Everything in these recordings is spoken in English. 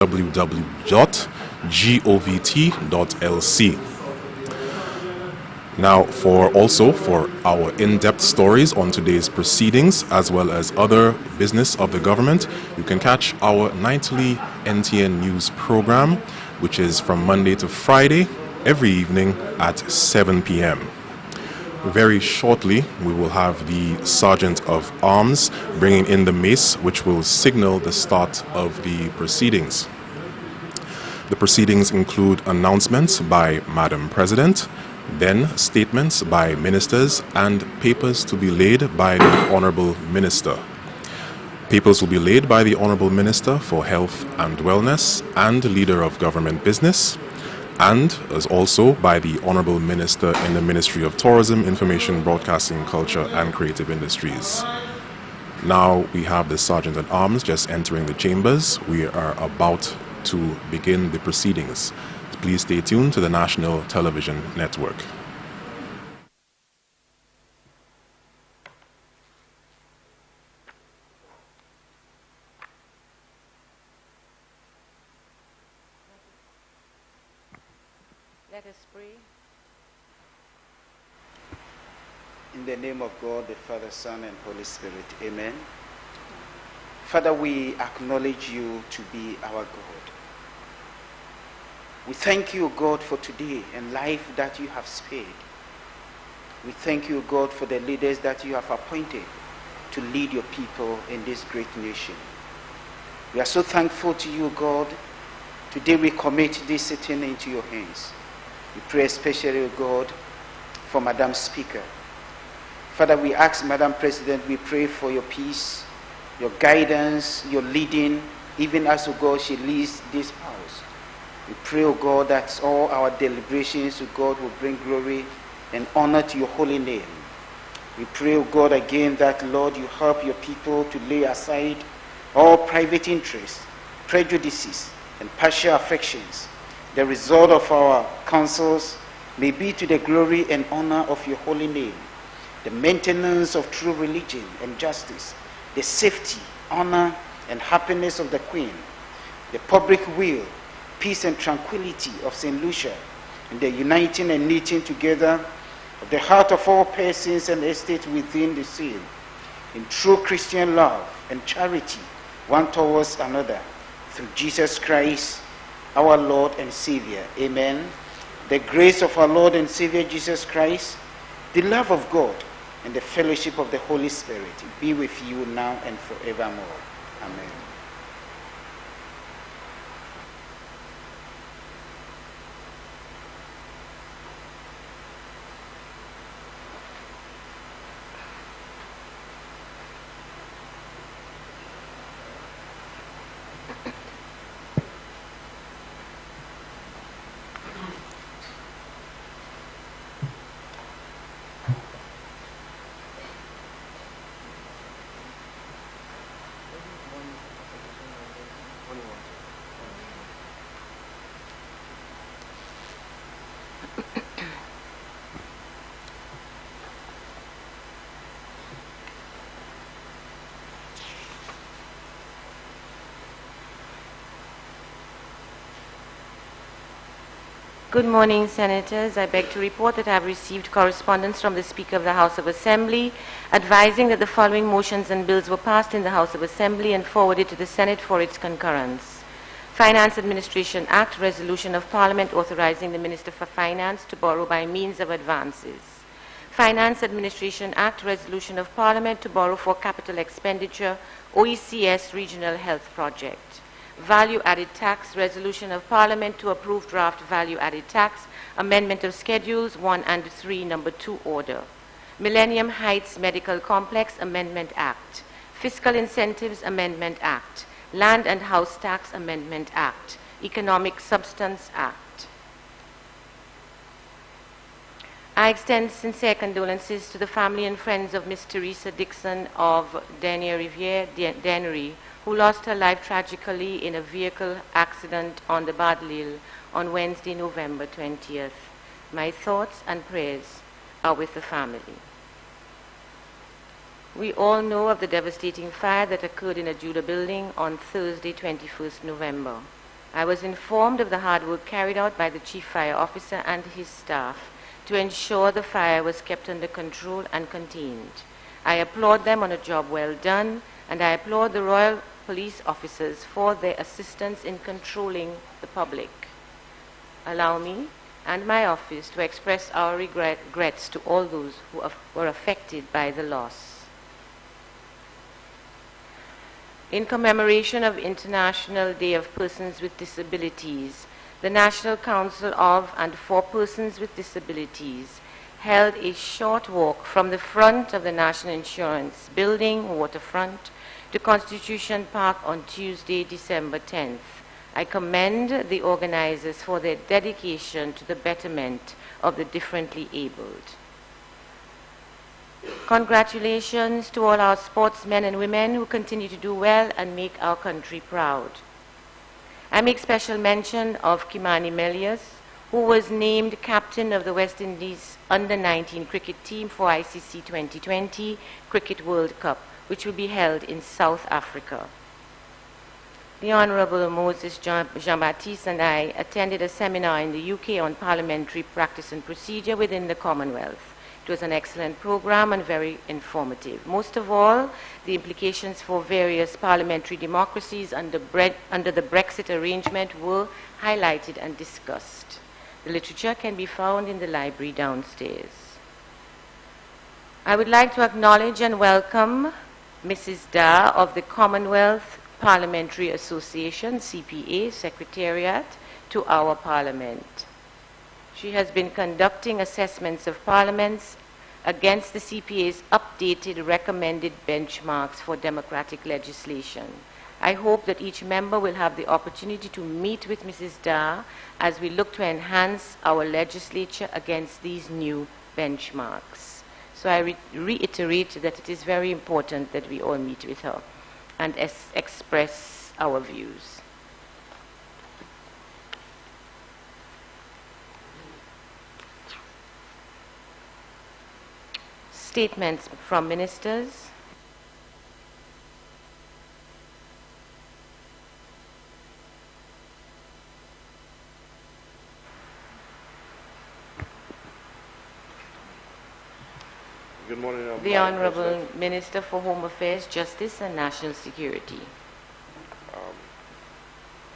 www.govt.lc. Now, for our in-depth stories on today's proceedings, as well as other business of the government, you can catch our nightly NTN News program, which is from Monday to Friday, every evening at 7 p.m. Very shortly, we will have the Sergeant of Arms bringing in the mace, which will signal the start of the proceedings. The proceedings include announcements by Madam President, then statements by ministers, and papers to be laid by the Honorable Minister. Papers will be laid by the Honorable Minister for Health and Wellness and Leader of Government Business, and as also by the Honorable Minister in the Ministry of Tourism, Information, Broadcasting, Culture, and Creative Industries. Now we have the Sergeant at Arms just entering the chambers. We are about to begin the proceedings. Please stay tuned to the National Television Network. Let us pray. In the name of God, the Father, Son, and Holy Spirit. Amen. Father, we acknowledge you to be our God. We thank you, God, for today and life that you have spared. We thank you, God, for the leaders that you have appointed to lead your people in this great nation. We are so thankful to you, God. Today we commit this sitting into your hands. We pray especially, God, for Madam Speaker. Father, we ask Madam President, we pray for your peace, your guidance, your leading, even as, O God, she leads this house. We pray, O God, that all our deliberations, O God, will bring glory and honor to your holy name. We pray, O God, again that, Lord, you help your people to lay aside all private interests, prejudices, and partial affections. The result of our counsels may be to the glory and honor of your holy name, the maintenance of true religion and justice, the safety, honor, and happiness of the Queen, the public will, peace and tranquility of St. Lucia, and the uniting and knitting together of the heart of all persons and estates within the seal, in true Christian love and charity one towards another, through Jesus Christ, our Lord and Savior. Amen. The grace of our Lord and Savior Jesus Christ, the love of God, and the fellowship of the Holy Spirit be with you now and forevermore. Amen. Good morning, Senators. I beg to report that I have received correspondence from the Speaker of the House of Assembly advising that the following motions and bills were passed in the House of Assembly and forwarded to the Senate for its concurrence. Finance Administration Act, Resolution of Parliament authorizing the Minister for Finance to borrow by means of advances. Finance Administration Act, Resolution of Parliament to borrow for capital expenditure, OECS Regional Health Project. Value-added tax, resolution of Parliament to approve draft value-added tax, amendment of Schedules 1 and 3, number 2 order. Millennium Heights Medical Complex Amendment Act. Fiscal Incentives Amendment Act. Land and House Tax Amendment Act. Economic Substance Act. I extend sincere condolences to the family and friends of Miss Teresa Dixon of Dennery, who lost her life tragically in a vehicle accident on the Badlil on Wednesday, November 20th. My thoughts and prayers are with the family. We all know of the devastating fire that occurred in a Judah building on Thursday, 21st November. I was informed of the hard work carried out by the Chief Fire Officer and his staff to ensure the fire was kept under control and contained. I applaud them on a job well done, and I applaud the Royal Police officers for their assistance in controlling the public. Allow me and my office to express our regrets to all those who were affected by the loss. In commemoration of International Day of Persons with Disabilities, the National Council of and for Persons with Disabilities held a short walk from the front of the National Insurance Building, waterfront, to Constitution Park on Tuesday, December 10th. I commend the organizers for their dedication to the betterment of the differently abled. Congratulations to all our sportsmen and women who continue to do well and make our country proud. I make special mention of Kimani Melius, who was named captain of the West Indies Under-19 cricket team for ICC 2020 Cricket World Cup, which will be held in South Africa. The Honorable Moses Jean-Baptiste and I attended a seminar in the UK on parliamentary practice and procedure within the Commonwealth. It was an excellent program and very informative. Most of all, the implications for various parliamentary democracies under the Brexit arrangement were highlighted and discussed. The literature can be found in the library downstairs. I would like to acknowledge and welcome Mrs. Da of the Commonwealth Parliamentary Association, CPA, Secretariat, to our Parliament. She has been conducting assessments of parliaments against the CPA's updated recommended benchmarks for democratic legislation. I hope that each member will have the opportunity to meet with Mrs. Da as we look to enhance our legislature against these new benchmarks. So I reiterate that it is very important that we all meet with her and express our views. Statements from ministers. Good morning. The Honorable Minister for Home Affairs, Justice and National Security.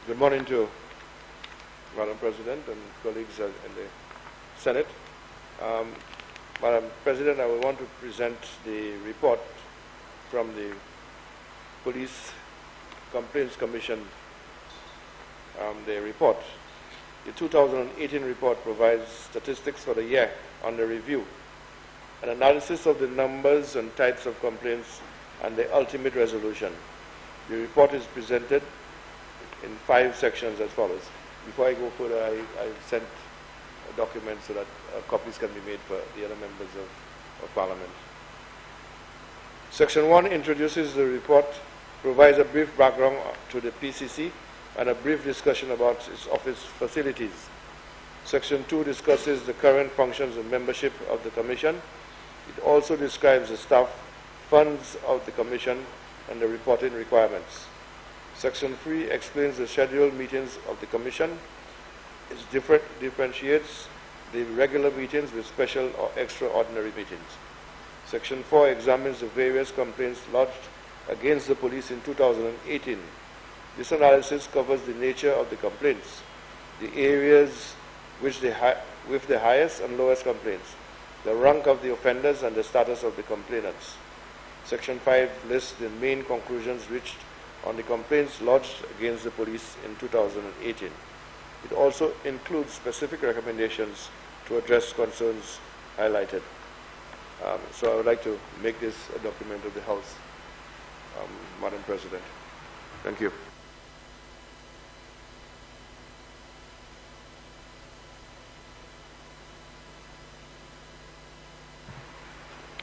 Good morning to Madam President and colleagues in the Senate. Madam President, I want to present the report from the Police Complaints Commission. The report. The 2018 report provides statistics for the year under review, an analysis of the numbers and types of complaints, and the ultimate resolution. The report is presented in 5 sections as follows. Before I go further, I sent a document so that copies can be made for the other members of Parliament. Section 1 introduces the report, provides a brief background to the PCC, and a brief discussion about its office facilities. Section 2 discusses the current functions and membership of the Commission. It also describes the staff, funds of the Commission, and the reporting requirements. Section 3 explains the scheduled meetings of the Commission. It differentiates the regular meetings with special or extraordinary meetings. Section 4 examines the various complaints lodged against the police in 2018. This analysis covers the nature of the complaints, the areas with the highest and lowest complaints, the rank of the offenders, and the status of the complainants. Section 5 lists the main conclusions reached on the complaints lodged against the police in 2018. It also includes specific recommendations to address concerns highlighted. So I would like to make this a document of the House, Madam President. Thank you.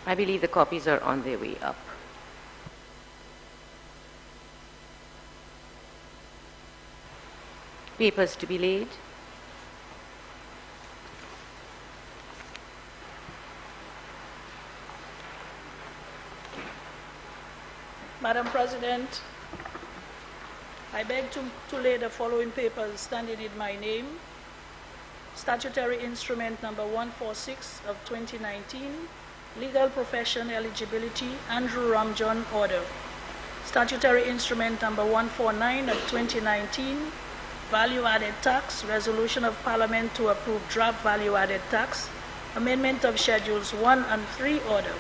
I believe the copies are on their way up. Papers to be laid. Madam President, I beg to lay the following papers standing in my name. Statutory Instrument Number 146 of 2019, Legal Profession Eligibility, Andrew Ramjohn Order. Statutory Instrument Number 149 of 2019, Value Added Tax, Resolution of Parliament to approve Draft Value Added Tax, Amendment of Schedules 1 and 3 Order.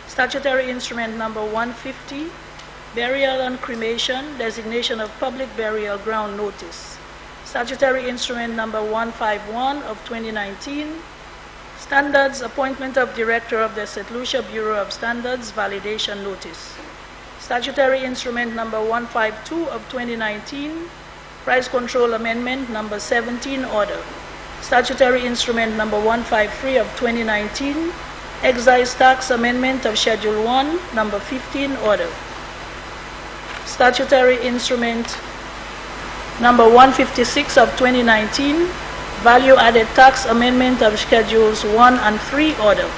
Statutory Instrument Number 150, Burial and Cremation, Designation of Public Burial Ground Notice. Statutory Instrument Number 151 of 2019, Standards, Appointment of Director of the St. Lucia Bureau of Standards, Validation Notice. Statutory Instrument Number 152 of 2019, Price Control Amendment Number 17 Order. Statutory Instrument Number 153 of 2019, Excise Tax Amendment of Schedule 1, Number 15 Order. Statutory Instrument Number 156 of 2019, Value Added Tax Amendment of Schedules 1 and 3 Order.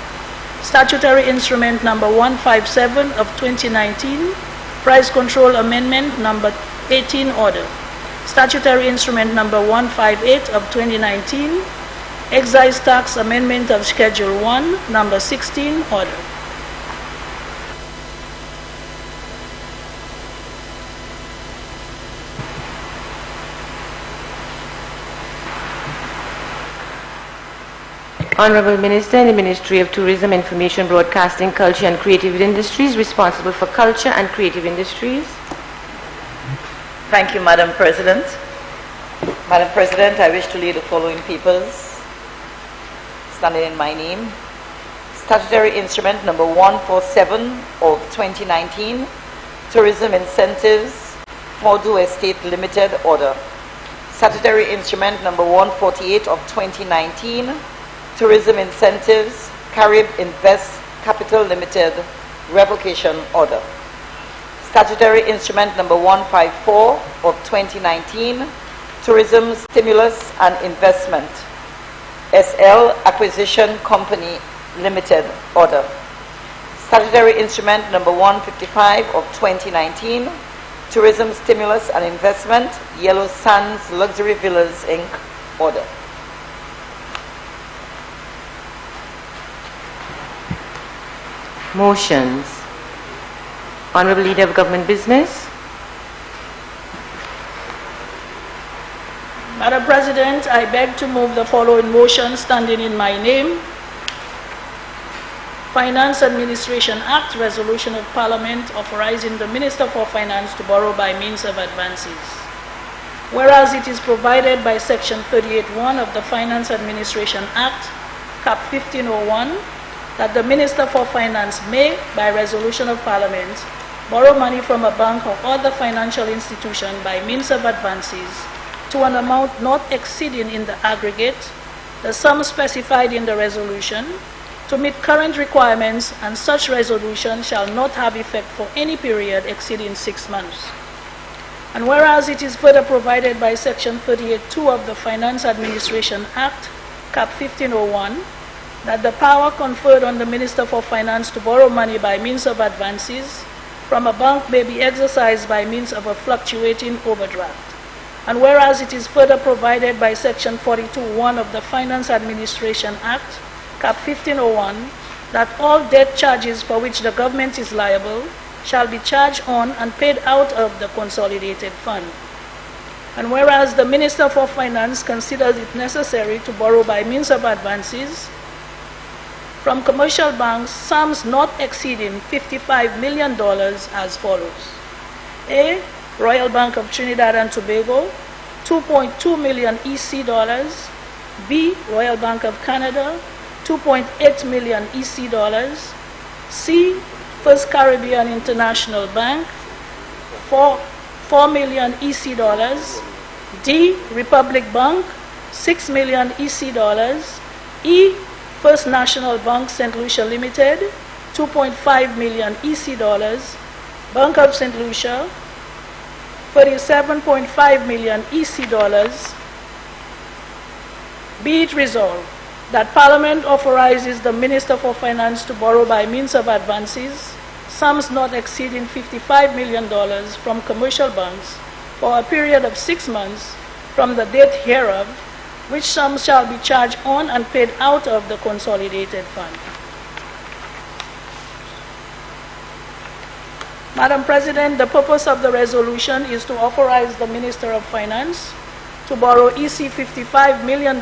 Statutory Instrument Number 157 of 2019, Price Control Amendment Number 18 Order. Statutory Instrument Number 158 of 2019, Excise Tax Amendment of Schedule 1, Number 16 Order. Honorable Minister in the Ministry of Tourism, Information, Broadcasting, Culture and Creative Industries, responsible for culture and creative industries. Thank you, Madam President. Madam President, I wish to lay the following papers standing in my name. Statutory Instrument Number 147 of 2019, Tourism Incentives, Fordu Estate Limited Order. Statutory Instrument Number 148 of 2019, Tourism Incentives, Carib Invest Capital Limited, Revocation Order. Statutory Instrument Number 154 of 2019, Tourism Stimulus and Investment, SL Acquisition Company Limited Order. Statutory Instrument Number 155 of 2019, Tourism Stimulus and Investment, Yellow Sands Luxury Villas Inc. Order. Motions. Honorable Leader of Government Business. Madam President, I beg to move the following motion standing in my name. Finance Administration Act, Resolution of Parliament authorizing the Minister for Finance to borrow by means of advances. Whereas it is provided by Section 38(1) of the Finance Administration Act, Cap 1501, that the Minister for Finance may, by resolution of Parliament, borrow money from a bank or other financial institution by means of advances to an amount not exceeding in the aggregate the sum specified in the resolution to meet current requirements, and such resolution shall not have effect for any period exceeding 6 months. And whereas it is further provided by Section 38(2) of the Finance Administration Act, Cap 1501, that the power conferred on the Minister for Finance to borrow money by means of advances from a bank may be exercised by means of a fluctuating overdraft. And whereas it is further provided by Section 42(1) of the Finance Administration Act, Cap 1501, that all debt charges for which the government is liable shall be charged on and paid out of the consolidated fund. And whereas the Minister for Finance considers it necessary to borrow by means of advances from commercial banks sums not exceeding $55 million as follows. A, Royal Bank of Trinidad and Tobago, 2.2 million EC dollars. B, Royal Bank of Canada, 2.8 million EC dollars. C, First Caribbean International Bank, 4 million EC dollars. D, Republic Bank, 6 million EC dollars. E, First National Bank St. Lucia Limited, 2.5 million EC dollars. Bank of St. Lucia, 37.5 million EC dollars. Be it resolved that Parliament authorizes the Minister for Finance to borrow by means of advances sums not exceeding $55 million from commercial banks for a period of 6 months from the date hereof, which sums shall be charged on and paid out of the consolidated fund. Madam President, the purpose of the resolution is to authorize the Minister of Finance to borrow EC $55 million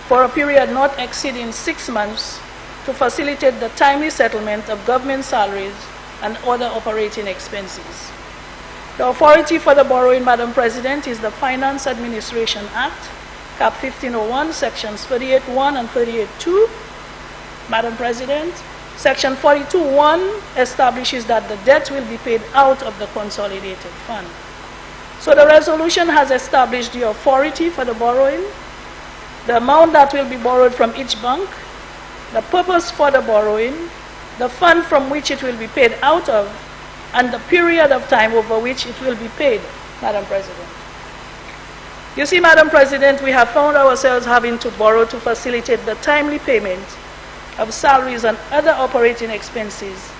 for a period not exceeding 6 months to facilitate the timely settlement of government salaries and other operating expenses. The authority for the borrowing, Madam President, is the Finance Administration Act, Cap 1501, Sections 38.1 and 38.2. Madam President, Section 42.1 establishes that the debt will be paid out of the consolidated fund. So the resolution has established the authority for the borrowing, the amount that will be borrowed from each bank, the purpose for the borrowing, the fund from which it will be paid out of, and the period of time over which it will be paid, Madam President. You see, Madam President, we have found ourselves having to borrow to facilitate the timely payment of salaries and other operating expenses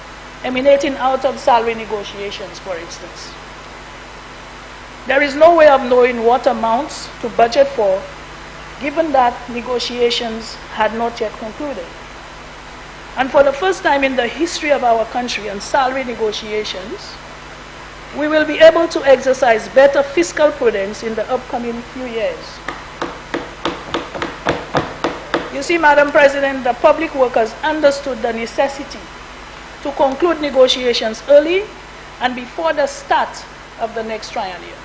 emanating out of salary negotiations, for instance. There is no way of knowing what amounts to budget for, given that negotiations had not yet concluded. And for the first time in the history of our country on salary negotiations, we will be able to exercise better fiscal prudence in the upcoming few years. You see, Madam President, the public workers understood the necessity to conclude negotiations early and before the start of the next triennial.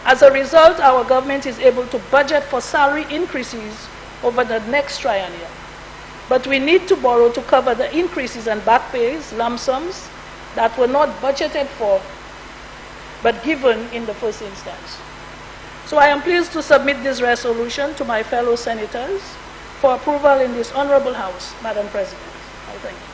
As a result, our government is able to budget for salary increases over the next triennial. But we need to borrow to cover the increases and back pays, lump sums, that were not budgeted for, but given in the first instance. So I am pleased to submit this resolution to my fellow senators for approval in this honorable House, Madam President. I thank you.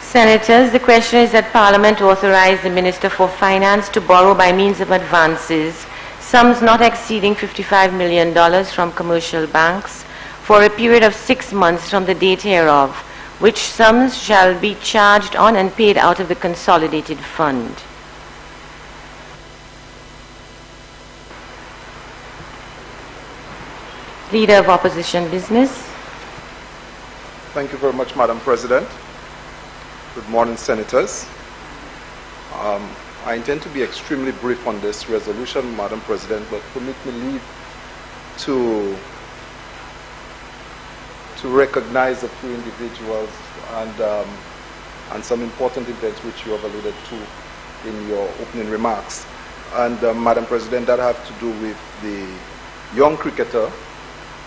Senators, the question is that Parliament authorize the Minister for Finance to borrow by means of advances sums not exceeding $55 million from commercial banks for a period of 6 months from the date hereof, which sums shall be charged on and paid out of the consolidated fund. Leader of Opposition Business. Thank you very much, Madam President. Good morning, Senators. I intend to be extremely brief on this resolution, Madam President, but permit me leave to recognize a few individuals and some important events which you have alluded to in your opening remarks. And Madam President, that have to do with the young cricketer,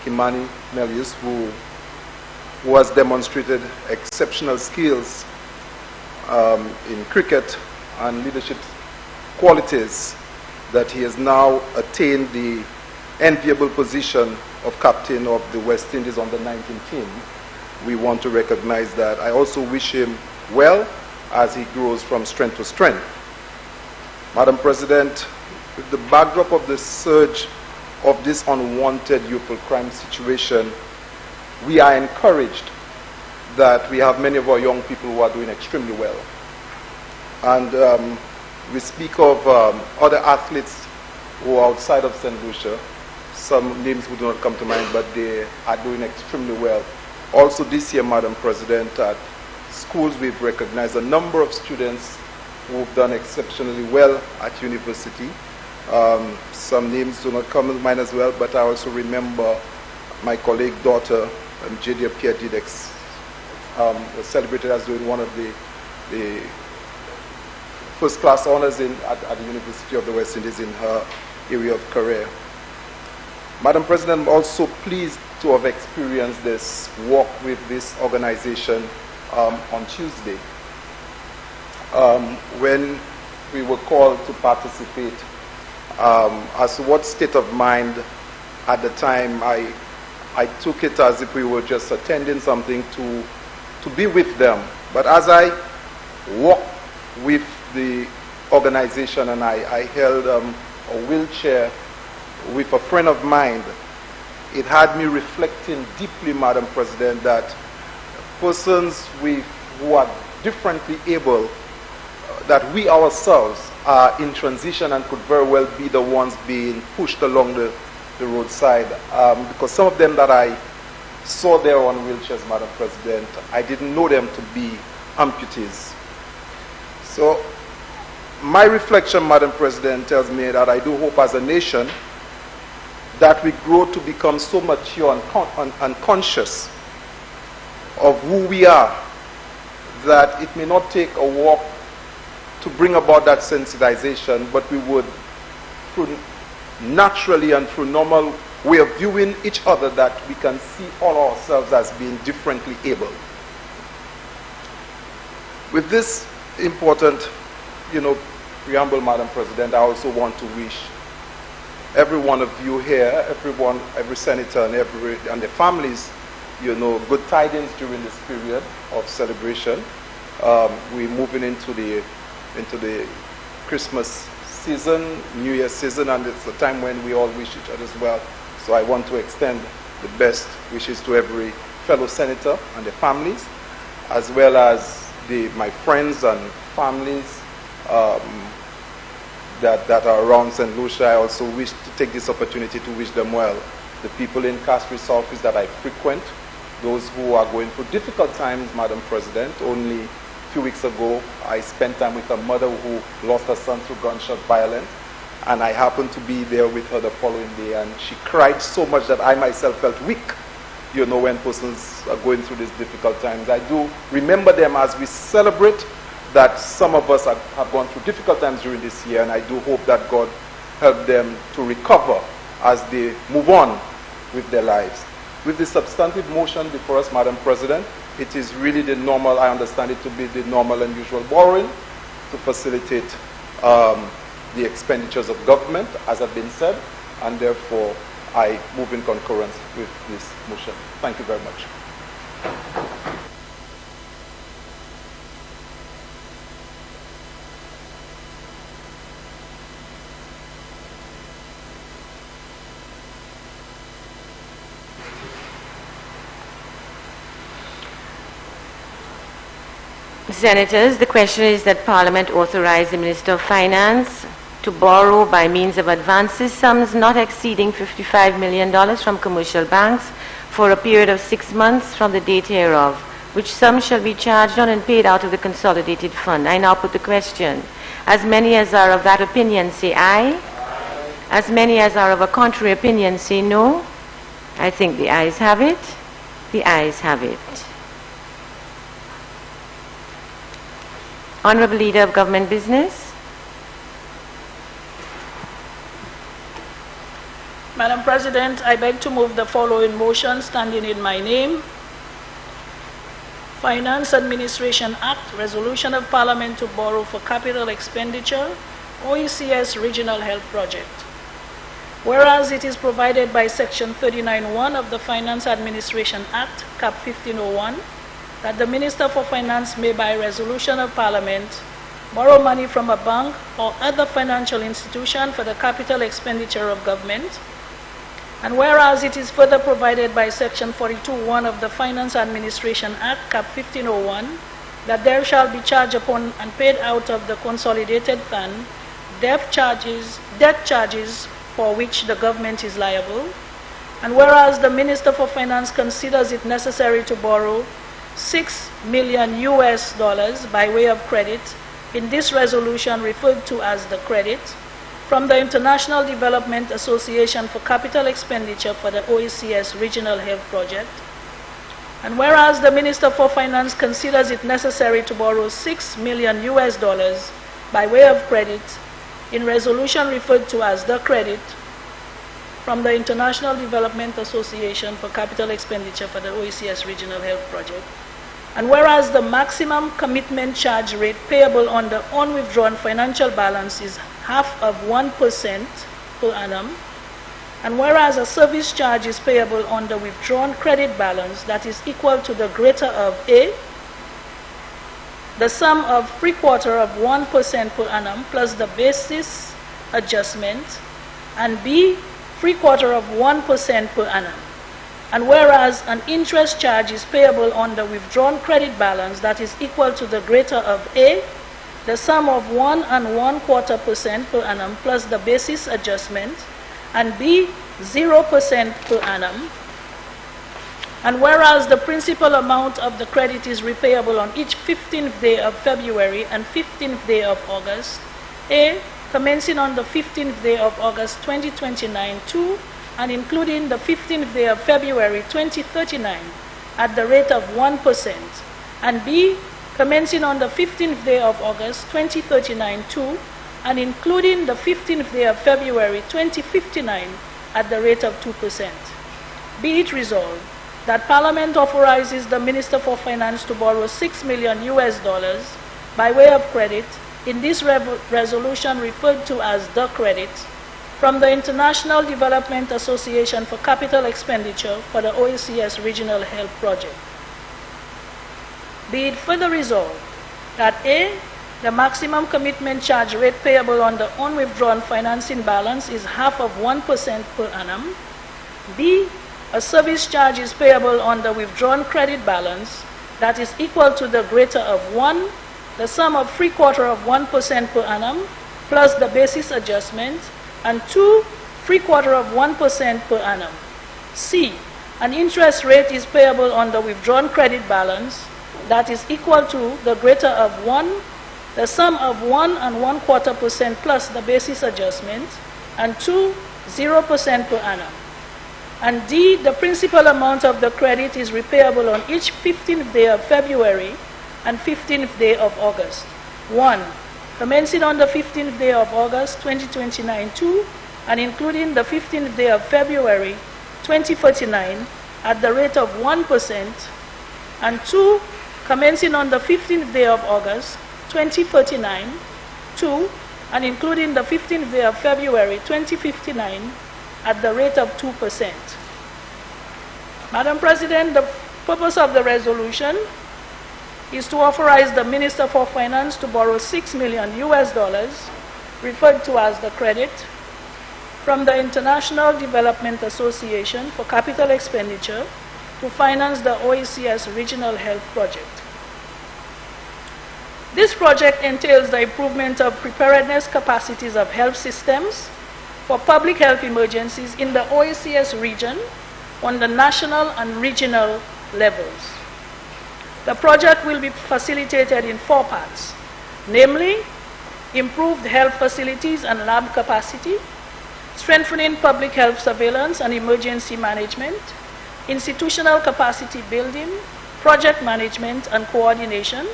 Kimani Melius, who has demonstrated exceptional skills in cricket and leadership qualities, that he has now attained the enviable position of captain of the West Indies under-19 team. We want to recognize that. I also wish him well as he grows from strength to strength. Madam President, with the backdrop of the surge of this unwanted youthful crime situation, we are encouraged that we have many of our young people who are doing extremely well. And we speak of other athletes who are outside of St. Lucia. Some names would not come to mind, but they are doing extremely well. Also this year, Madam President, at schools we've recognized a number of students who have done exceptionally well at university. Some names do not come to mind as well, but I also remember my colleague daughter, Jadia Pierre Didex, was celebrated as doing one of the first-class honors at the University of the West Indies in her area of career. Madam President, I'm also pleased to have experienced this walk with this organization on Tuesday. When we were called to participate, as to what state of mind at the time, I took it as if we were just attending something to be with them. But as I walked with the organization and I held a wheelchair with a friend of mine, it had me reflecting deeply, Madam President, that persons with who are differently able, that we ourselves are in transition and could very well be the ones being pushed along the roadside. Because some of them that I saw there on wheelchairs, Madam President, I didn't know them to be amputees. So my reflection, Madam President, tells me that I do hope as a nation that we grow to become so mature and conscious of who we are, that it may not take a walk to bring about that sensitization, but we would, through naturally and through normal way of viewing each other, that we can see all ourselves as being differently able. With this important, preamble, Madam President, I also want to wish every one of you here, every senator and their families, good tidings during this period of celebration. We're moving into the Christmas season, New Year season, and it's a time when we all wish each other as well. So I want to extend the best wishes to every fellow senator and their families, as well as my friends and families that are around St. Lucia. I also wish to take this opportunity to wish them well. The people in Castries office that I frequent, those who are going through difficult times, Madam President. Only a few weeks ago, I spent time with a mother who lost her son through gunshot violence, and I happened to be there with her the following day, and she cried so much that I myself felt weak, when persons are going through these difficult times. I do remember them as we celebrate that some of us have gone through difficult times during this year, and I do hope that God help them to recover as they move on with their lives. With the substantive motion before us, Madam President, it is really the normal, I understand it to be the normal and usual borrowing to facilitate the expenditures of government, as has been said, and therefore I move in concurrence with this motion. Thank you very much. Senators, the question is that Parliament authorize the Minister of Finance to borrow by means of advances sums not exceeding $55 million from commercial banks for a period of 6 months from the date hereof, which sum shall be charged on and paid out of the consolidated fund. I now put the question. As many as are of that opinion say aye. As many as are of a contrary opinion say no. I think the ayes have it. The ayes have it. Honorable Leader of Government Business. Madam President, I beg to move the following motion standing in my name. Finance Administration Act, Resolution of Parliament to borrow for capital expenditure, OECS Regional Health Project. Whereas it is provided by Section 39(1) of the Finance Administration Act, Cap 1501, that the Minister for Finance may, by resolution of Parliament, borrow money from a bank or other financial institution for the capital expenditure of government. And whereas it is further provided by Section 42(1) of the Finance Administration Act, Cap 1501, that there shall be charged upon and paid out of the consolidated fund debt charges for which the government is liable. And whereas the Minister for Finance considers it necessary to borrow $6 million by way of credit, in this resolution referred to as the credit, from the International Development Association for capital expenditure for the OECS Regional Health Project. And whereas the Minister for Finance considers it necessary to borrow $6 million by way of credit, in resolution referred to as the credit, from the International Development Association for capital expenditure for the OECS Regional Health Project. And whereas the maximum commitment charge rate payable on the unwithdrawn financial balance is 0.5% per annum, and whereas a service charge is payable on the withdrawn credit balance that is equal to the greater of A, the sum of 0.75% per annum plus the basis adjustment, and B, 0.75% per annum. And whereas an interest charge is payable on the withdrawn credit balance that is equal to the greater of A, the sum of 1 1/4% per annum plus the basis adjustment, and B, 0% per annum. And whereas the principal amount of the credit is repayable on each 15th day of February and 15th day of August, A, commencing on the 15th day of August 2029, 2, and including the 15th day of February 2039 at the rate of 1%, and B, commencing on the 15th day of August 2039, 2, and including the 15th day of February 2059 at the rate of 2%. Be it resolved that Parliament authorizes the Minister for Finance to borrow $6 million by way of credit in this resolution referred to as the credit from the International Development Association for capital expenditure for the OACS Regional Health Project. Be it further resolved that A, the maximum commitment charge rate payable on the unwithdrawn financing balance is half of 1% per annum. B, a service charge is payable on the withdrawn credit balance that is equal to the greater of 1, the sum of 3/4% per annum, plus the basis adjustment, and 2, 3/4% per annum. C, an interest rate is payable on the withdrawn credit balance that is equal to the greater of 1, the sum of 1 1/4% plus the basis adjustment, and 2, 0% per annum. And D, the principal amount of the credit is repayable on each 15th day of February and 15th day of August. 1, commencing on the 15th day of August 2029, 2, and including the 15th day of February 2049 at the rate of 1%, and 2, commencing on the 15th day of August 2039, 2, and including the 15th day of February 2059 at the rate of 2%. Madam President, the purpose of the resolution is to authorize the Minister for Finance to borrow $6 million referred to as the credit from the International Development Association for capital expenditure to finance the OACS Regional Health Project. This project entails the improvement of preparedness capacities of health systems for public health emergencies in the OACS region on the national and regional levels. The project will be facilitated in 4 parts, namely, improved health facilities and lab capacity, strengthening public health surveillance and emergency management, institutional capacity building, project management and coordination,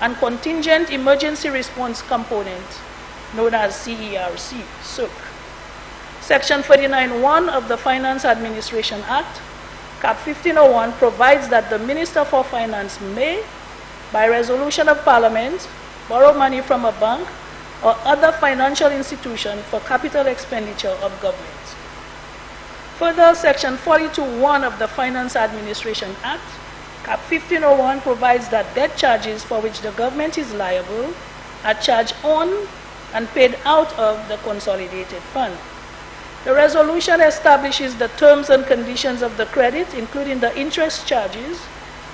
and contingent emergency response component, known as CERC, SUC. Section 39(1) of the Finance Administration Act, Cap 1501, provides that the Minister for Finance may, by resolution of Parliament, borrow money from a bank or other financial institution for capital expenditure of government. Further, Section 42(1) of the Finance Administration Act, Cap 1501, provides that debt charges for which the government is liable are charged on and paid out of the consolidated fund. The resolution establishes the terms and conditions of the credit, including the interest charges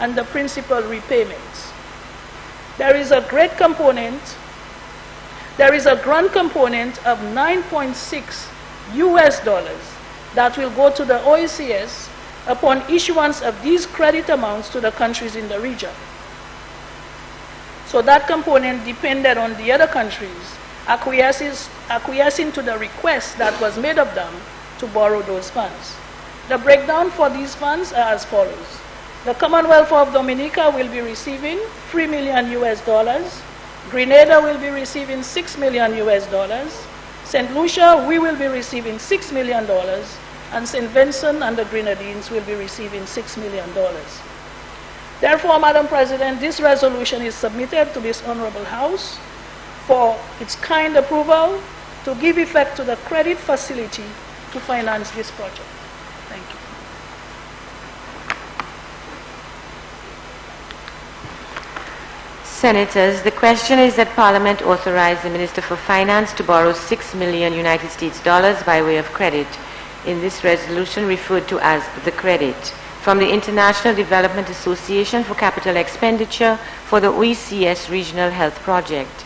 and the principal repayments. There is a grant component of $9.6 that will go to the OACS upon issuance of these credit amounts to the countries in the region. So that component depended on the other countries acquiescing to the request that was made of them to borrow those funds. The breakdown for these funds are as follows. The Commonwealth of Dominica will be receiving $3 million. Grenada will be receiving $6 million. St. Lucia, we will be receiving $6 million. And St. Vincent and the Grenadines will be receiving $6 million. Therefore, Madam President, this resolution is submitted to this Honorable House for its kind approval to give effect to the credit facility to finance this project. Thank you. Senators, the question is that Parliament authorize the Minister for Finance to borrow $6 million by way of credit in this resolution referred to as the credit from the International Development Association for capital expenditure for the OECS Regional Health Project.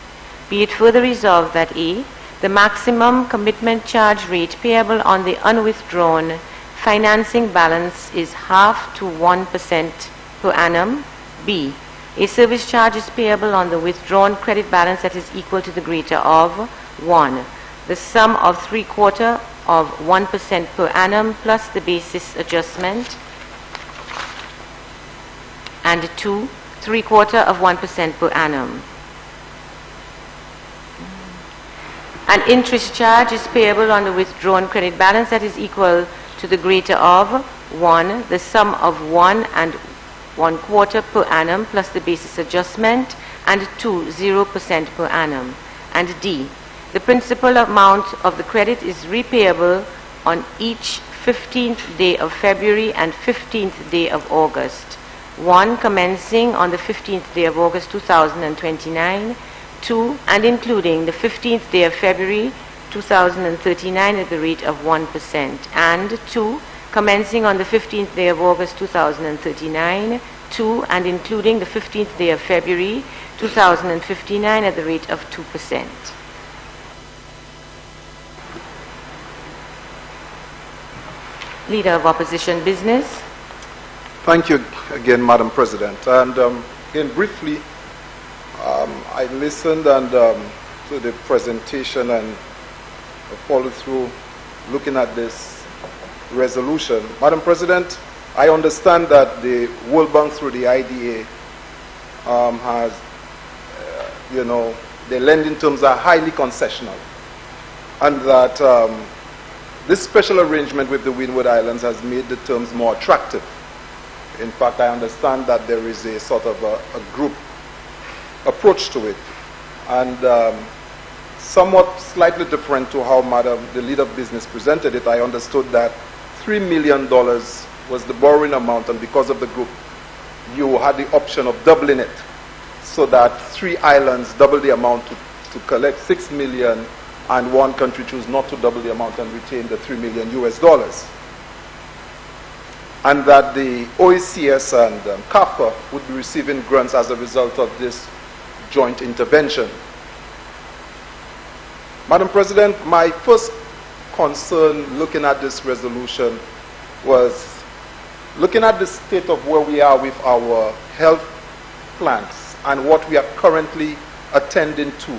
Be it further resolved that A, the maximum commitment charge rate payable on the unwithdrawn financing balance is half to 1% per annum. B, a service charge is payable on the withdrawn credit balance that is equal to the greater of 1, the sum of 3/4 of 1% per annum plus the basis adjustment, and 2, 3/4 of 1% per annum. An interest charge is payable on the withdrawn credit balance that is equal to the greater of 1, the sum of 1 and 1/4 per annum plus the basis adjustment, and 2, 0% per annum. And D, the principal amount of the credit is repayable on each 15th day of February and 15th day of August. 1, commencing on the 15th day of August 2029, 2, and including the 15th day of February 2039 at the rate of 1%, and 2, commencing on the 15th day of August 2039, 2, and including the 15th day of February 2059 at the rate of 2%. Leader of Opposition Business. Thank you again, Madam President. And again, briefly, I listened to the presentation and followed through looking at this resolution. Madam President, I understand that the World Bank through the IDA has, the lending terms are highly concessional, and that this special arrangement with the Windward Islands has made the terms more attractive. In fact, I understand that there is a sort of a group approach to it, and somewhat slightly different to how the leader of business presented it. I understood that $3 million was the borrowing amount, and because of the group, you had the option of doubling it, so that 3 islands double the amount to collect $6 million, and one country choose not to double the amount and retain the $3 million US. And that the OECS and CAFA would be receiving grants as a result of this joint intervention. Madam President, my first concern looking at this resolution was looking at the state of where we are with our health plans and what we are currently attending to,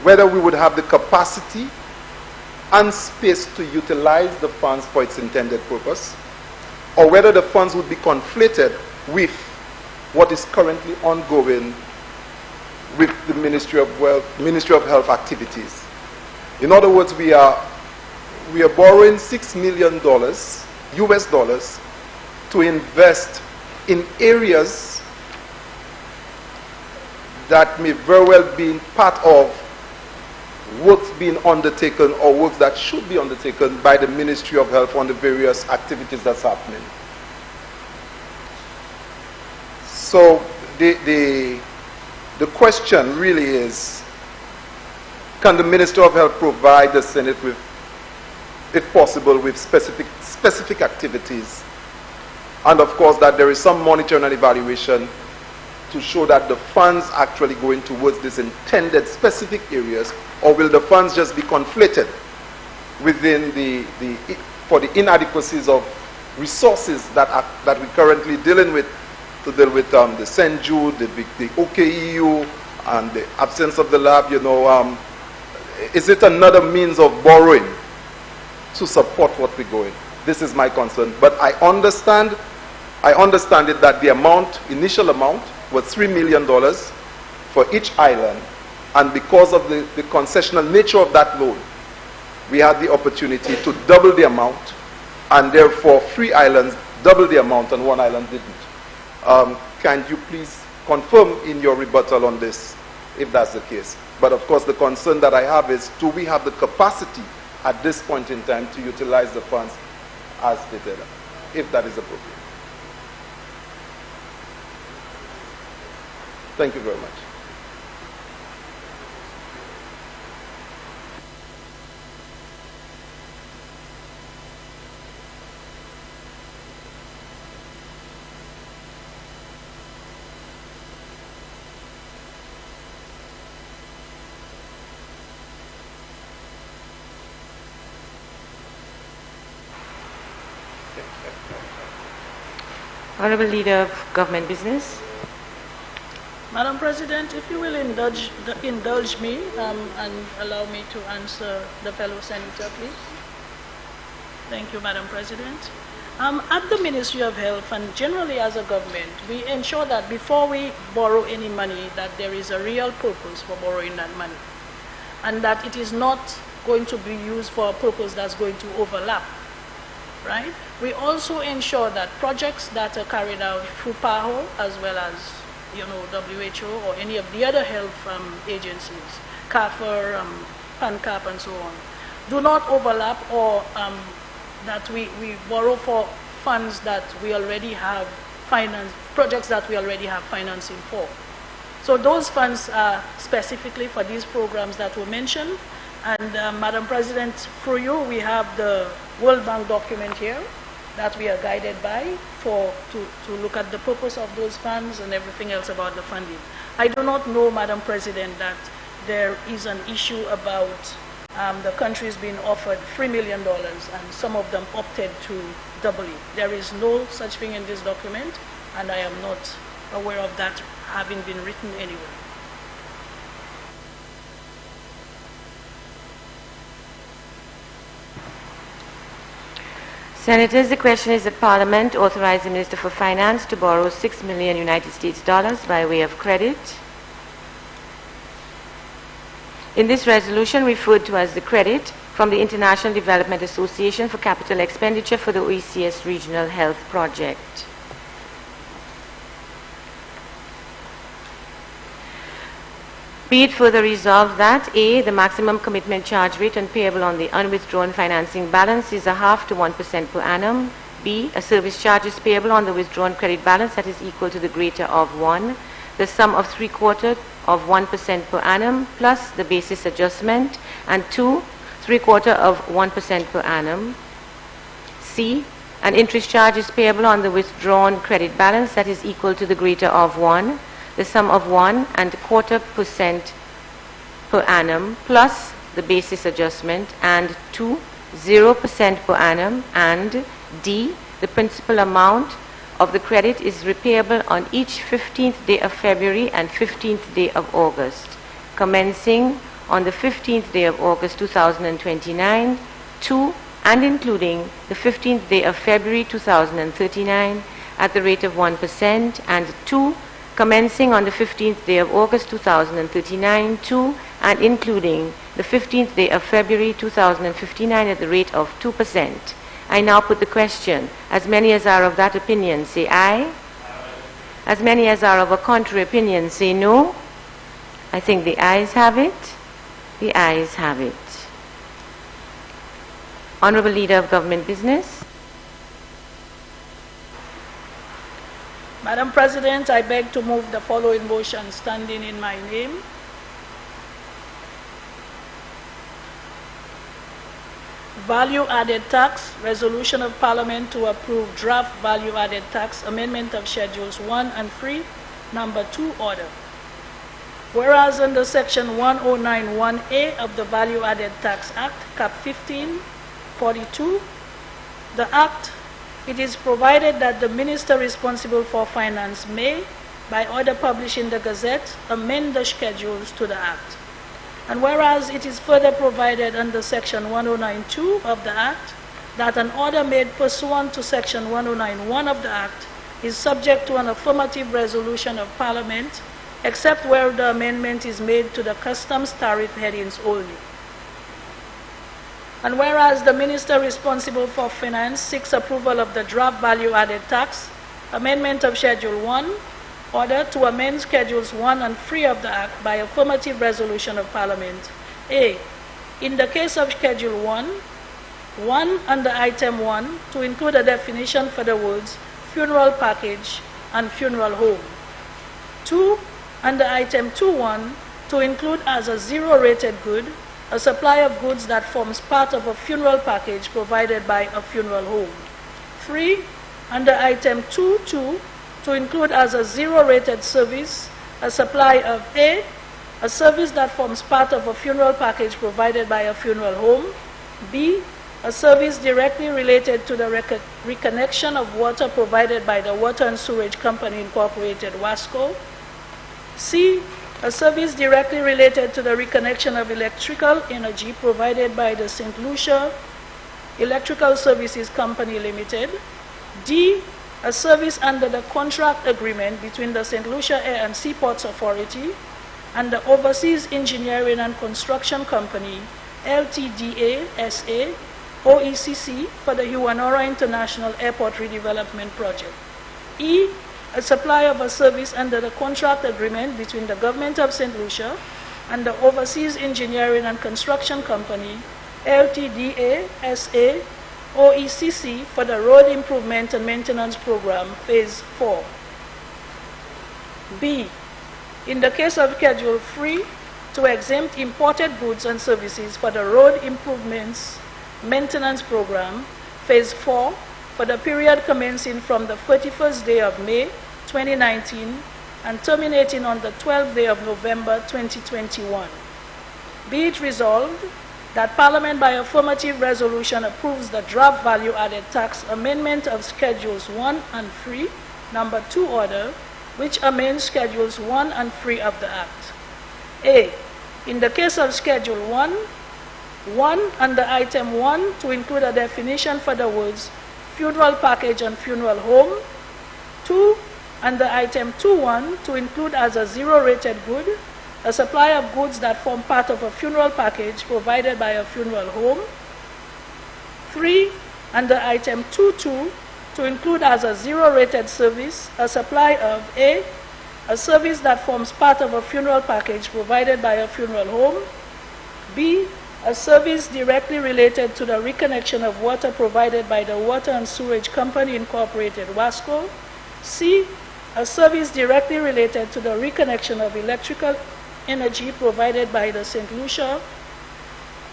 whether we would have the capacity and space to utilize the funds for its intended purpose, or whether the funds would be conflated with what is currently ongoing with the Ministry of Health activities. In other words, we are borrowing $6 million US to invest in areas that may very well be part of works being undertaken or works that should be undertaken by the Ministry of Health on the various activities that's happening. So the question really is, can the Minister of Health provide the Senate with, if possible, with specific activities, and of course that there is some monitoring and evaluation to show that the funds actually going towards these intended specific areas, or will the funds just be conflated within for the inadequacies of resources that we're currently dealing with, to deal with the St. Jude, the OKEU, and the absence of the lab, is it another means of borrowing to support what we're going? This is my concern. But I understand it that the initial amount was $3 million for each island, and because of the concessional nature of that loan, we had the opportunity to double the amount, and therefore 3 islands double the amount and 1 island didn't. Can you please confirm in your rebuttal on this, if that's the case? But of course, the concern that I have is, do we have the capacity at this point in time to utilize the funds as stated, if that is appropriate? Thank you very much. Honorable Leader of Government Business. Madam President, if you will indulge me and allow me to answer the fellow senator, please. Thank you, Madam President. At the Ministry of Health and generally as a government, we ensure that before we borrow any money, that there is a real purpose for borrowing that money, and that it is not going to be used for a purpose that's going to overlap, right? We also ensure that projects that are carried out through PAHO as well as WHO or any of the other health agencies, CAFR, PANCAP and so on, do not overlap or that we borrow for funds that we already have projects that we already have financing for. So those funds are specifically for these programs that were mentioned. And Madam President, through you, we have the World Bank document here that we are guided by to look at the purpose of those funds and everything else about the funding. I do not know, Madam President, that there is an issue about the countries being offered $3 million and some of them opted to double it. There is no such thing in this document, and I am not aware of that having been written anywhere. Senators, the question is that Parliament authorize the Minister for Finance to borrow $6 million United States dollars by way of credit. In this resolution, referred to as the credit from the International Development Association for capital expenditure for the OECS Regional Health Project. Be it further resolved that A, the maximum commitment charge rate and payable on the unwithdrawn financing balance is 0.5 to 1% per annum. B, a service charge is payable on the withdrawn credit balance that is equal to the greater of 1, the sum of 3/4 of 1% per annum plus the basis adjustment, and 2, 3/4 of 1% per annum. C, an interest charge is payable on the withdrawn credit balance that is equal to the greater of 1, the sum of 1.25% per annum plus the basis adjustment, and 2, 0% per annum, and D, the principal amount of the credit is repayable on each 15th day of February and 15th day of August, commencing on the 15th day of August 2029, to and including the 15th day of February 2039 at the rate of 1%, and 2, commencing on the 15th day of August 2039, to and including the 15th day of February 2059 at the rate of 2%. I now put the question. As many as are of that opinion, say aye. As many as are of a contrary opinion, say no. I think the ayes have it. The ayes have it. Honorable Leader of Government Business. Madam President, I beg to move the following motion standing in my name. Value-added tax, resolution of Parliament to approve draft value-added tax amendment of Schedules 1 and 3, number 2 order. Whereas under Section 1091A of the Value-Added Tax Act, Cap 1542, the Act, it is provided that the Minister responsible for Finance may, by order published in the Gazette, amend the schedules to the Act. And whereas it is further provided under Section 1092 of the Act that an order made pursuant to Section 1091 of the Act is subject to an affirmative resolution of Parliament, except where the amendment is made to the customs tariff headings only. And whereas the Minister responsible for Finance seeks approval of the draft value-added tax amendment of Schedule 1, order to amend Schedules 1 and 3 of the Act by affirmative resolution of Parliament. A, in the case of Schedule 1, under Item 1, to include a definition for the words funeral package and funeral home. 2, under Item 2.1, to include as a zero-rated good a supply of goods that forms part of a funeral package provided by a funeral home. 3, under Item 2.2, to include as a zero-rated service a supply of A, a service that forms part of a funeral package provided by a funeral home, B, a service directly related to the reconnection of water provided by the Water and Sewerage Company Incorporated, WASCO. C, a service directly related to the reconnection of electrical energy provided by the St. Lucia Electrical Services Company Limited. D, a service under the contract agreement between the St. Lucia Air and Seaports Authority and the Overseas Engineering and Construction Company, LTDA SA, OECC, for the Huanora International Airport Redevelopment Project. E, a supply of a service under the contract agreement between the Government of St. Lucia and the Overseas Engineering and Construction Company, LTDA SA, OECC, for the Road Improvement and Maintenance Program, Phase 4. B, in the case of Schedule 3, to exempt imported goods and services for the Road Improvements Maintenance Program, Phase 4, for the period commencing from the 31st day of May 2019 and terminating on the 12th day of November 2021. Be it resolved that Parliament by affirmative resolution approves the draft value-added tax amendment of Schedules 1 and 3, number 2 order, which amends Schedules 1 and 3 of the Act. A, in the case of Schedule 1, under Item 1 to include a definition for the words funeral package and funeral home. 2, under Item 2.1 to include as a zero-rated good a supply of goods that form part of a funeral package provided by a funeral home. 3, under Item 2.2 to include as a zero-rated service a supply of A, a service that forms part of a funeral package provided by a funeral home. B, a service directly related to the reconnection of water provided by the Water and Sewerage Company Incorporated, WASCO. C, a service directly related to the reconnection of electrical energy provided by the St. Lucia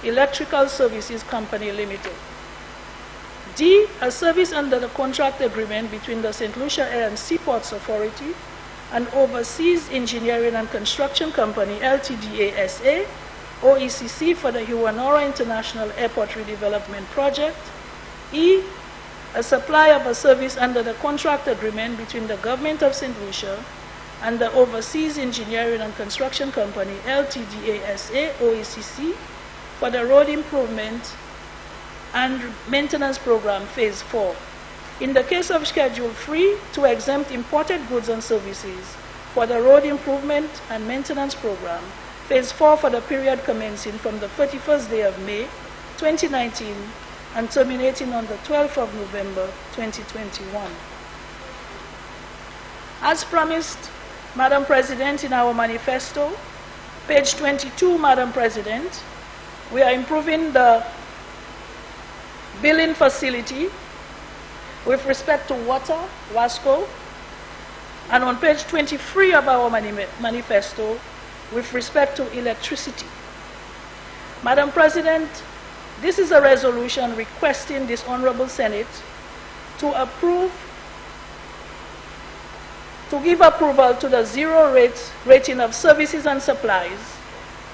Electrical Services Company Limited. D, a service under the contract agreement between the St. Lucia Air and Seaports Authority and Overseas Engineering and Construction Company, LTDA SA, OECC, for the Huanora International Airport Redevelopment Project. E, a supply of a service under the contract agreement between the Government of St. Lucia and the Overseas Engineering and Construction Company, LTDA SA, OECC, for the Road Improvement and Maintenance Program, Phase 4. In the case of Schedule 3, to exempt imported goods and services for the Road Improvement and Maintenance Program, Phase 4, for the period commencing from the 31st day of May 2019 and terminating on the 12th of November 2021. As promised, Madam President, in our manifesto, page 22, Madam President, we are improving the billing facility with respect to water, WASCO, and on page 23 of our manifesto, with respect to electricity. Madam President, this is a resolution requesting this Honorable Senate to give approval to the zero rating of services and supplies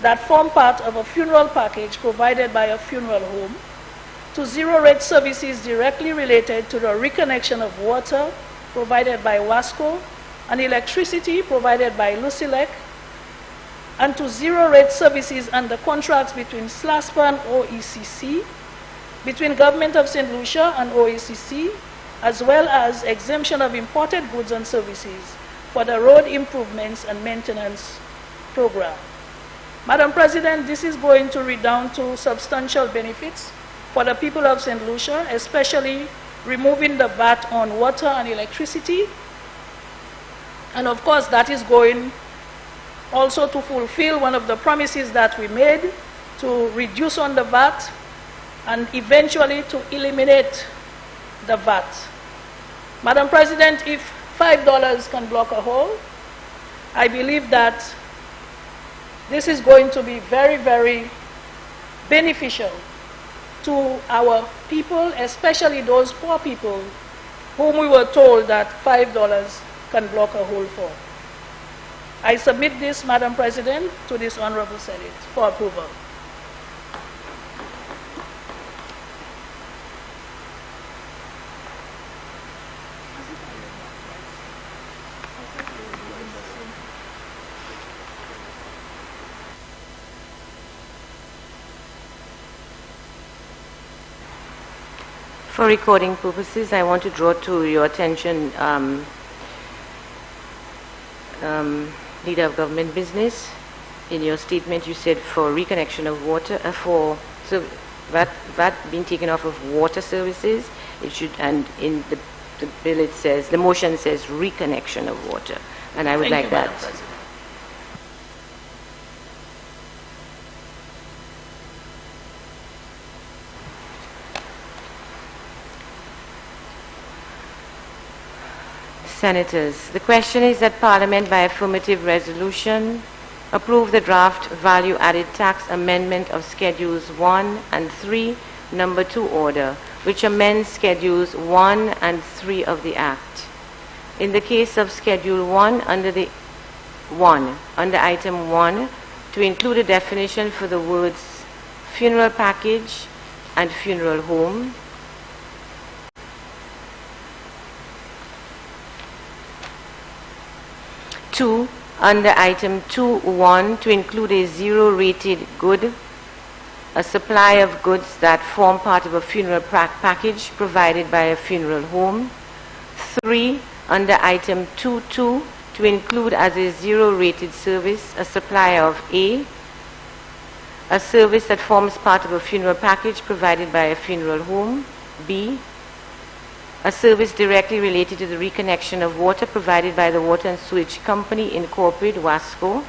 that form part of a funeral package provided by a funeral home, to zero rate services directly related to the reconnection of water provided by WASCO and electricity provided by Lucilec, and to zero-rate services under contracts between SLASPA and OECC, between Government of St. Lucia and OECC, as well as exemption of imported goods and services for the Road Improvements and Maintenance Program. Madam President, this is going to redound to substantial benefits for the people of St. Lucia, especially removing the VAT on water and electricity. And of course, that is going also to fulfill one of the promises that we made to reduce on the VAT and eventually to eliminate the VAT. Madam President, if $5 can block a hole, I believe that this is going to be very, very beneficial to our people, especially those poor people whom we were told that $5 can block a hole for. I submit this, Madam President, to this Honorable Senate for approval. For recording purposes, I want to draw to your attention, Leader of Government Business. In your statement, you said for reconnection of water, so that being taken off of water services, it should, and in the bill it says, the motion says reconnection of water, and I would Thank like you, that. Madam President. Senators, the question is that Parliament by affirmative resolution approve the draft value-added tax amendment of Schedules 1 and 3, Number 2 order, which amends Schedules 1 and 3 of the Act. In the case of Schedule 1, under Item 1, to include a definition for the words funeral package and funeral home. Two, under Item 2.1, to include a zero-rated good, a supply of goods that form part of a funeral package provided by a funeral home. 3, under Item 2.2, to include as a zero-rated service a supply of A, a service that forms part of a funeral package provided by a funeral home. B, a service directly related to the reconnection of water provided by the Water and Sewage Company Incorporated, WASCO.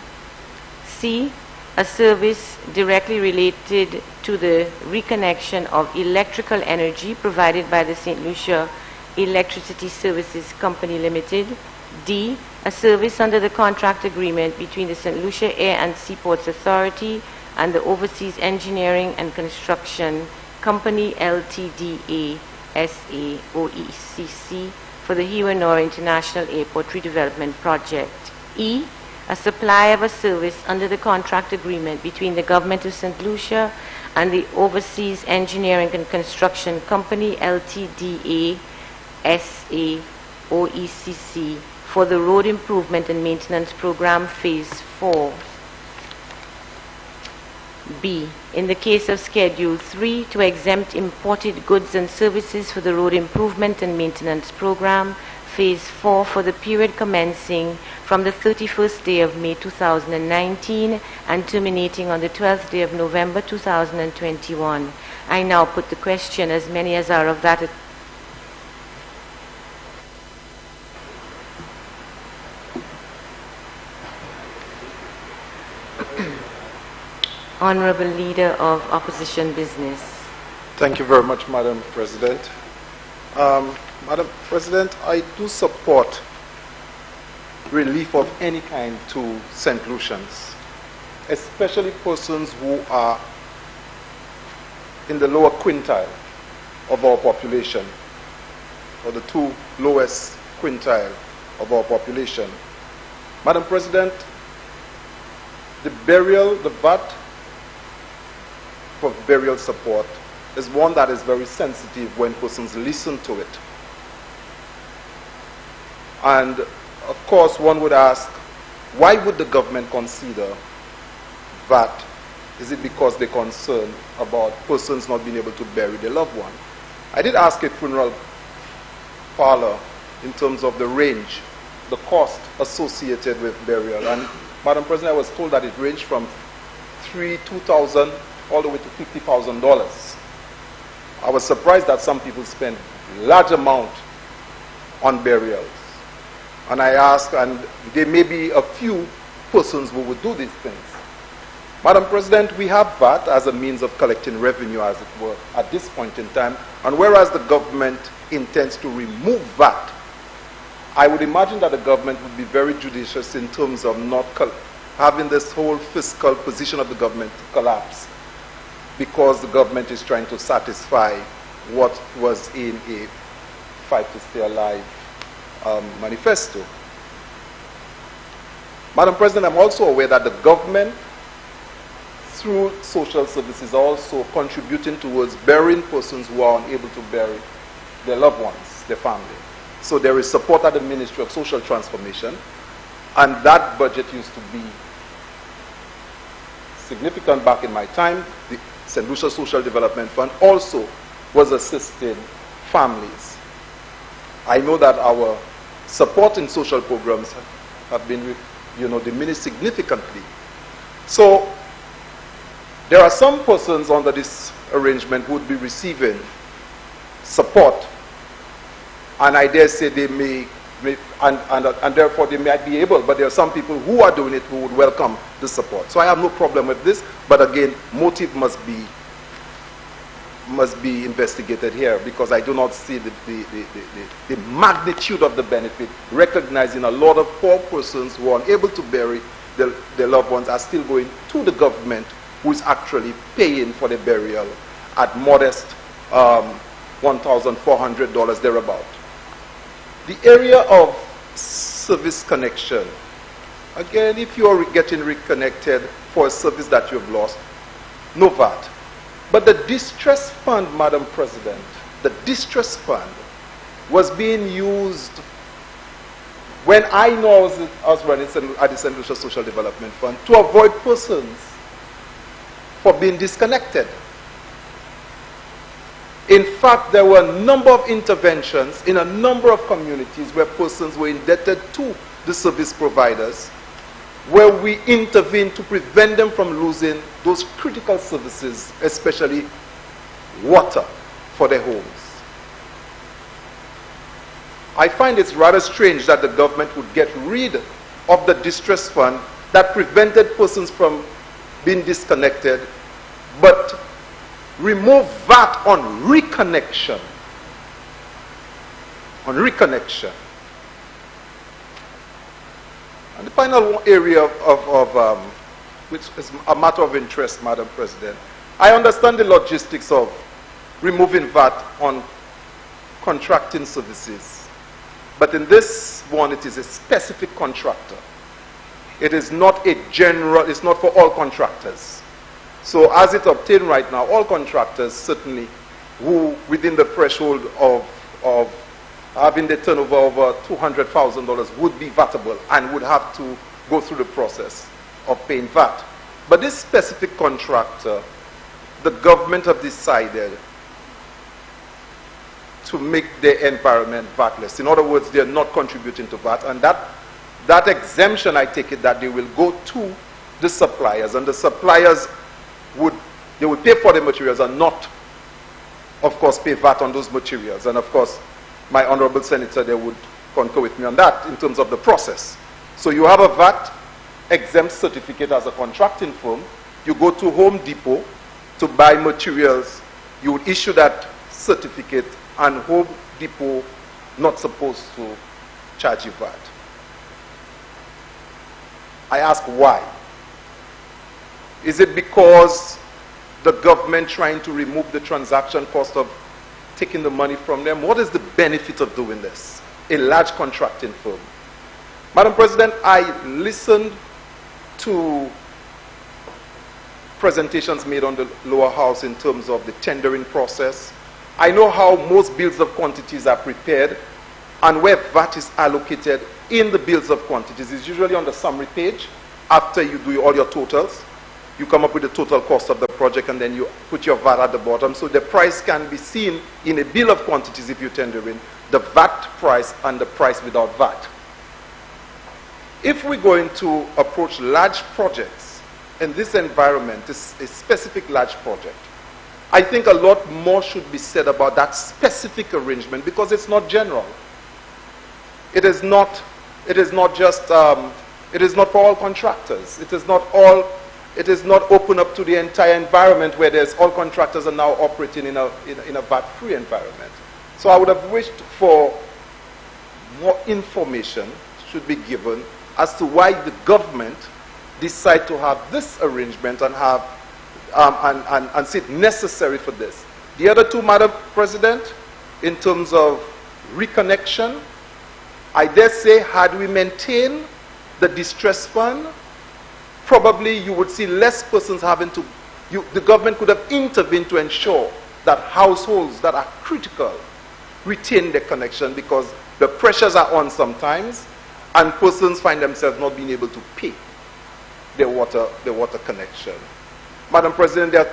C, a service directly related to the reconnection of electrical energy provided by the St. Lucia Electricity Services Company Limited. D, a service under the contract agreement between the St. Lucia Air and Seaports Authority and the Overseas Engineering and Construction Company Ltda SA OECC for the Hiwanora International Airport Redevelopment Project. E, a supply of a service under the contract agreement between the Government of St. Lucia and the Overseas Engineering and Construction Company Ltda SA OECC for the Road Improvement and Maintenance Program Phase 4. B, in the case of Schedule 3, to exempt imported goods and services for the Road Improvement and Maintenance Program, Phase 4, for the period commencing from the 31st day of May 2019 and terminating on the 12th day of November 2021. I now put the question, as many as are of that Honorable Leader of Opposition Business. Thank you very much, Madam President. Madam President, I do support relief of any kind to St. Lucians, especially persons who are in the lower quintile of our population, or the 2 lowest quintile of our population. Madam President, the VAT for burial support is one that is very sensitive when persons listen to it. And of course, one would ask, why would the government consider VAT? Is it because they're concerned about persons not being able to bury their loved one? I did ask a funeral parlor in terms of the range, the cost associated with burial. And Madam President, I was told that it ranged from $2,000 all the way to $50,000. I was surprised that some people spend large amount on burials. And I asked, and there may be a few persons who would do these things. Madam President, we have VAT as a means of collecting revenue, as it were, at this point in time. And whereas the government intends to remove VAT, I would imagine that the government would be very judicious in terms of not having this whole fiscal position of the government to collapse, because the government is trying to satisfy what was in a Fight to Stay Alive manifesto. Madam President, I'm also aware that the government, through social services, are also contributing towards burying persons who are unable to bury their loved ones, their family. So there is support at the Ministry of Social Transformation, and that budget used to be significant back in my time. The St. Lucia Social Development Fund also was assisted families. I know that our support in social programs have been, diminished significantly. So there are some persons under this arrangement who would be receiving support, and I dare say they may and therefore they might be able, but there are some people who are doing it who would welcome the support. So I have no problem with this, but again, motive must be investigated here, because I do not see the magnitude of the benefit, recognizing a lot of poor persons who are unable to bury their loved ones are still going to the government, who is actually paying for the burial at modest $1,400 thereabout. The area of service connection, again, if you are getting reconnected for a service that you have lost, no VAT. But the distress fund, Madam President, the distress fund was being used when I know I was running at the St. Lucia Social Development Fund to avoid persons for being disconnected. In fact, there were a number of interventions in a number of communities where persons were indebted to the service providers, where we intervened to prevent them from losing those critical services, especially water for their homes. I find it's rather strange that the government would get rid of the distress fund that prevented persons from being disconnected, but remove VAT on reconnection. On reconnection. And the final area which is a matter of interest, Madam President, I understand the logistics of removing VAT on contracting services. But in this one, it is a specific contractor. It is not a general, it's not for all contractors. So as it obtained right now, all contractors certainly who within the threshold of having the turnover over $200,000 would be VATable and would have to go through the process of paying VAT. But this specific contractor, the government have decided to make their environment VATless. In other words, they're not contributing to VAT, and that exemption, I take it that they will go to the suppliers, and the suppliers would pay for the materials and not, of course, pay VAT on those materials. And of course, my honorable senator, they would concur with me on that in terms of the process. So you have a VAT exempt certificate as a contracting firm. You go to Home Depot to buy materials. You would issue that certificate, and Home Depot not supposed to charge you VAT. I ask why. Is it because the government trying to remove the transaction cost of taking the money from them? What is the benefit of doing this? A large contracting firm. Madam President, I listened to presentations made on the lower house in terms of the tendering process. I know how most bills of quantities are prepared, and where VAT is allocated in the bills of quantities is usually on the summary page. After you do all your totals, you come up with the total cost of the project, and then you put your VAT at the bottom. So the price can be seen in a bill of quantities if you're tendering, the VAT price and the price without VAT. If we're going to approach large projects in this environment, this is a specific large project, I think a lot more should be said about that specific arrangement, because it's not general. It is not for all contractors. It is not open up to the entire environment where there's all contractors are now operating in a VAT-free environment. So I would have wished for more information should be given as to why the government decide to have this arrangement and have and see it necessary for this. The other two, Madam President, in terms of reconnection, I dare say, had we maintained the distress fund, probably you would see less persons having to, the government could have intervened to ensure that households that are critical retain their connection, because the pressures are on sometimes, and persons find themselves not being able to pay their water connection. Madam President, there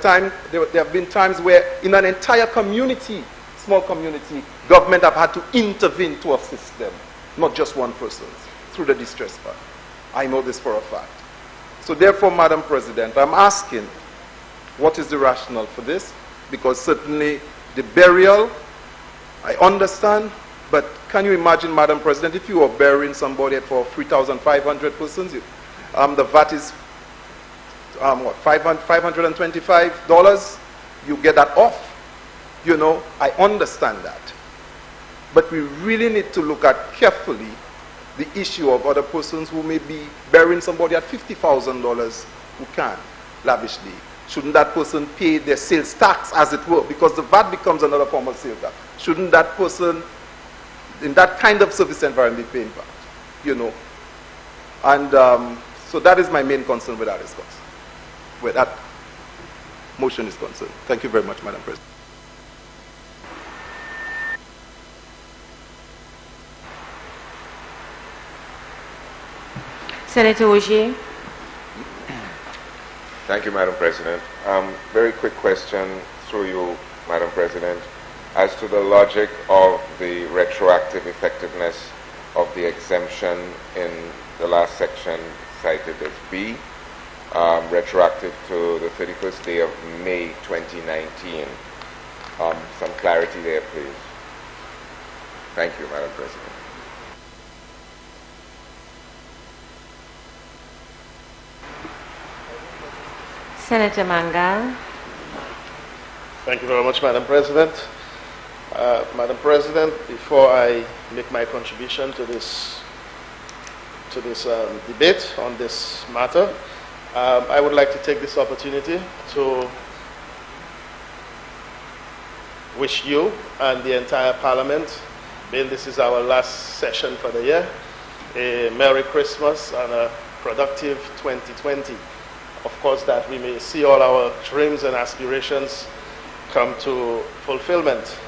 have been times where in an entire community small community, government have had to intervene to assist them, not just one person, through the distress fund. I know this for a fact. So therefore, Madam President, I'm asking, what is the rationale for this? Because certainly the burial, I understand, but can you imagine, Madam President, if you were burying somebody for 3,500 persons, the VAT is what, $525? You get that off. You know, I understand that. But we really need to look at carefully the issue of other persons who may be burying somebody at $50,000 who can lavishly. Shouldn't that person pay their sales tax, as it were? Because the VAT becomes another form of sales tax. Shouldn't that person, in that kind of service environment, be paying VAT? You know? And so that is my main concern with that response, where that motion is concerned. Thank you very much, Madam President. Senator Ogier. Thank you, Madam President. Very quick question through you, Madam President, as to the logic of the retroactive effectiveness of the exemption in the last section cited as B, retroactive to the 31st day of May 2019. Some clarity there, please. Thank you, Madam President. Senator Mangal. Thank you very much, Madam President. Madam President, before I make my contribution to this debate on this matter, I would like to take this opportunity to wish you and the entire Parliament, being this is our last session for the year, a Merry Christmas and a productive 2020. Of course, that we may see all our dreams and aspirations come to fulfillment.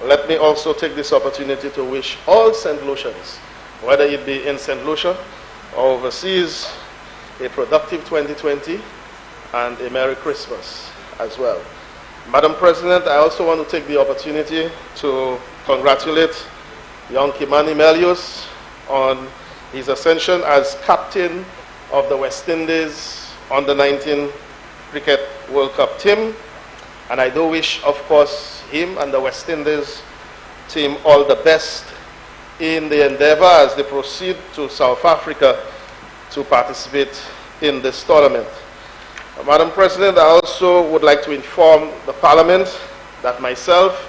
Let me also take this opportunity to wish all St. Lucians, whether it be in St. Lucia or overseas, a productive 2020 and a Merry Christmas as well. Madam President, I also want to take the opportunity to congratulate young Kimani Melius on his ascension as captain of the West Indies Under-19 Cricket World Cup team. And I do wish, of course, him and the West Indies team all the best in the endeavor as they proceed to South Africa to participate in this tournament. Madam President, I also would like to inform the Parliament that myself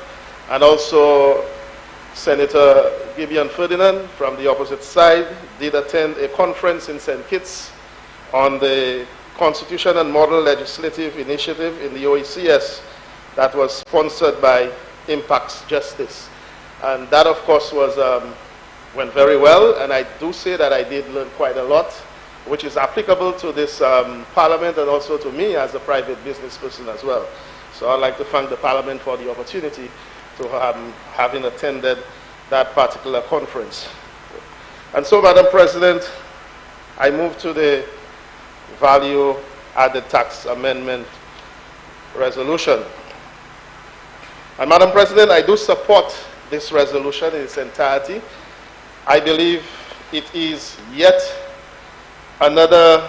and also Senator Gideon Ferdinand from the opposite side did attend a conference in St. Kitts on the Constitution and Model Legislative Initiative in the OECS that was sponsored by Impacts Justice. And that, of course, went very well, and I do say that I did learn quite a lot, which is applicable to this Parliament and also to me as a private business person as well. So I'd like to thank the Parliament for the opportunity to having attended that particular conference. And so, Madam President, I move to the Value Added Tax Amendment Resolution. And Madam President, I do support this resolution in its entirety. I believe it is yet another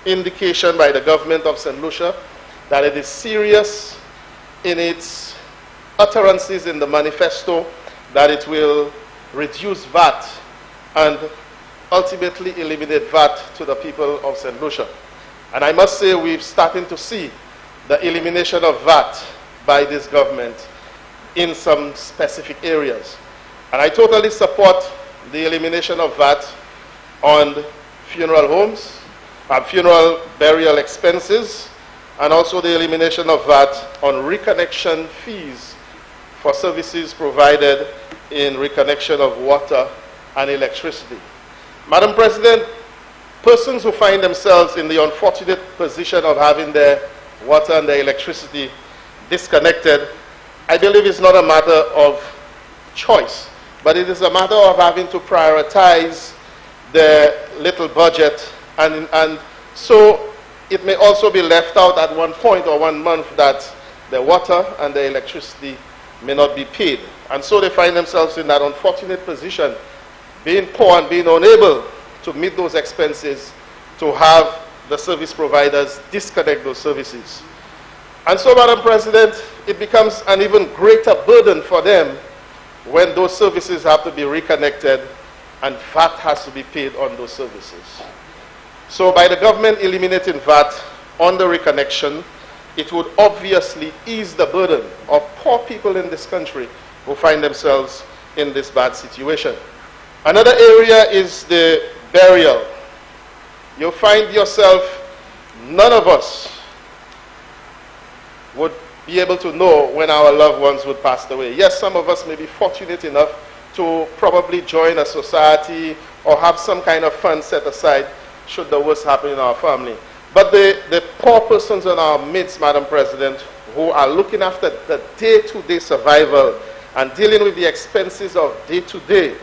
indication by the government of St. Lucia that it is serious in its utterances in the manifesto that it will reduce VAT and ultimately eliminate VAT to the people of St. Lucia. And I must say we're starting to see the elimination of VAT by this government in some specific areas. And I totally support the elimination of VAT on funeral homes, funeral burial expenses, and also the elimination of VAT on reconnection fees for services provided in reconnection of water and electricity. Madam President, persons who find themselves in the unfortunate position of having their water and their electricity disconnected, I believe it's not a matter of choice, but it is a matter of having to prioritize their little budget, and so it may also be left out at one point or 1 month that the water and the electricity may not be paid. And so they find themselves in that unfortunate position, being poor and being unable to meet those expenses, to have the service providers disconnect those services. And so, Madam President, it becomes an even greater burden for them when those services have to be reconnected and VAT has to be paid on those services. So by the government eliminating VAT on the reconnection, it would obviously ease the burden of poor people in this country who find themselves in this bad situation. Another area is the burial. You'll find yourself, none of us would be able to know when our loved ones would pass away. Yes, some of us may be fortunate enough to probably join a society or have some kind of fund set aside should the worst happen in our family. But the poor persons in our midst, Madam President, who are looking after the day-to-day survival and dealing with the expenses of day-to-day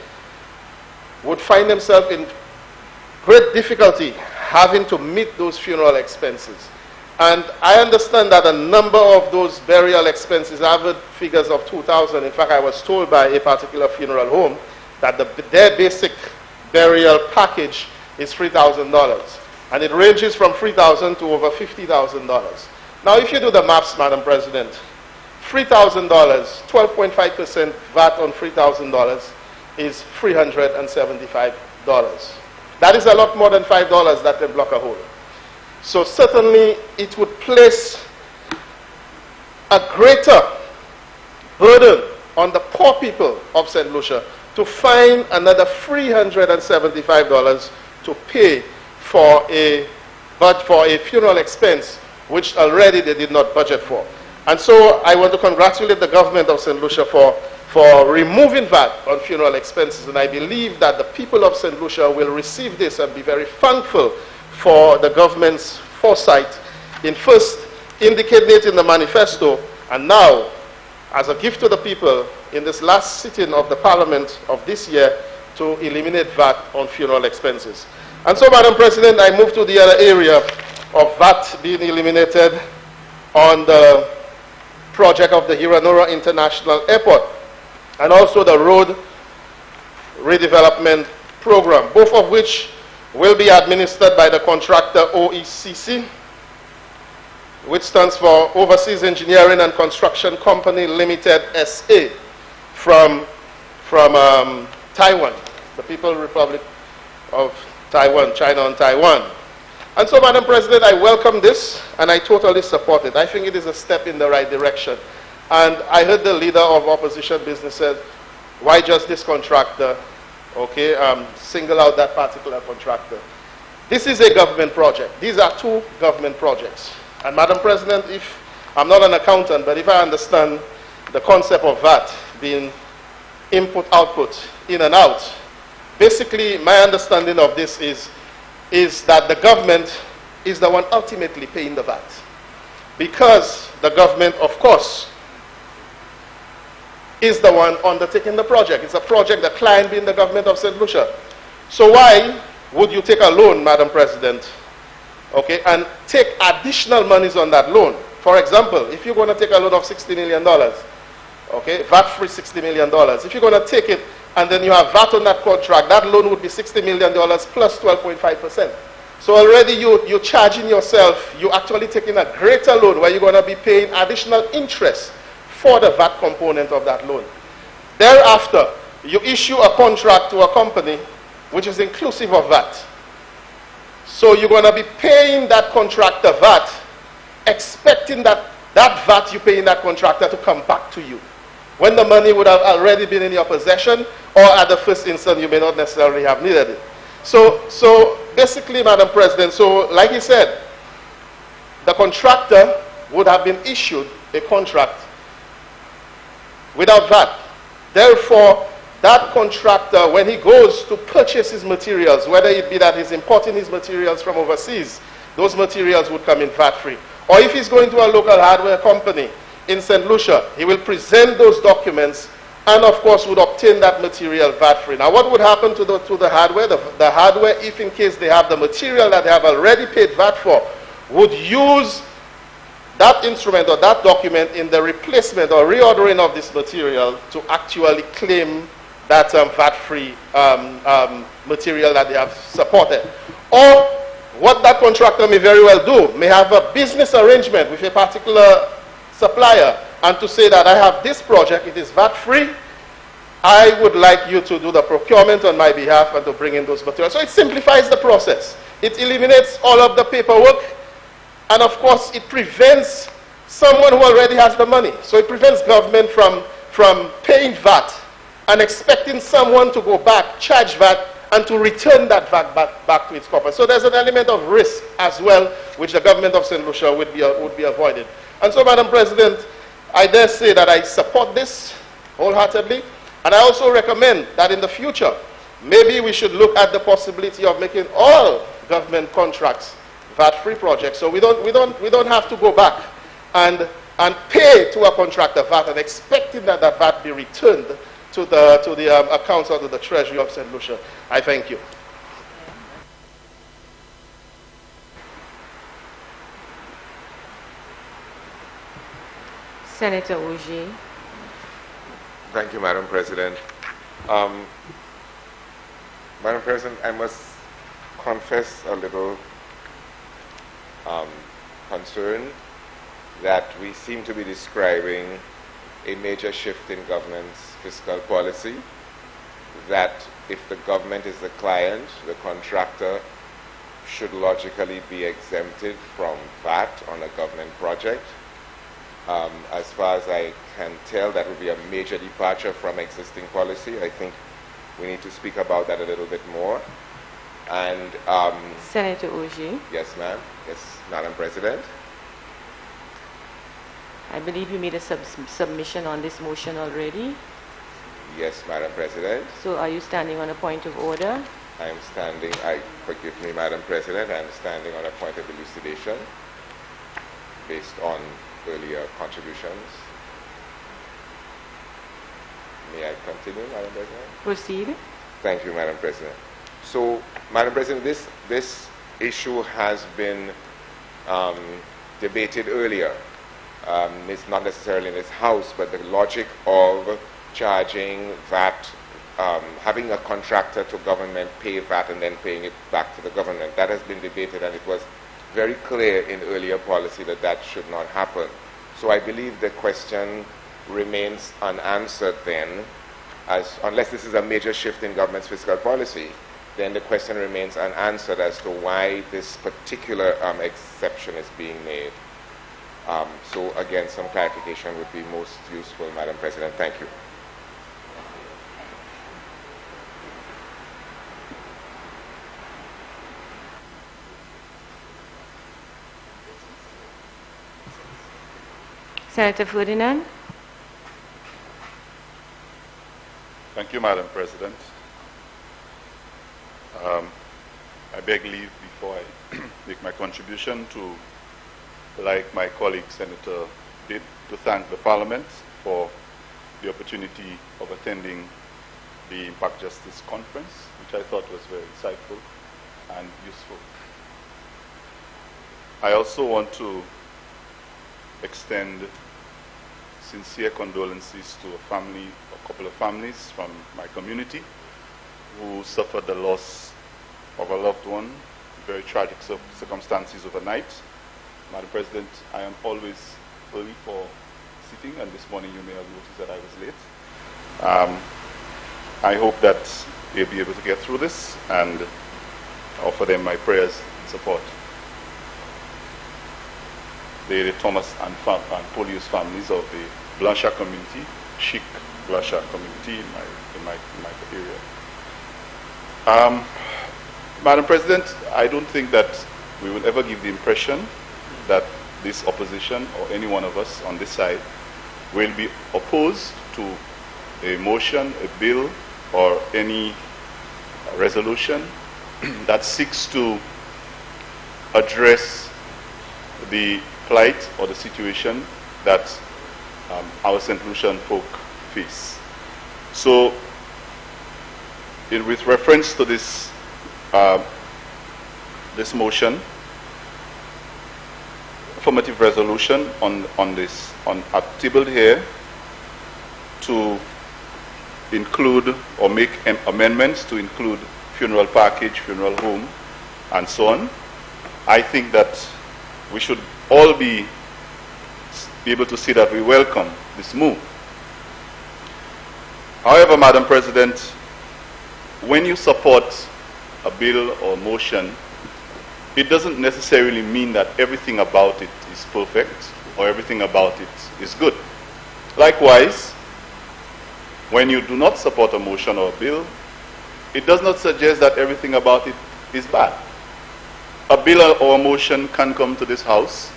would find themselves in great difficulty having to meet those funeral expenses. And I understand that a number of those burial expenses have figures of 2,000. In fact, I was told by a particular funeral home that their basic burial package is $3,000. And it ranges from $3,000 to over $50,000. Now, if you do the maths, Madam President, $3,000, 12.5% VAT on $3,000 is $375. That is a lot more than $5 that can block a hole. So certainly it would place a greater burden on the poor people of St. Lucia to find another $375 to pay for a funeral expense which already they did not budget for. And so I want to congratulate the government of St. Lucia for removing VAT on funeral expenses, and I believe that the people of St. Lucia will receive this and be very thankful for the government's foresight in first indicating it in the manifesto, and now, as a gift to the people, in this last sitting of the Parliament of this year, to eliminate VAT on funeral expenses. And so, Madam President, I move to the other area of VAT being eliminated on the project of the Hiranura International Airport and also the road redevelopment program, both of which will be administered by the contractor OECC, which stands for Overseas Engineering and Construction Company Limited SA from Taiwan, the People's Republic of Taiwan, China and Taiwan. And so, Madam President, I welcome this and I totally support it. I think it is a step in the right direction. And I heard the leader of opposition businesses, why just this contractor? Okay, single out that particular contractor. This is a government project. These are two government projects. And Madam President, if I'm not an accountant, but if I understand the concept of VAT being input, output, in and out, basically my understanding of this is that the government is the one ultimately paying the VAT. Because the government, of course, is the one undertaking the project. It's a project, the client being the government of St. Lucia. So why would you take a loan, Madam President, okay, and take additional monies on that loan? For example, if you're going to take a loan of $60 million, okay, VAT-free $60 million, if you're going to take it and then you have VAT on that contract, that loan would be $60 million plus 12.5%. So already you're charging yourself, you're actually taking a greater loan where you're going to be paying additional interest for the VAT component of that loan. Thereafter, you issue a contract to a company which is inclusive of VAT. So you're going to be paying that contractor VAT, expecting that VAT you pay in that contractor to come back to you, when the money would have already been in your possession, or at the first instance you may not necessarily have needed it. So basically, Madam President, so like he said, the contractor would have been issued a contract without VAT. Therefore, that contractor, when he goes to purchase his materials, whether it be that he's importing his materials from overseas, those materials would come in VAT-free. Or if he's going to a local hardware company in St. Lucia, he will present those documents and, of course, would obtain that material VAT-free. Now, what would happen to the hardware? The hardware, if in case they have the material that they have already paid VAT for, would use that instrument or that document in the replacement or reordering of this material to actually claim that VAT-free material that they have supported. Or what that contractor may very well do, may have a business arrangement with a particular supplier and to say that I have this project, it is VAT-free, I would like you to do the procurement on my behalf and to bring in those materials. So it simplifies the process. It eliminates all of the paperwork, and of course it prevents someone who already has the money. So it prevents government from paying VAT and expecting someone to go back, charge VAT, and to return that VAT back to its corpus. So there's an element of risk as well, which the government of St. Lucia would be avoided. And so, Madam President, I dare say that I support this wholeheartedly, and I also recommend that in the future, maybe we should look at the possibility of making all government contracts VAT-free projects, so we don't have to go back and pay to a contractor VAT and expecting that the VAT be returned to the accounts or to the Treasury of St. Lucia. I thank you. Senator Ogier. Thank you, Madam President. Madam President, I must confess a little concern that we seem to be describing a major shift in government's fiscal policy, that if the government is the client, the contractor should logically be exempted from VAT on a government project. As far as I can tell, that would be a major departure from existing policy. I think we need to speak about that a little bit more. And Senator Ogier. Yes, ma'am. Yes, Madam President. I believe you made a submission on this motion already. Yes, Madam President. So are you standing on a point of order? I am standing, forgive me, Madam President, I am standing on a point of elucidation based on earlier contributions. May I continue, Madam President? Proceed. Thank you, Madam President. So, Madam President, this issue has been debated earlier. It's not necessarily in this House, but the logic of charging VAT, having a contractor to government pay VAT and then paying it back to the government, that has been debated, and it was very clear in earlier policy that that should not happen. So I believe the question remains unanswered then, unless this is a major shift in government's fiscal policy, then the question remains unanswered as to why this particular exception is being made. So again, some clarification would be most useful, Madam President. Thank you. Senator Ferdinand. Thank you, Madam President. I beg leave before I make my contribution to, like my colleague Senator did, to thank the Parliament for the opportunity of attending the Impact Justice Conference, which I thought was very insightful and useful. I also want to extend sincere condolences to a couple of families from my community who suffered the loss of a loved one in very tragic circumstances overnight. Madam President, I am always early for sitting, and this morning you may have noticed that I was late. I hope that they'll be able to get through this, and offer them my prayers and support. The Thomas and Polius families of the Blanchard community, Chic Blanchard community in my area. Madam President, I don't think that we will ever give the impression that this opposition or any one of us on this side will be opposed to a motion, a bill, or any resolution that seeks to address the plight or the situation that our St. Lucian folk face. So, with reference to this this motion, affirmative resolution tabled here to include or make amendments to include funeral package, funeral home, and so on. I think that we should all be able to see that we welcome this move. However, Madam President, when you support a bill or motion, it doesn't necessarily mean that everything about it is perfect or everything about it is good. Likewise, when you do not support a motion or a bill, it does not suggest that everything about it is bad. A bill or a motion can come to this House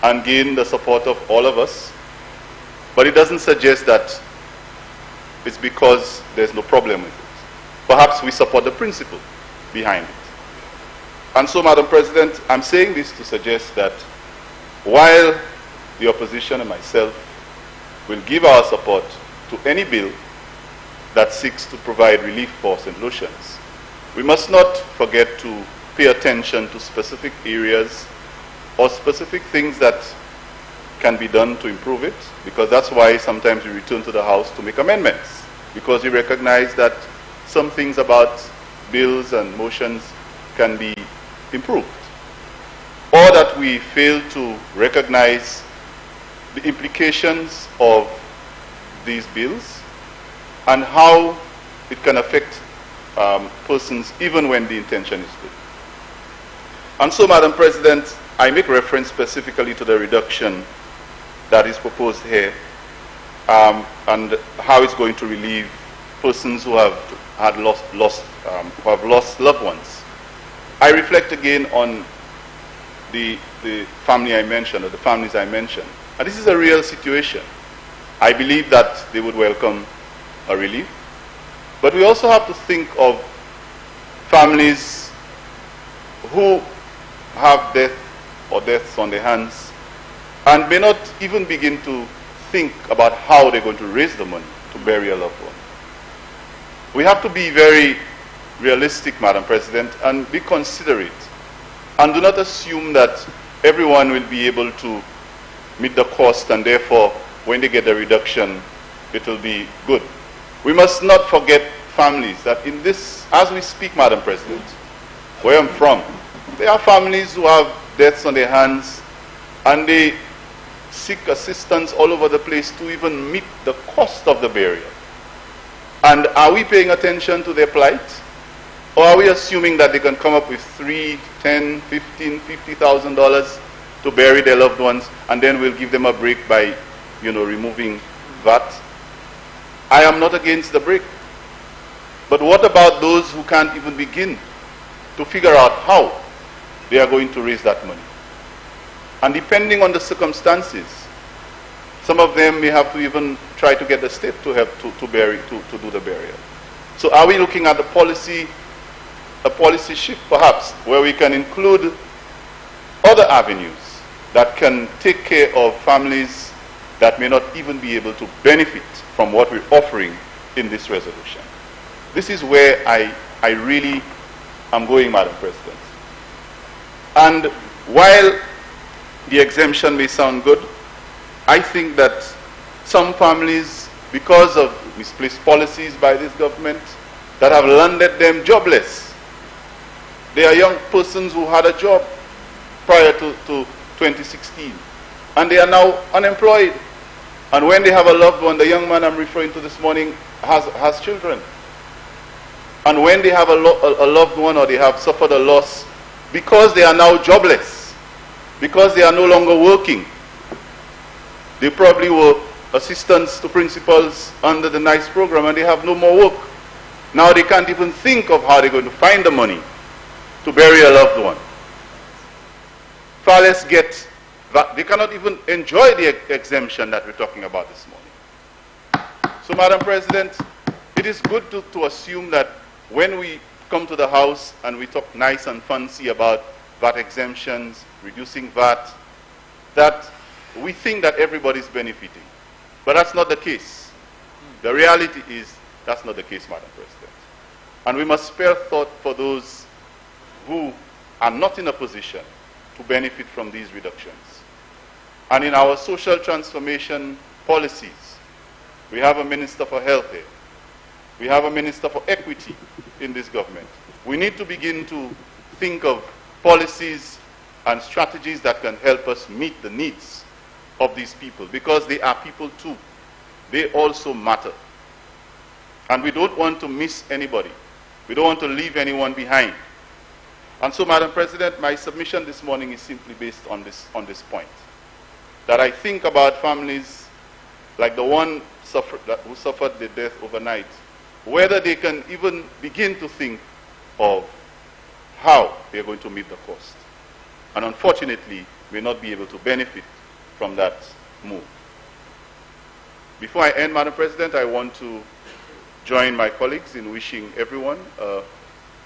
and gain the support of all of us, but it doesn't suggest that it's because there's no problem with it. Perhaps we support the principle behind it. And so, Madam President, I'm saying this to suggest that while the opposition and myself will give our support to any bill that seeks to provide relief for St. Lucians, we must not forget to pay attention to specific areas or specific things that can be done to improve it, because that's why sometimes we return to the House to make amendments, because we recognize that some things about bills and motions can be improved, or that we fail to recognize the implications of these bills and how it can affect persons even when the intention is good. And so, Madam President, I make reference specifically to the reduction that is proposed here and how it's going to relieve persons who have lost loved ones. I reflect again on the family I mentioned, or the families I mentioned. And this is a real situation. I believe that they would welcome a relief. But we also have to think of families who have death or deaths on their hands and may not even begin to think about how they're going to raise the money to bury a loved one. We have to be very realistic, Madam President, and be considerate, and do not assume that everyone will be able to meet the cost, and therefore when they get a reduction it will be good. We must not forget families that in this, as we speak, Madam President, where I'm from, there are families who have deaths on their hands and they seek assistance all over the place to even meet the cost of the burial. And are we paying attention to their plight? Or are we assuming that they can come up with $3, $10, $15, $50,000 to bury their loved ones, and then we'll give them a break by, removing VAT? I am not against the break. But what about those who can't even begin to figure out how they are going to raise that money? And depending on the circumstances, some of them may have to even try to get the state to help to do the burial. So are we looking at a policy shift perhaps, where we can include other avenues that can take care of families that may not even be able to benefit from what we're offering in this resolution? This is where I really am going, Madam President. And while the exemption may sound good, I think that some families, because of misplaced policies by this government, that have landed them jobless. They are young persons who had a job prior to 2016, and they are now unemployed. And when they have a loved one, the young man I'm referring to this morning has children. And when they have a loved one, or they have suffered a loss, because they are now jobless, because they are no longer working, they probably were assistants to principals under the NICE program, and they have no more work. Now they can't even think of how they're going to find the money to bury a loved one. Far less get that. They cannot even enjoy the exemption that we're talking about this morning. So, Madam President, it is good to assume that when we come to the House and we talk nice and fancy about VAT exemptions, reducing VAT, that we think that everybody's benefiting. But that's not the case. The reality is that's not the case, Madam President. And we must spare thought for those who are not in a position to benefit from these reductions. And in our social transformation policies, we have a Minister for Health here. We have a Minister for Equity in this government. We need to begin to think of policies and strategies that can help us meet the needs of these people, because they are people too. They also matter. And we don't want to miss anybody. We don't want to leave anyone behind. And so, Madam President, my submission this morning is simply based on this point. That I think about families like the one who suffered the death overnight, whether they can even begin to think of how they're going to meet the cost. And unfortunately, may not be able to benefit from that move. Before I end, Madam President, I want to join my colleagues in wishing everyone a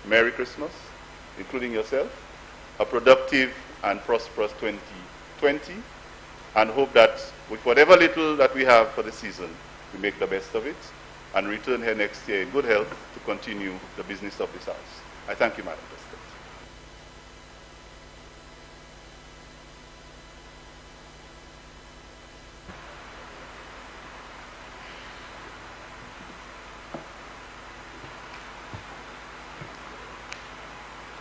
Merry Christmas, including yourself, a productive and prosperous 2020, and hope that with whatever little that we have for the season, we make the best of it and return here next year in good health to continue the business of this House. I thank you, Madam President.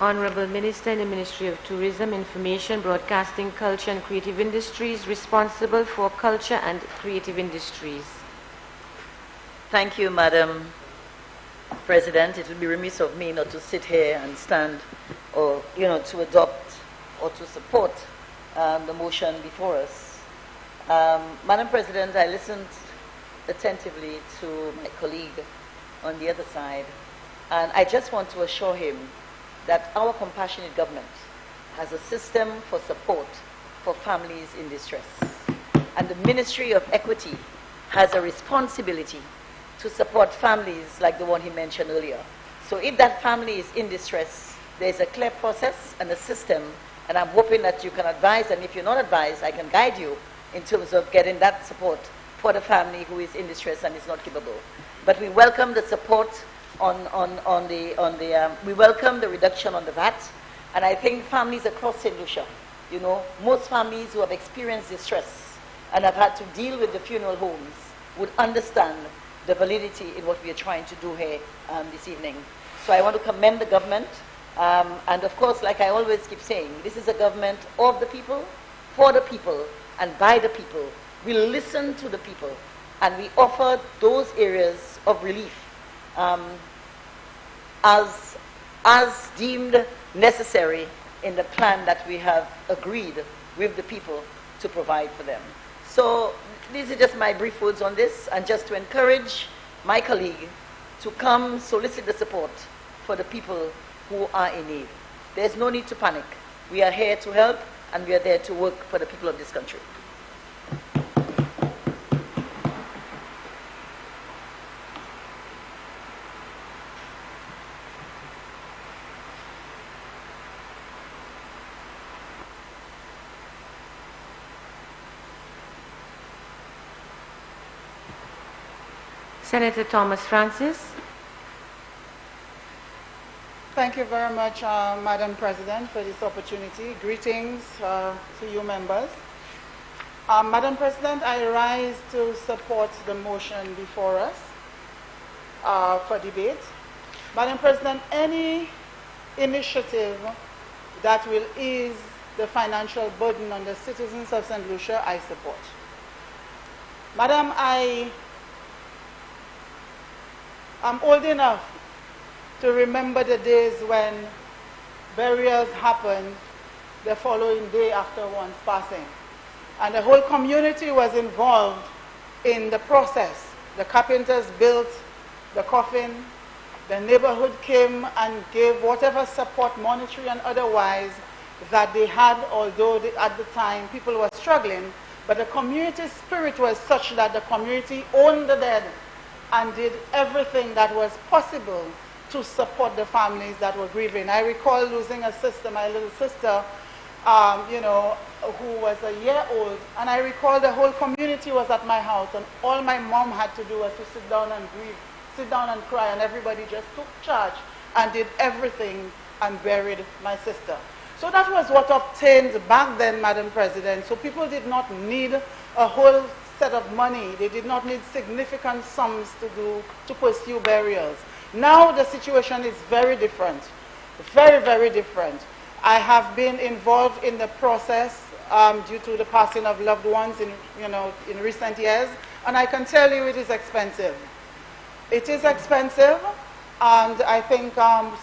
Honorable Minister in the Ministry of Tourism, Information, Broadcasting, Culture and Creative Industries, responsible for culture and creative industries. Thank you, Madam President. It would be remiss of me not to sit here and stand or, to adopt or to support the motion before us. Madam President, I listened attentively to my colleague on the other side, and I just want to assure him that our compassionate government has a system for support for families in distress. And the Ministry of Equity has a responsibility to support families like the one he mentioned earlier. So if that family is in distress, there's a clear process and a system, and I'm hoping that you can advise, and if you're not advised, I can guide you in terms of getting that support for the family who is in distress and is not capable. But we welcome the support we welcome the reduction on the VAT, and I think families across St. Lucia, most families who have experienced distress and have had to deal with the funeral homes would understand the validity in what we are trying to do here this evening. So I want to commend the government, and of course, like I always keep saying, this is a government of the people, for the people, and by the people. We listen to the people, and we offer those areas of relief as deemed necessary in the plan that we have agreed with the people to provide for them. So these are just my brief words on this, and just to encourage my colleague to come solicit the support for the people who are in need. There's no need to panic. We are here to help, and we are there to work for the people of this country. Senator Thomas Francis. Thank you very much, Madam President, for this opportunity. Greetings to you members. Madam President, I rise to support the motion before us for debate. Madam President, any initiative that will ease the financial burden on the citizens of St. Lucia, I support. Madam, I'm old enough to remember the days when burials happened the following day after one's passing. And the whole community was involved in the process. The carpenters built the coffin, the neighborhood came and gave whatever support, monetary and otherwise, that they had, although at the time people were struggling. But the community spirit was such that the community owned the dead and did everything that was possible to support the families that were grieving. I recall losing a sister, my little sister, who was a year old, and I recall the whole community was at my house, and all my mom had to do was to sit down and grieve, sit down and cry, and everybody just took charge and did everything and buried my sister. So that was what obtained back then, Madam President. So people did not need a whole set of money. They did not need significant sums to pursue burials. Now the situation is very different, very, very different. I have been involved in the process due to the passing of loved ones in recent years, and I can tell you it is expensive. It is expensive, and I think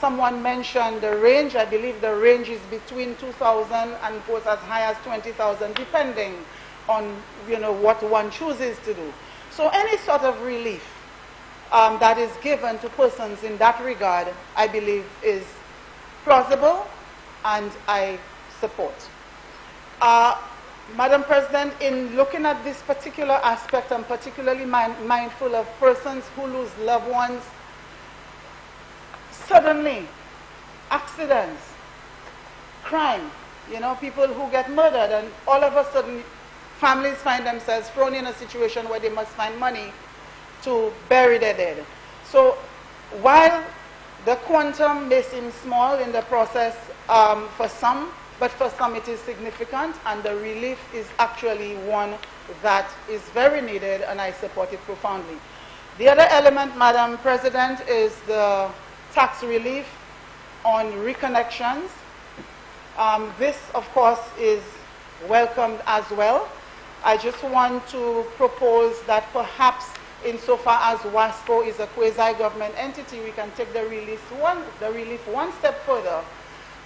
someone mentioned the range. I believe the range is between 2,000 and goes as high as 20,000, depending on what one chooses to do. So any sort of relief that is given to persons in that regard, I believe, is plausible, and I support. Madam President, in looking at this particular aspect, I'm particularly mindful of persons who lose loved ones suddenly, accidents, crime, people who get murdered, and all of a sudden families find themselves thrown in a situation where they must find money to bury their dead. So while the quantum may seem small in the process for some, but for some it is significant, and the relief is actually one that is very needed, and I support it profoundly. The other element, Madam President, is the tax relief on reconnections. This, of course, is welcomed as well. I just want to propose that perhaps insofar as WASCO is a quasi-government entity, we can take the relief one step further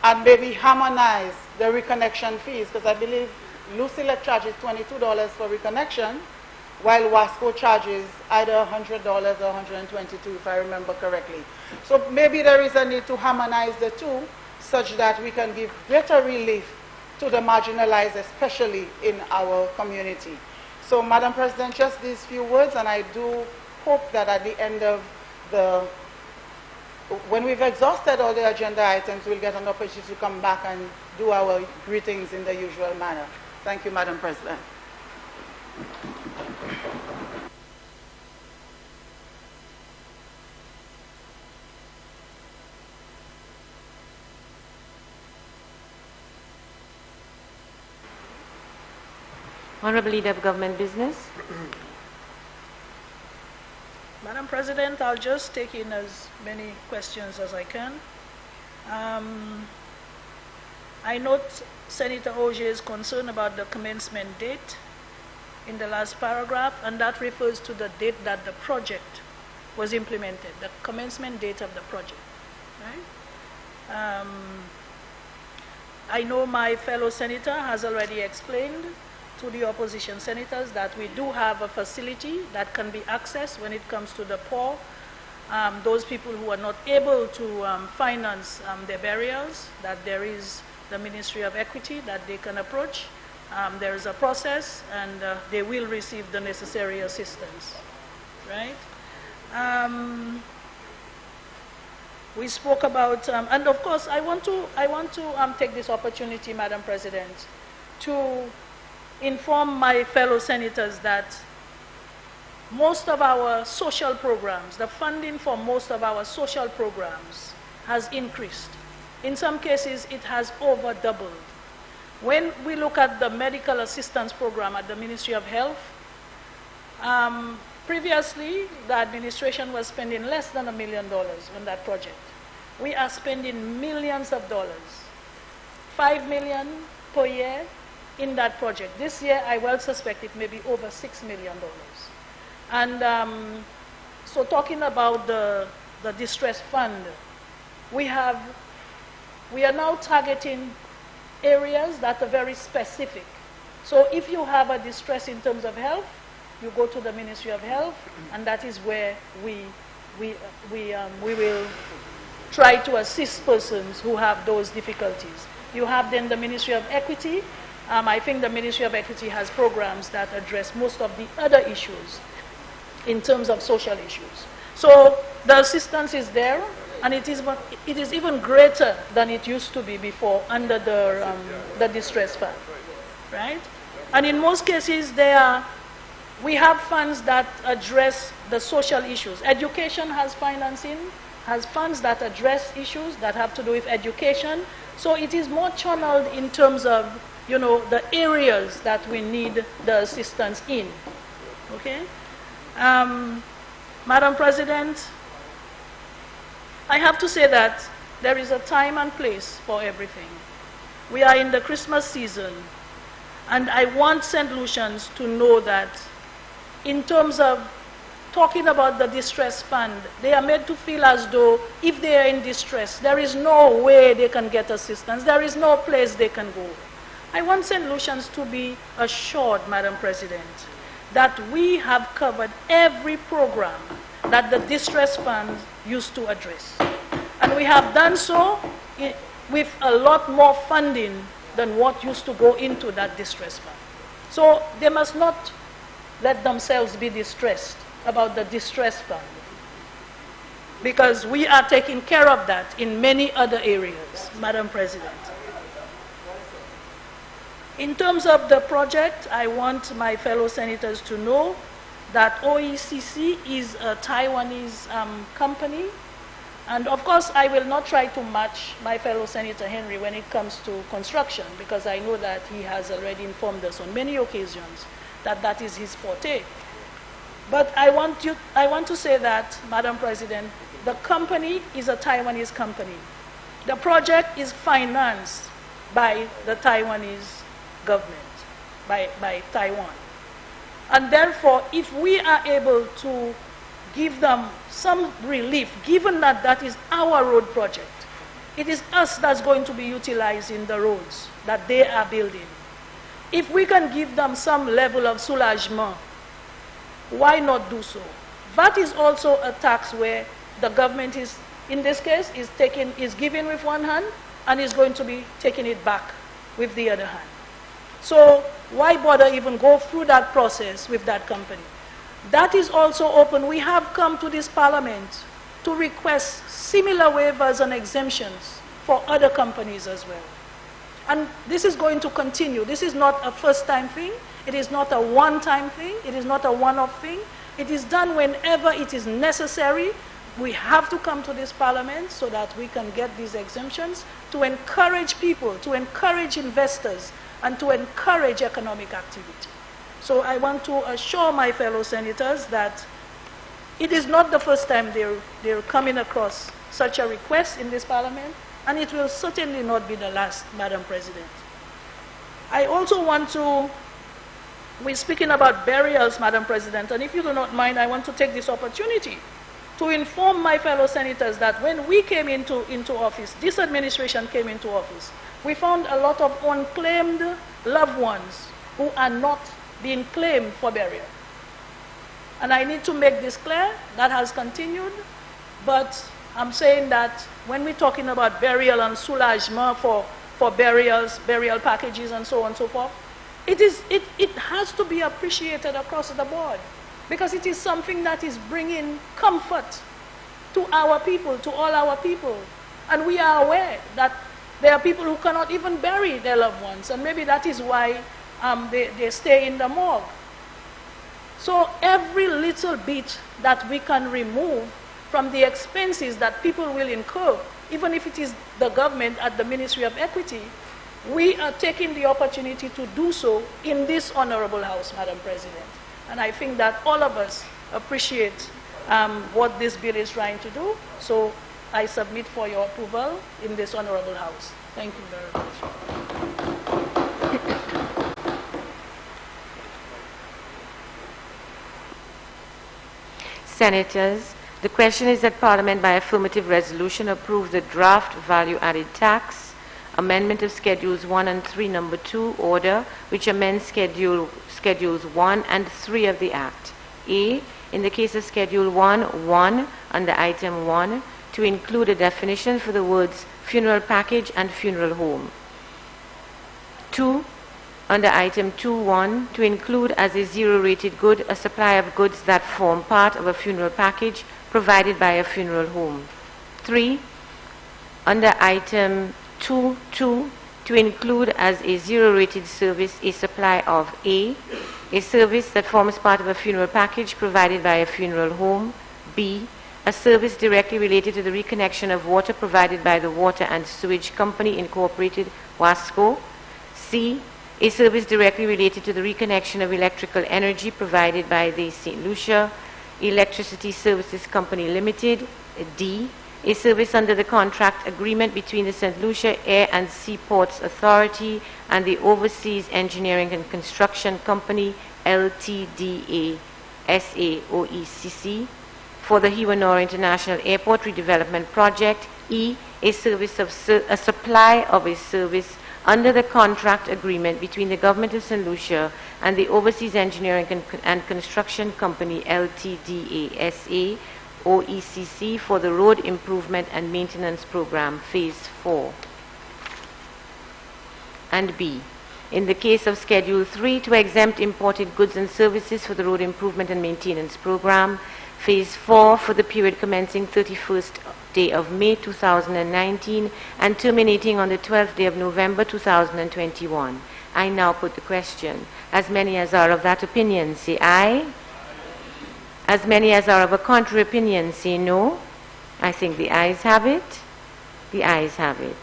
and maybe harmonize the reconnection fees, because I believe Lucilec charges $22 for reconnection, while WASCO charges either $100 or $122, if I remember correctly. So maybe there is a need to harmonize the two such that we can give greater relief to the marginalized, especially in our community. So, Madam President, just these few words, and I do hope that at the end of when we've exhausted all the agenda items, we'll get an opportunity to come back and do our greetings in the usual manner. Thank you, Madam President. Honorable Leader of Government Business. Madam President, I'll just take in as many questions as I can. I note Senator Ogier's concern about the commencement date in the last paragraph, and that refers to the date that the project was implemented, the commencement date of the project, right? I know my fellow senator has already explained to the opposition senators that we do have a facility that can be accessed when it comes to the poor, those people who are not able to finance their burials, that there is the Ministry of Equity that they can approach. There is a process, and they will receive the necessary assistance, right? We spoke about, and of course, I want to take this opportunity, Madam President, to inform my fellow senators that most of our social programs, the funding for most of our social programs has increased. In some cases, it has over doubled. When we look at the medical assistance program at the Ministry of Health, previously the administration was spending less than $1 million on that project. We are spending millions of dollars, $5 million per year in that project. This year, I well suspect it may be over $6 million. And so talking about the distress fund, we are now targeting areas that are very specific. So if you have a distress in terms of health, you go to the Ministry of Health, and that is where we will try to assist persons who have those difficulties. You have then the Ministry of Equity. I think the Ministry of Equity has programs that address most of the other issues in terms of social issues. So the assistance is there, and it is even greater than it used to be before under the distress fund, right? And in most cases, we have funds that address the social issues. Education has financing has funds that address issues that have to do with education. So it is more channeled in terms of, the areas that we need the assistance in. Okay? Madam President, I have to say that there is a time and place for everything. We are in the Christmas season, and I want St. Lucians to know that in terms of talking about the distress fund, they are made to feel as though if they are in distress, there is no way they can get assistance, there is no place they can go. I want St. Lucians to be assured, Madam President, that we have covered every program that the distress fund used to address. And we have done so with a lot more funding than what used to go into that distress fund. So they must not let themselves be distressed about the distress fund, because we are taking care of that in many other areas, Madam President. In terms of the project, I want my fellow senators to know that OECC is a Taiwanese company. And of course, I will not try to match my fellow Senator Henry when it comes to construction, because I know that he has already informed us on many occasions that that is his forte. But I want to say that, Madam President, the company is a Taiwanese company. The project is financed by the Taiwanese government, by Taiwan. And therefore, if we are able to give them some relief, given that that is our road project, it is us that's going to be utilizing the roads that they are building. If we can give them some level of soulagement, why not do so? That is also a tax where the government is, in this case, is giving with one hand and is going to be taking it back with the other hand. So why bother even go through that process with that company? That is also open. We have come to this parliament to request similar waivers and exemptions for other companies as well. And this is going to continue. This is not a first-time thing. It is not a one-time thing. It is not a one-off thing. It is done whenever it is necessary. We have to come to this parliament so that we can get these exemptions to encourage people, to encourage investors, and to encourage economic activity. So I want to assure my fellow senators that it is not the first time they're coming across such a request in this parliament, and it will certainly not be the last, Madam President. I also want to, we're speaking about burials, Madam President, and if you do not mind, I want to take this opportunity to inform my fellow senators that when we came into office, this administration came into office, we found a lot of unclaimed loved ones who are not being claimed for burial. And I need to make this clear, that has continued, but I'm saying that when we're talking about burial and soulagement for burials, burial packages and so on and so forth, it has to be appreciated across the board, because it is something that is bringing comfort to our people, to all our people. And we are aware that there are people who cannot even bury their loved ones, and maybe that is why they stay in the morgue. So every little bit that we can remove from the expenses that people will incur, even if it is the government at the Ministry of Equity, we are taking the opportunity to do so in this honorable House, Madam President. And I think that all of us appreciate what this bill is trying to do. So I submit for your approval in this honorable House. Thank you very much. Senators, the question is that Parliament by affirmative resolution approve the draft value-added tax amendment of Schedules 1 and 3, number 2, order, which amends Schedules 1 and 3 of the Act. A, in the case of Schedule 1, under Item 1, to include a definition for the words funeral package and funeral home. 2, under Item 2.1, to include as a zero-rated good a supply of goods that form part of a funeral package provided by a funeral home. 3, under Item 2.2, to include as a zero-rated service a supply of A service that forms part of a funeral package provided by a funeral home, B, a service directly related to the reconnection of water provided by the Water and Sewage Company Incorporated, WASCO. C, a service directly related to the reconnection of electrical energy provided by the St. Lucia Electricity Services Company Limited. D, a service under the contract agreement between the St. Lucia Air and Seaports Authority and the Overseas Engineering and Construction Company, LTDA, SAOECC, for the Hiwanora International Airport Redevelopment Project. E, a supply of a service under the contract agreement between the Government of St. Lucia and the Overseas Engineering and Construction Company, LTDA, SAOECC, for the Road Improvement and Maintenance Program, Phase 4. And B, in the case of Schedule 3, to exempt imported goods and services for the Road Improvement and Maintenance Program, Phase 4, for the period commencing 31st day of May 2019 and terminating on the 12th day of November 2021. I now put the question. As many as are of that opinion, say aye. As many as are of a contrary opinion, say no. I think the ayes have it. The ayes have it.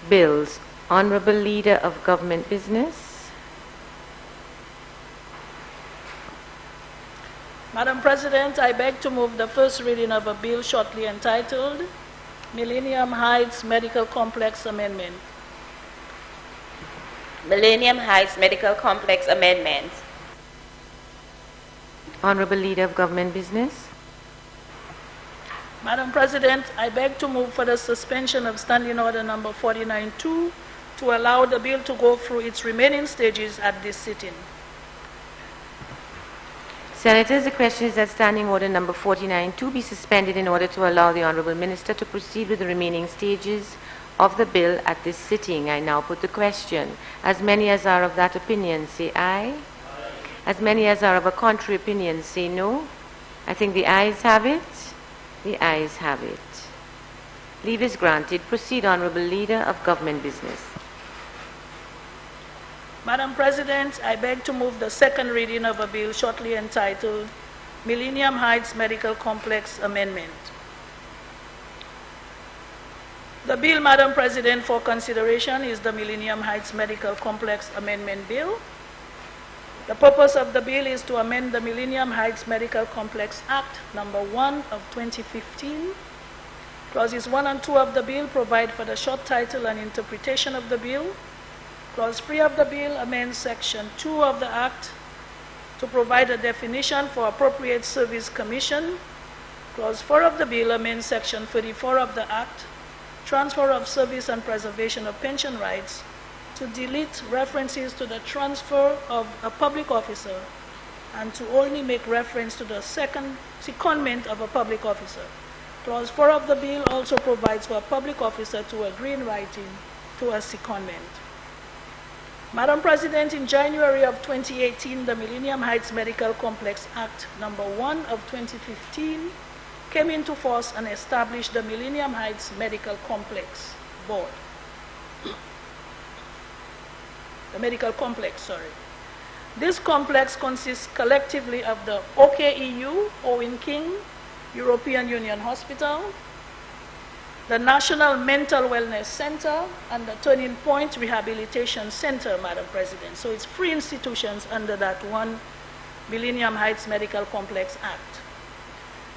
Bills. Honorable Leader of Government Business. Madam President, I beg to move the first reading of a bill shortly entitled Millennium Heights Medical Complex Amendment. Millennium Heights Medical Complex Amendment. Honorable Leader of Government Business. Madam President, I beg to move for the suspension of Standing Order number 49-2 to allow the bill to go through its remaining stages at this sitting. Senators, the question is that Standing Order number 49-2 be suspended in order to allow the Honorable Minister to proceed with the remaining stages of the bill at this sitting. I now put the question. As many as are of that opinion, say aye. As many as are of a contrary opinion, say no. I think the ayes have it. The ayes have it. Leave is granted. Proceed, Honorable Leader of Government Business. Madam President, I beg to move the second reading of a bill shortly entitled Millennium Heights Medical Complex Amendment. The bill, Madam President, for consideration is the Millennium Heights Medical Complex Amendment Bill. The purpose of the bill is to amend the Millennium Heights Medical Complex Act number 1 of 2015. Clauses 1 and 2 of the bill provide for the short title and interpretation of the bill. Clause 3 of the bill amends Section 2 of the Act to provide a definition for appropriate service commission. Clause 4 of the bill amends Section 34 of the Act, transfer of service and preservation of pension rights, to delete references to the transfer of a public officer and to only make reference to the secondment of a public officer. Clause 4 of the bill also provides for a public officer to agree in writing to a secondment. Madam President, in January of 2018, the Millennium Heights Medical Complex Act number 1 of 2015 came into force and established the Millennium Heights Medical Complex Board. The medical complex, sorry. This complex consists collectively of the OKEU, Owen King, European Union Hospital, the National Mental Wellness Center, and the Turning Point Rehabilitation Center, Madam President. So it's 3 institutions under that one Millennium Heights Medical Complex Act.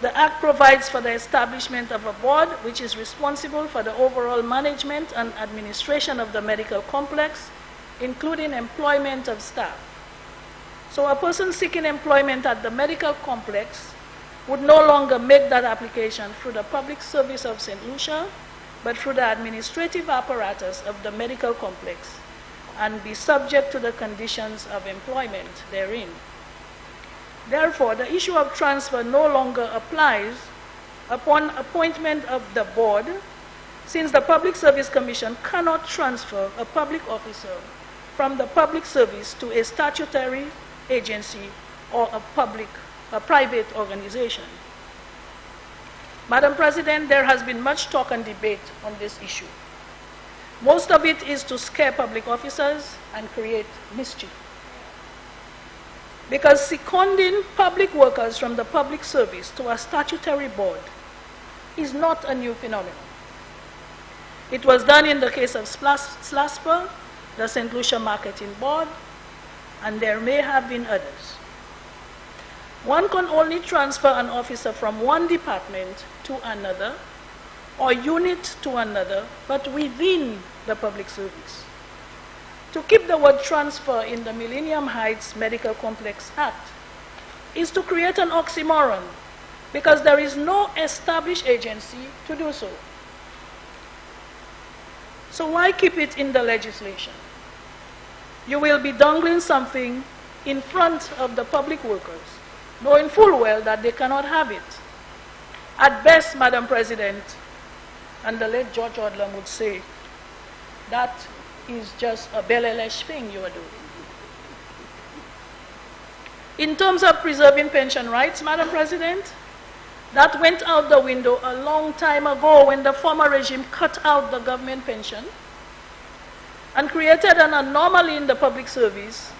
The Act provides for the establishment of a board which is responsible for the overall management and administration of the medical complex, including employment of staff. So a person seeking employment at the medical complex would no longer make that application through the public service of St. Lucia, but through the administrative apparatus of the medical complex and be subject to the conditions of employment therein. Therefore, the issue of transfer no longer applies upon appointment of the board, since the Public Service Commission cannot transfer a public officer from the public service to a statutory agency or a private organization. Madam President, there has been much talk and debate on this issue. Most of it is to scare public officers and create mischief. Because seconding public workers from the public service to a statutory board is not a new phenomenon. It was done in the case of SLASPA, the St. Lucia Marketing Board, and there may have been others. One can only transfer an officer from one department to another or unit to another, but within the public service. To keep the word transfer in the Millennium Heights Medical Complex Act is to create an oxymoron because there is no established agency to do so. So why keep it in the legislation? You will be dangling something in front of the public workers, knowing full well that they cannot have it. At best, Madam President, and the late George Odlum would say, that is just a belly-lash thing you are doing. In terms of preserving pension rights, Madam President, that went out the window a long time ago when the former regime cut out the government pension and created an anomaly in the public service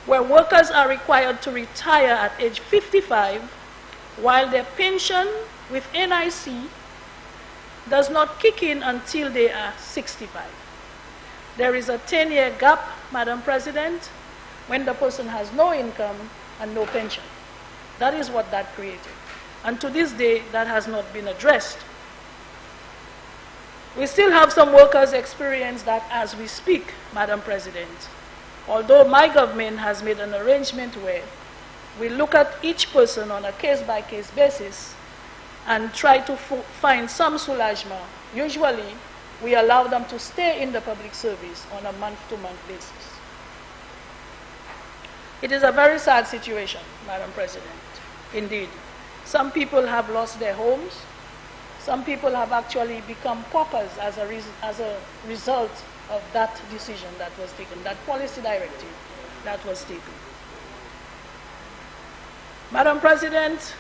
where workers are required to retire at age 55 while their pension with NIC does not kick in until they are 65. There is a 10-year gap, Madam President, when the person has no income and no pension. That is what that created. And to this day, that has not been addressed. We still have some workers experience that as we speak, Madam President. Although my government has made an arrangement where we look at each person on a case-by-case basis and try to find some soulagement. Usually, we allow them to stay in the public service on a month-to-month basis. It is a very sad situation, Madam President, indeed. Some people have lost their homes. Some people have actually become paupers as a result of that decision that was taken, that policy directive that was taken. Madam President,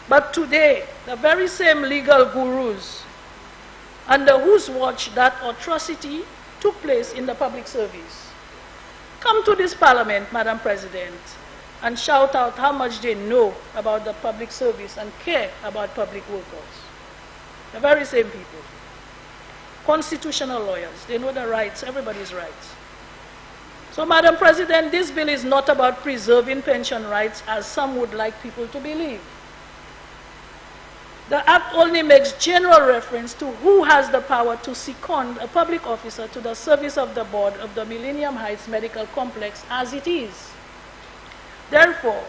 but today, the very same legal gurus under whose watch that atrocity took place in the public service come to this parliament, Madam President, and shout out how much they know about the public service and care about public workers. The very same people. Constitutional lawyers, they know the rights, everybody's rights. So, Madam President, this bill is not about preserving pension rights as some would like people to believe. The Act only makes general reference to who has the power to second a public officer to the service of the board of the Millennium Heights Medical Complex as it is. Therefore,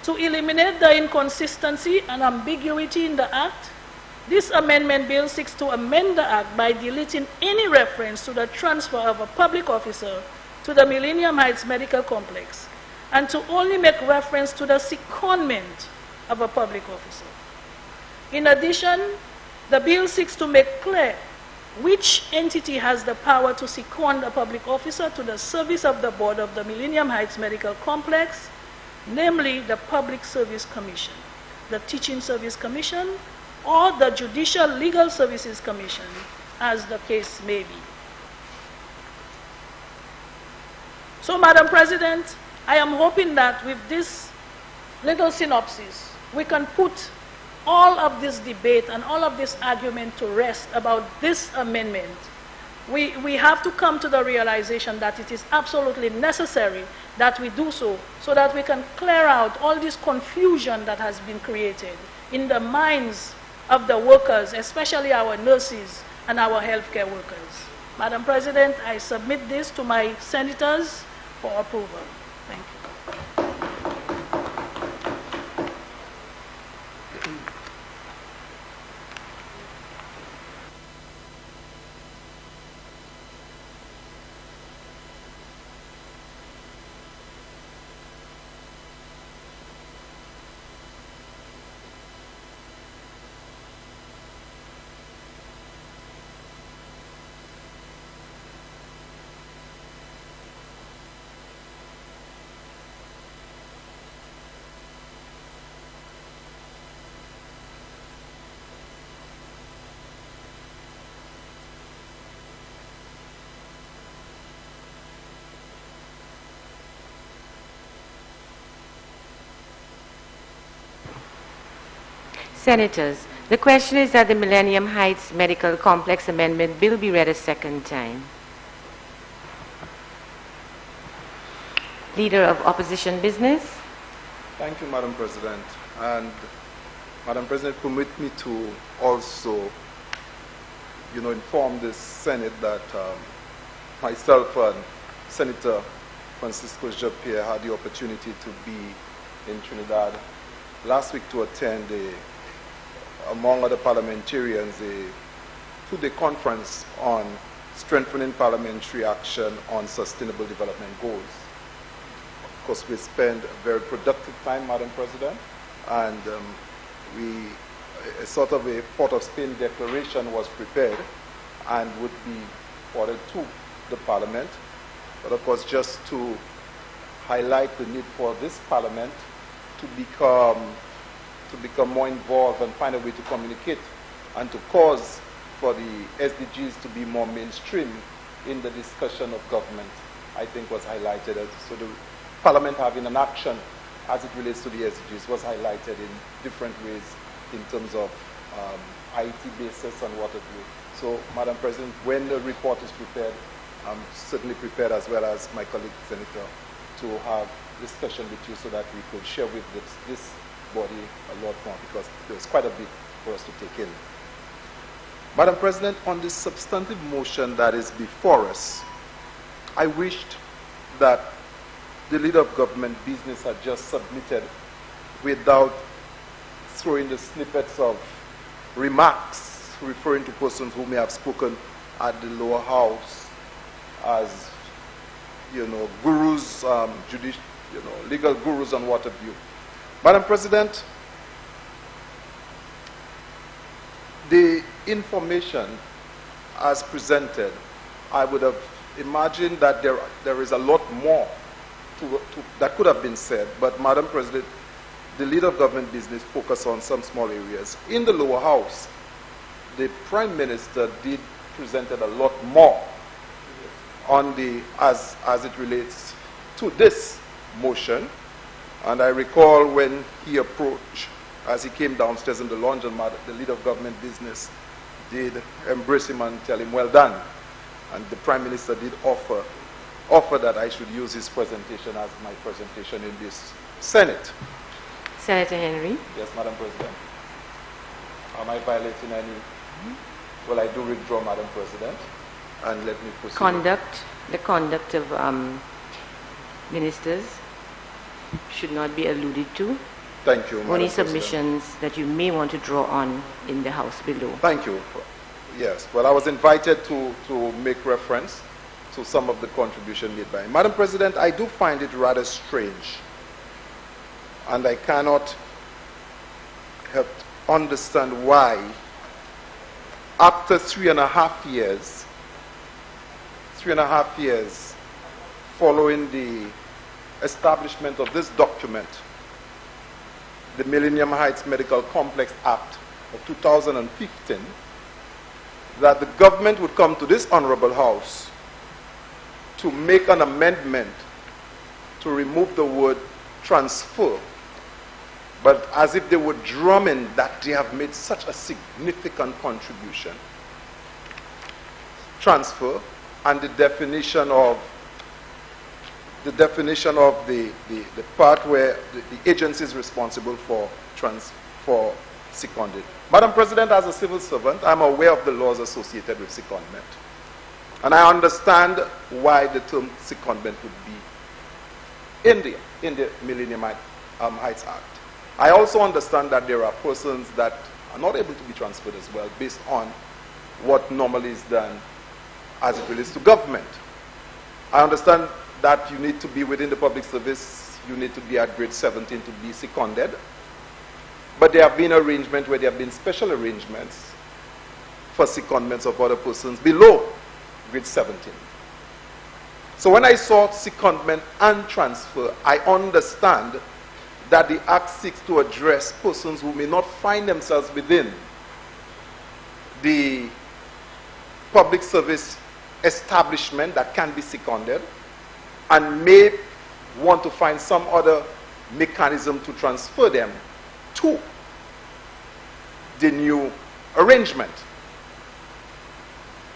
to eliminate the inconsistency and ambiguity in the Act, this amendment bill seeks to amend the Act by deleting any reference to the transfer of a public officer to the Millennium Heights Medical Complex and to only make reference to the secondment of a public officer. In addition, the bill seeks to make clear which entity has the power to second a public officer to the service of the board of the Millennium Heights Medical Complex, namely the Public Service Commission, the Teaching Service Commission, or the Judicial Legal Services Commission, as the case may be. So, Madam President, I am hoping that with this little synopsis, we can put all of this debate and all of this argument to rest about this amendment. We have to come to the realization that it is absolutely necessary that we do so that we can clear out all this confusion that has been created in the minds of the workers, especially our nurses and our healthcare workers. Madam President, I submit this to my senators for approval. Thank you. Senators, the question is that the Millennium Heights Medical Complex Amendment Bill be read a second time. Leader of Opposition Business. Thank you, Madam President. And Madam President, permit me to also, inform the Senate that myself and Senator Francisco Japierre had the opportunity to be in Trinidad last week to attend, among other parliamentarians, a two-day conference on strengthening parliamentary action on sustainable development goals. Of course, we spent a very productive time, Madam President, and a sort of a Port of Spain declaration was prepared and would be forwarded to the Parliament. But of course, just to highlight the need for this Parliament to become more involved and find a way to communicate and to cause for the SDGs to be more mainstream in the discussion of government, I think was highlighted. So the Parliament having an action as it relates to the SDGs was highlighted in different ways in terms of IT basis and what have you. So, Madam President, when the report is prepared, I'm certainly prepared, as well as my colleague Senator, to have discussion with you so that we could share with this body a lot more, because there's quite a bit for us to take in. Madam President, on this substantive motion that is before us, I wished that the Leader of Government Business had just submitted without throwing the snippets of remarks referring to persons who may have spoken at the lower house as, gurus, legal gurus and what have you. Madam President, the information as presented, I would have imagined that there is a lot more that could have been said, but Madam President, the Leader of Government Business focused on some small areas. In the lower house, the Prime Minister did presented a lot more on as it relates to this motion. And I recall when he approached, as he came downstairs in the lounge, and the Leader of Government Business did embrace him and tell him, well done. And the Prime Minister did offer that I should use his presentation as my presentation in this Senate. Senator Henry. Yes, Madam President. Am I violating any? Well, I do withdraw, Madam President, and let me proceed. The conduct of ministers should not be alluded to. Thank you, Madam Only President. submissions that you may want to draw on in the House below. Thank you. Yes, well, I was invited to make reference to some of the contribution made by him. Madam President, I do find it rather strange, and I cannot help understand why, after 3.5 years following the establishment of this document, the Millennium Heights Medical Complex Act of 2015, that the government would come to this honorable house to make an amendment to remove the word transfer, but as if they were drumming that they have made such a significant contribution. Transfer and the definition of the part where the agency is responsible for seconded. Madam President, as a civil servant, I'm aware of the laws associated with secondment. And I understand why the term secondment would be in the Millennium Heights Act. I also understand that there are persons that are not able to be transferred as well based on what normally is done as it relates to government. I understand that you need to be within the public service, you need to be at grade 17 to be seconded. But there have been arrangements where there have been special arrangements for secondments of other persons below grade 17. So when I saw secondment and transfer, I understand that the Act seeks to address persons who may not find themselves within the public service establishment that can be seconded and may want to find some other mechanism to transfer them to the new arrangement.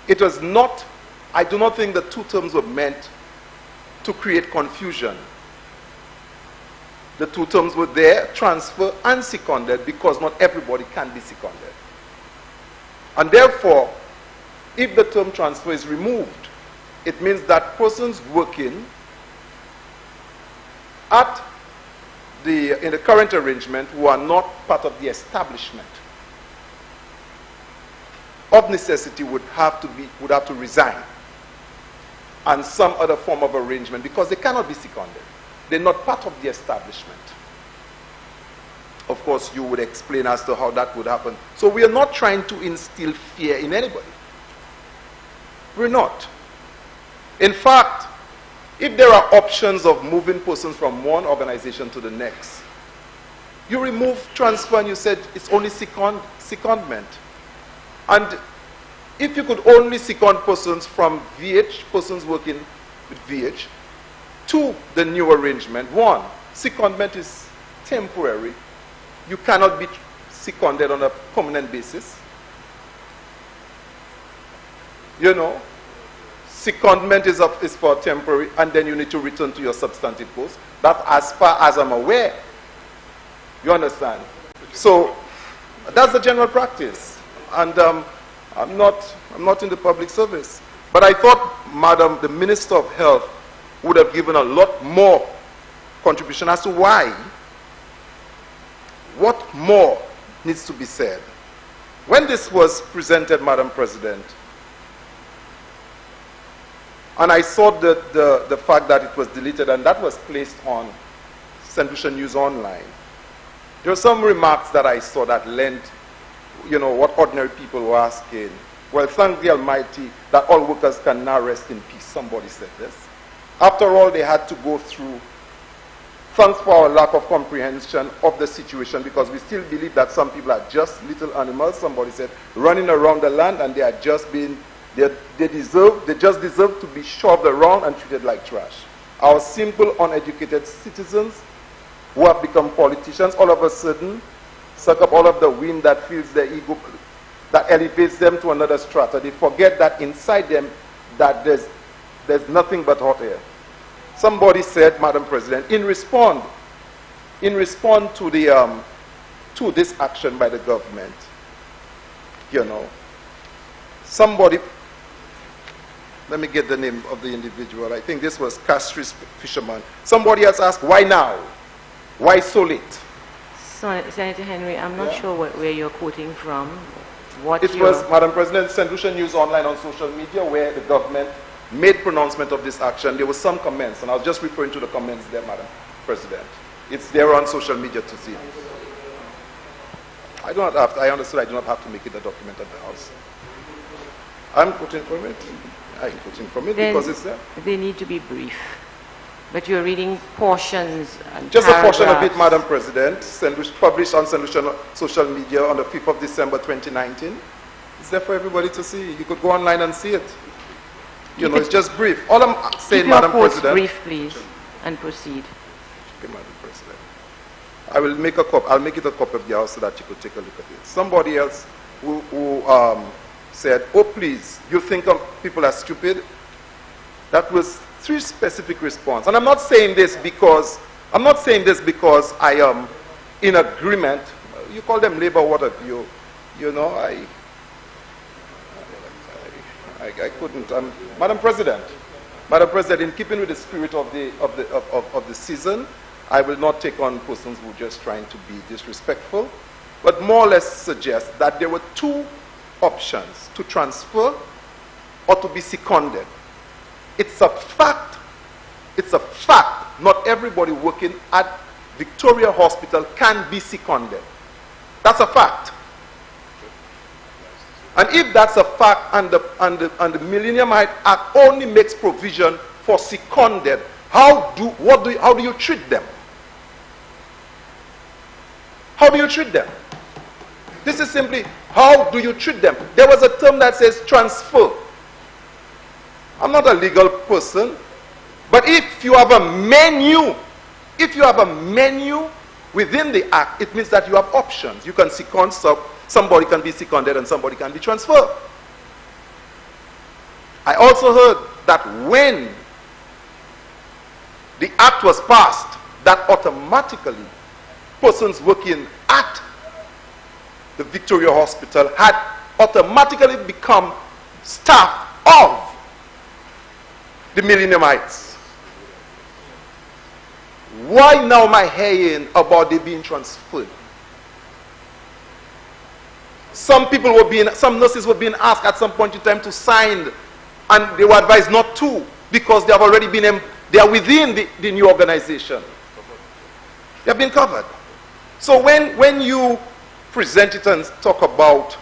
It was not, I do not think the two terms were meant to create confusion. The two terms were there, transfer and seconded, because not everybody can be seconded. And therefore, if the term transfer is removed, it means that persons working in the current arrangement who are not part of the establishment of necessity would have to resign, and some other form of arrangement, because they cannot be seconded. They're not part of the establishment. Of course, you would explain as to how that would happen. So we are not trying to instill fear in anybody. We're not. In fact, if there are options of moving persons from one organization to the next, you remove transfer and you said it's only secondment. And if you could only second persons from VH, persons working with VH, to the new arrangement, one, secondment is temporary. You cannot be seconded on a permanent basis. You know, secondment is for temporary, and then you need to return to your substantive post. That's as far as I'm aware. You understand? So that's the general practice. And I'm not in the public service. But I thought, Madam, the Minister of Health would have given a lot more contribution as to why. What more needs to be said? When this was presented, Madam President, and I saw the fact that it was deleted and that was placed on St. Lucia News Online, there were some remarks that I saw that lent, you know, what ordinary people were asking. Well, thank the Almighty that all workers can now rest in peace. Somebody said this. After all, they had to go through. Thanks for our lack of comprehension of the situation, because we still believe that some people are just little animals, somebody said, running around the land, and they are just being, they just deserve to be shoved around and treated like trash. Our simple, uneducated citizens who have become politicians, all of a sudden, suck up all of the wind that fills their ego, that elevates them to another strata. They forget that inside them, that there's nothing but hot air. Somebody said, Madam President, in response to this action by the government, you know, somebody, let me get the name of the individual. I think this was Castries Fisherman. Somebody else asked, why now? Why so late? Senator Henry, I'm not sure where you're quoting from. It was, Madam President, St. Lucia News Online on social media, where the government made pronouncement of this action. There were some comments, and I was just referring to the comments there, Madam President. It's there on social media to see. I understood I do not have to make it a document at the House. I'm quoting from it. I'm quoting from it because it's there. They need to be brief. But you're reading portions and just paragraphs. A portion of it, Madam President, published on St. Lucia social media on the 5th of December 2019. It's there for everybody to see. You could go online and see it. You know, it's just brief. All I'm saying, Madam President. Brief, please, and proceed. Okay, Madam President. I'll make it a copy of the House so that you could take a look at it. Somebody else who said, oh, please, you think people are stupid? That was 3 specific responses. And I'm not saying this because I am in agreement. You call them labor, what have you? You know, I couldn't. Madam President, in keeping with the spirit of the season, I will not take on persons who are just trying to be disrespectful, but more or less suggest that there were 2 options: to transfer or to be seconded. It's a fact. It's a fact. Not everybody working at Victoria Hospital can be seconded. That's a fact. And if that's a fact, and the Millennium Act only makes provision for seconded, how do you treat them? How do you treat them? This is simply, how do you treat them? There was a term that says transfer. I'm not a legal person, but if you have a menu, within the Act, it means that you have options. You can second sub somebody can be seconded and somebody can be transferred. I also heard that when the act was passed, that automatically persons working at the Victoria Hospital had automatically become staff of the Millenniumites. Why now am I hearing about they being transferred? Some nurses were being asked at some point in time to sign, and they were advised not to, because they have already been, they are within the new organization. They have been covered. So when you present it and talk about,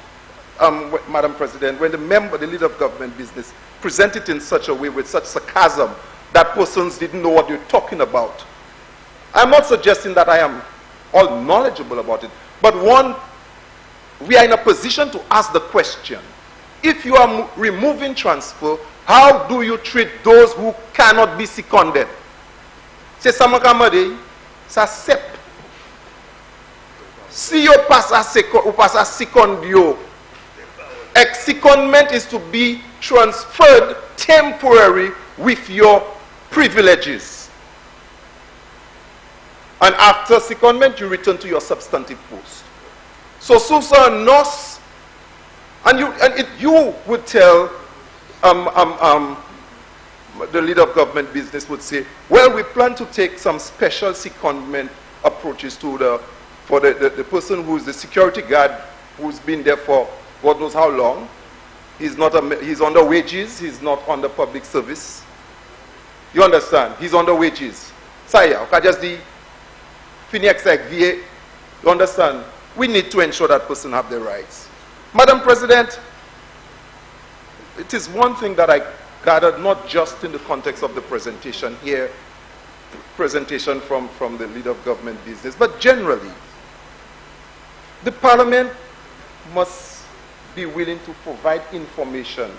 Madam President, when the leader of government business present it in such a way with such sarcasm that persons didn't know what you're talking about, I'm not suggesting that I am all knowledgeable about it, but one, we are in a position to ask the question, if you are removing transfer, how do you treat those who cannot be seconded? C'est ça makamade, ça sep. Si yo passa secondio, secondment is to be transferred temporary with your privileges. And after secondment, you return to your substantive post. So, nurse, and you would tell the leader of government business would say, well, we plan to take some special secondment approaches to the person who is the security guard who's been there for God knows how long. He's under wages, he's not under public service. You understand? He's under wages. Saya, just the Phoenix VA. You understand? We need to ensure that person have their rights. Madam President, it is one thing that I gathered not just in the context of the presentation here, presentation from the leader of government business, but generally. The Parliament must be willing to provide information.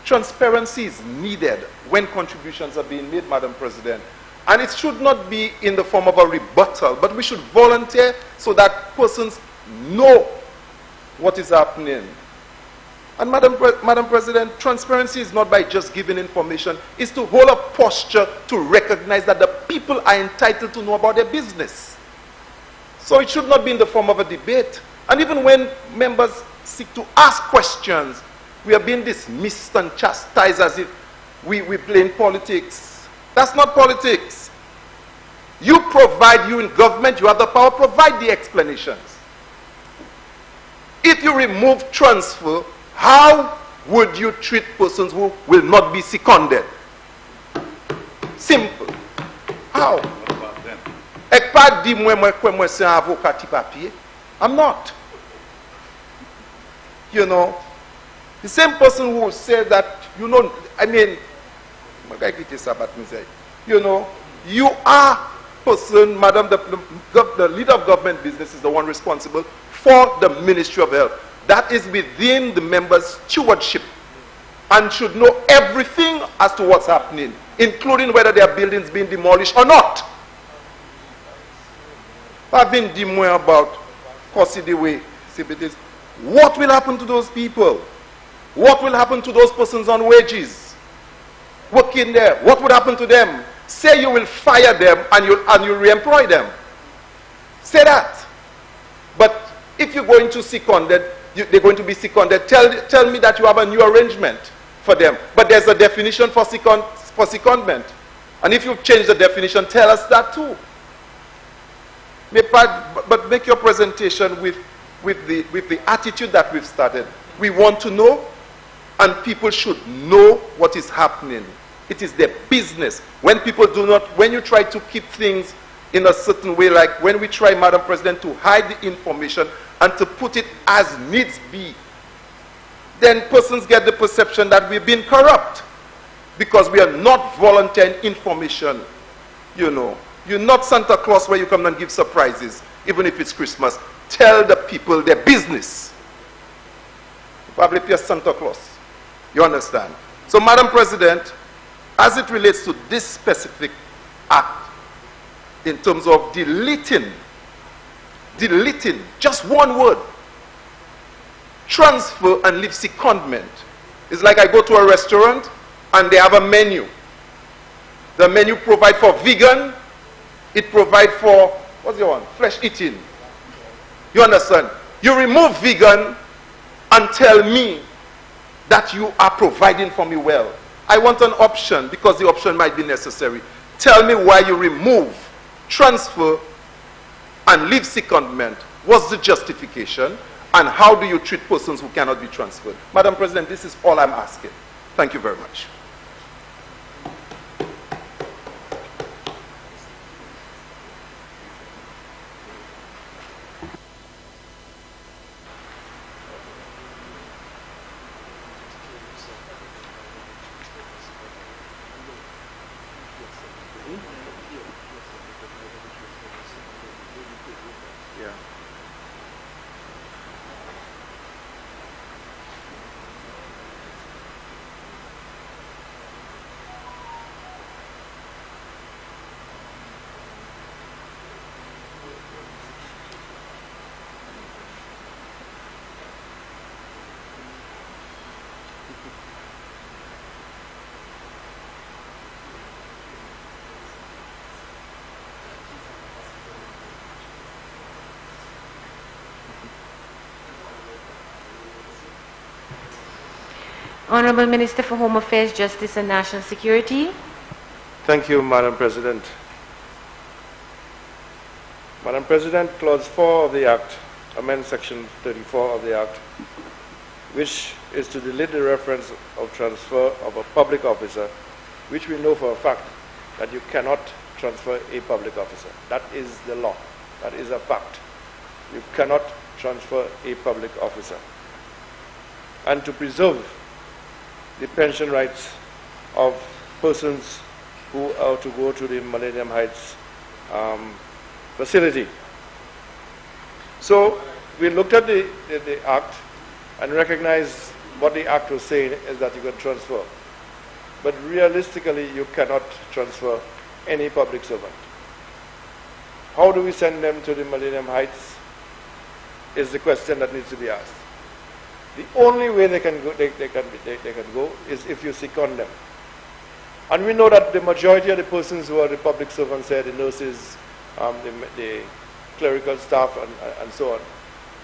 Transparency is needed when contributions are being made, Madam President. And it should not be in the form of a rebuttal, but we should volunteer so that persons know what is happening. And Madam President, transparency is not by just giving information, it's to hold a posture to recognize that the people are entitled to know about their business. So it should not be in the form of a debate. And even when members seek to ask questions, we are being dismissed and chastised as if we play in politics. That's not politics. You in government, you have the power, provide the explanations. If you remove transfer, how would you treat persons who will not be seconded? Simple. How? I'm not. You know, the same person who said that, you know, you know, you are person, Madam, the leader of government business is the one responsible for the Ministry of Health. That is within the members' stewardship and should know everything as to what's happening, including whether their buildings being demolished or not. I've been demolished about way. What will happen to those people? What will happen to those persons on wages working there? What would happen to them? Say you will fire them and you'll re-employ them. Say that. But if you're going to seconded, they're going to be seconded. Tell me that you have a new arrangement for them. But there's a definition for secondment. And if you've changed the definition, tell us that too. But make your presentation with the attitude that we've started. We want to know, and people should know what is happening. It is their business. When you try to keep things in a certain way, like when we try, Madam President, to hide the information and to put it as needs be, then persons get the perception that we've been corrupt because we are not volunteering information. You know, you're not Santa Claus where you come and give surprises, even if it's Christmas. Tell the people their business. Probably be a Santa Claus. You understand? So, Madam President, as it relates to this specific act, in terms of deleting deleting just one word, transfer and leave secondment. It's like I go to a restaurant and they have a menu. The menu provides for vegan, it provides for, what's the other one? Flesh eating. You understand? You remove vegan and tell me that you are providing for me well. I want an option because the option might be necessary. Tell me why you remove, transfer, and leave secondment. What's the justification? And how do you treat persons who cannot be transferred? Madam President, this is all I'm asking. Thank you very much. Honorable Minister for Home Affairs, Justice and National Security. Thank you, Madam President. Madam President, Clause 4 of the Act amends Section 34 of the Act, which is to delete the reference of transfer of a public officer, which we know for a fact that you cannot transfer a public officer. That is the law. That is a fact. You cannot transfer a public officer. And to preserve the pension rights of persons who are to go to the Millennium Heights facility. So we looked at the Act and recognized what the Act was saying is that you can transfer. But realistically, you cannot transfer any public servant. How do we send them to the Millennium Heights is the question that needs to be asked. The only way they can go is if you second them. And we know that the majority of the persons who are the public servants here, the nurses, the clerical staff, and so on,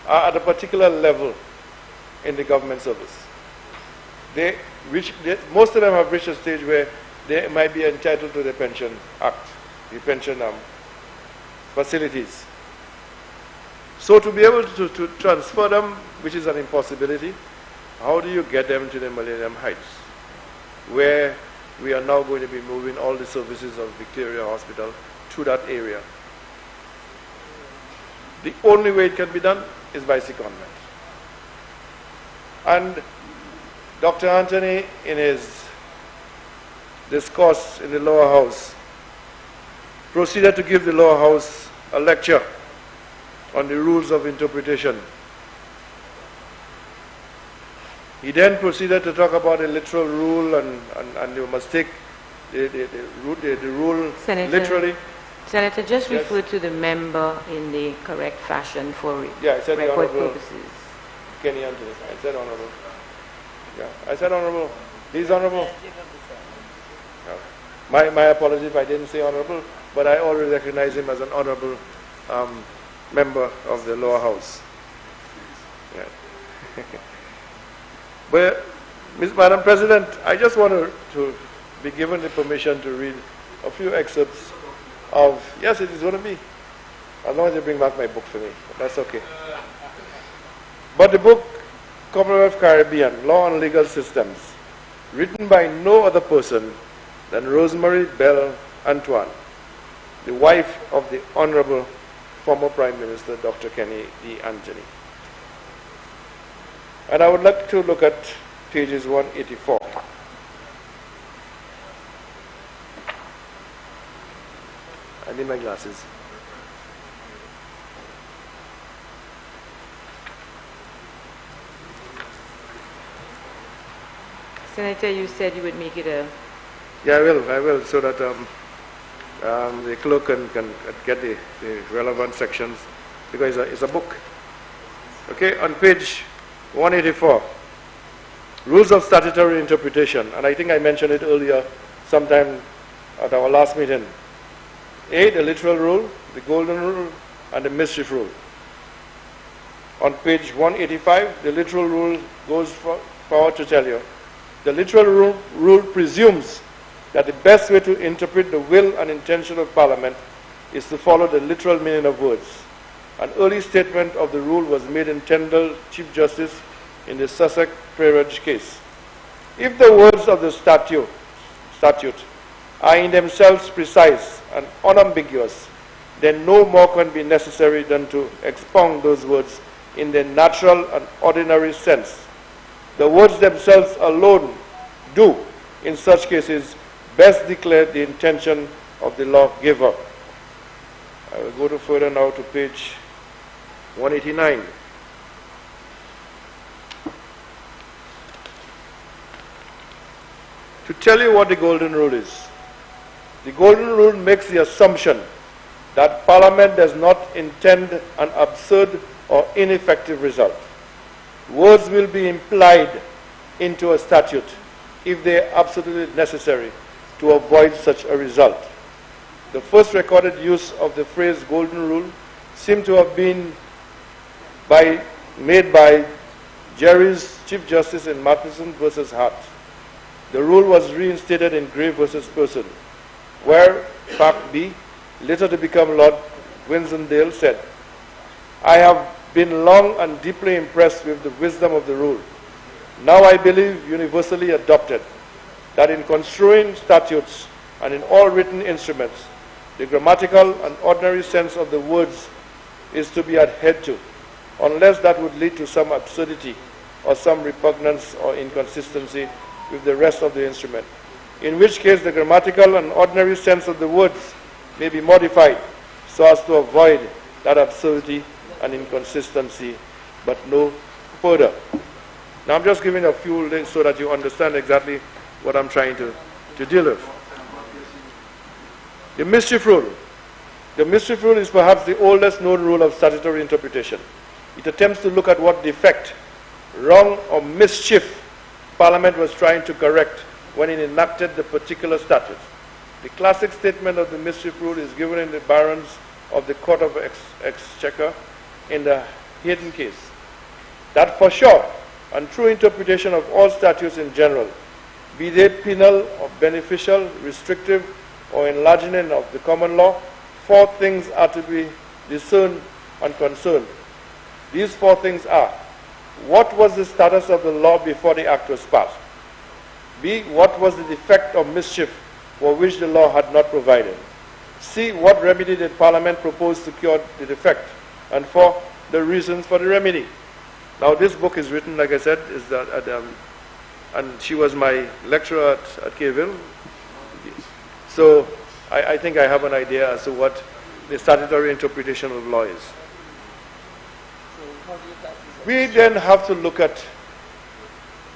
are at a particular level in the government service. Most of them have reached a stage where they might be entitled to the Pension Act, the pension facilities. So to be able to transfer them, which is an impossibility, how do you get them to the Millennium Heights, where we are now going to be moving all the services of Victoria Hospital to that area? The only way it can be done is by secondment. And Dr. Anthony, in his discourse in the lower house, proceeded to give the lower house a lecture on the rules of interpretation. He then proceeded to talk about a literal rule, and you must take the rule Senator, literally. Senator, just refer to the member in the correct fashion for record purposes. Kenny Anthony. I said honorable. Yeah, I said honorable. He's honorable. Yeah. My apology if I didn't say honorable, but I already recognize him as an honorable member of the lower house. Yeah. But, Madam President, I just want to be given the permission to read a few excerpts of, yes, it is going to be, as long as you bring back my book for me, that's okay. But the book, Commonwealth Caribbean, Law and Legal Systems, written by no other person than Rosemary Bell Antoine, the wife of the Honorable former Prime Minister, Dr. Kenny D. Anthony. And I would like to look at pages 184. I need my glasses. Senator, you said you would make it a... Yeah, I will, so that the clerk can get the relevant sections because it's a book. Okay, on page 184, Rules of Statutory Interpretation, and I think I mentioned it earlier sometime at our last meeting. A, the literal rule, the golden rule, and the mischief rule. On page 185, the literal rule goes forward to tell you, the literal rule presumes that the best way to interpret the will and intention of Parliament is to follow the literal meaning of words. An early statement of the rule was made in Tyndall, Chief Justice, in the Sussex Peerage case. If the words of the statute are in themselves precise and unambiguous, then no more can be necessary than to expound those words in their natural and ordinary sense. The words themselves alone do, in such cases, best declare the intention of the lawgiver. I will go to further now to page 189. To tell you what the golden rule is. The golden rule makes the assumption that Parliament does not intend an absurd or ineffective result. Words will be implied into a statute if they are absolutely necessary to avoid such a result. The first recorded use of the phrase golden rule seemed to have been made by Jerry's Chief Justice in Matheson versus Hart. The rule was reinstated in Gray versus Person, where Fact B, later to become Lord Winsondale, said, I have been long and deeply impressed with the wisdom of the rule. Now I believe universally adopted that in construing statutes and in all written instruments, the grammatical and ordinary sense of the words is to be adhered to, unless that would lead to some absurdity or some repugnance or inconsistency with the rest of the instrument, in which case the grammatical and ordinary sense of the words may be modified so as to avoid that absurdity and inconsistency, but no further. Now I'm just giving a few links so that you understand exactly what I'm trying to deal with. The mischief rule. The mischief rule is perhaps the oldest known rule of statutory interpretation. It attempts to look at what defect, wrong, or mischief Parliament was trying to correct when it enacted the particular statute. The classic statement of the mischief rule is given in the Barons of the Court of Exchequer in the Hayden case. That for sure and true interpretation of all statutes in general, be they penal or beneficial, restrictive, or enlarging of the common law, four things are to be discerned and concerned. These four things are: what was the status of the law before the act was passed? B, what was the defect or mischief for which the law had not provided? C, what remedy did Parliament propose to cure the defect? And 4, the reasons for the remedy. Now this book is written, like I said, and she was my lecturer at K-Ville. So I think I have an idea as to what the statutory interpretation of law is. We then have to look at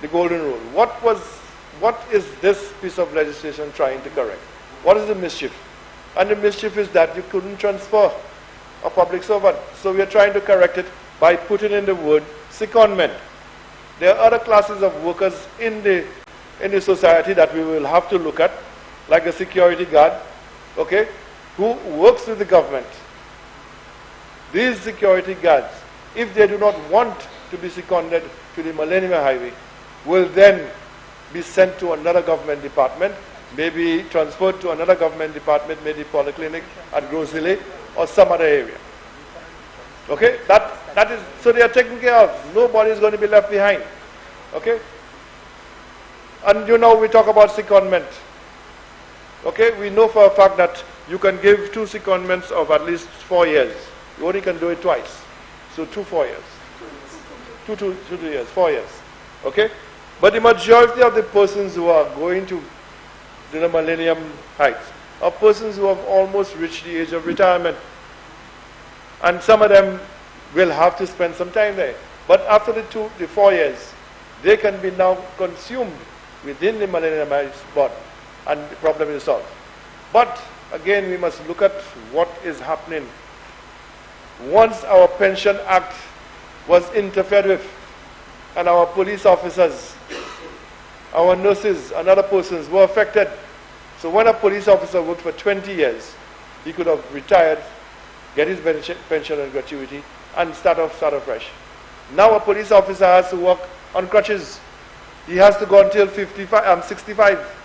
the golden rule. What is this piece of legislation trying to correct? What is the mischief? And the mischief is that you couldn't transfer a public servant. So we are trying to correct it by putting in the word secondment. There are other classes of workers in the society that we will have to look at, like a security guard, okay, who works with the government. These security guards, if they do not want to be seconded to the Millennium Highway, will then be sent to another government department, maybe transferred to another government department, maybe polyclinic at Grosville or some other area. Okay, that is, so they are taken care of. Nobody is going to be left behind. Okay? And you know, we talk about secondment. Okay, we know for a fact that you can give 2 secondments of at least 4 years. You only can do it twice. So 4 years. 2 years, 4 years. Okay? But the majority of the persons who are going to the Millennium Heights are persons who have almost reached the age of retirement. And some of them will have to spend some time there. But after the 4 years, they can be now consumed within the Millennium Heights board, and the problem is solved. But again, we must look at what is happening once our Pension Act was interfered with, and our police officers, our nurses, and other persons were affected. So when a police officer worked for 20 years, he could have retired, get his pension and gratuity, and start afresh. Now a police officer has to work on crutches. He has to go until 65.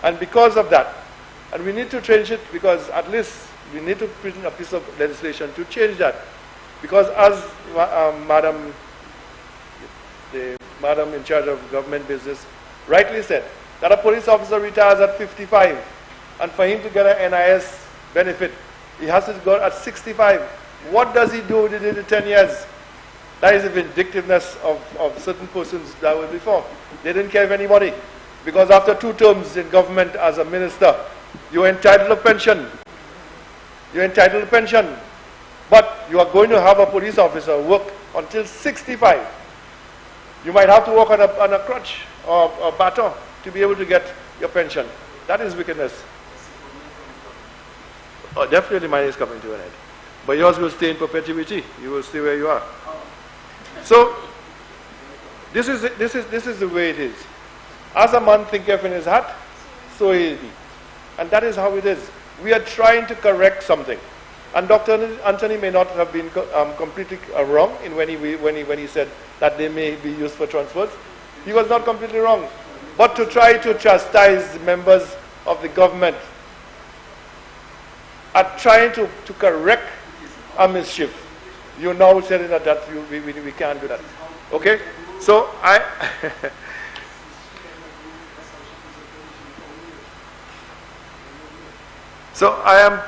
And because of that, and we need to change it, because at least we need to put in a piece of legislation to change that. Because as the madam in charge of government business rightly said, that a police officer retires at 55, and for him to get an NIS benefit, he has to go at 65. What does he do within the 10 years? That is the vindictiveness of certain persons that were before. They didn't care of anybody. Because after 2 terms in government as a minister, you're entitled to pension. You're entitled to pension. But you are going to have a police officer work until 65. You might have to work on a crutch or a baton to be able to get your pension. That is wickedness. Oh, definitely mine is coming to an end. But yours will stay in perpetuity. You will stay where you are. So, this is the way it is. As a man thinketh in his heart, so he will be. And that is how it is. We are trying to correct something. And Dr. Anthony may not have been completely wrong when he said that they may be used for transfers. He was not completely wrong. But to try to chastise members of the government are trying to correct a mischief. You now saying that we can't do that. Okay? So I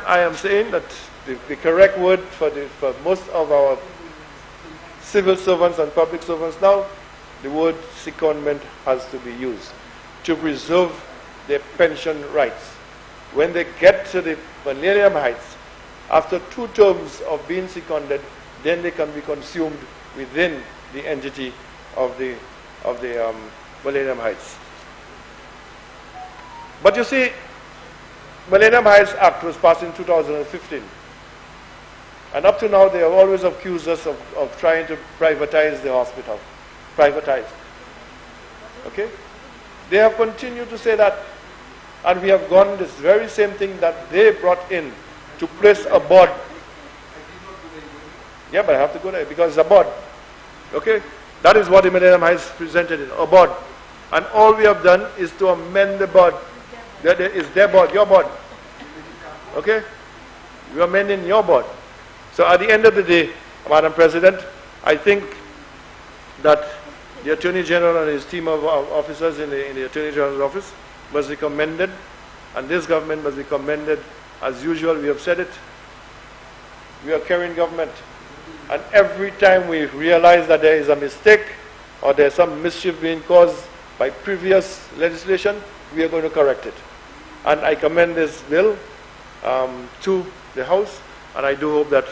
am saying that the correct word for most of our civil servants and public servants now, the word secondment has to be used to preserve their pension rights. When they get to the Millennium Heights, after 2 terms of being seconded, then they can be consumed within the entity of the Millennium Heights. But you see, Millennium Heights Act was passed in 2015. And up to now, they have always accused us of trying to privatize the hospital. Privatize. Okay? They have continued to say that. And we have gone this very same thing that they brought in to place a board. Yeah, but I have to go there because it's a board. Okay? That is what the Millennium Heights presented in a board. And all we have done is to amend the board. There is their board, your board. Okay? We are amending your board. So at the end of the day, Madam President, I think that the Attorney General and his team of officers in the Attorney General's office must be commended, and this government must be commended. As usual, we have said it. We are carrying government. And every time we realize that there is a mistake or there's some mischief being caused by previous legislation, we are going to correct it. And I commend this bill to the House, and I do hope that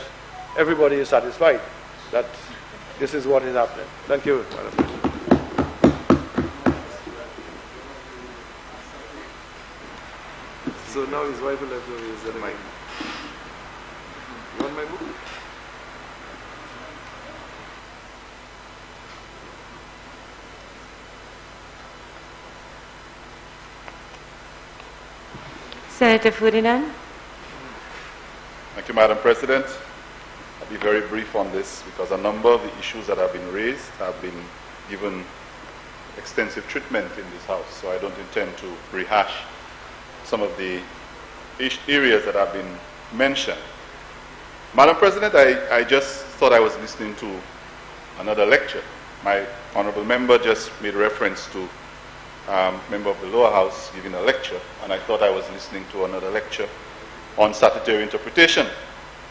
everybody is satisfied that this is what is happening. Thank you, Madam President. So now his wife will have to use the mic. You want my book? Senator Ferdinand. Thank you, Madam President. I'll be very brief on this because a number of the issues that have been raised have been given extensive treatment in this House, so I don't intend to rehash some of the areas that have been mentioned. Madam President, I just thought I was listening to another lecture. My honorable member just made reference to member of the lower house giving a lecture, and I thought I was listening to another lecture on statutory interpretation,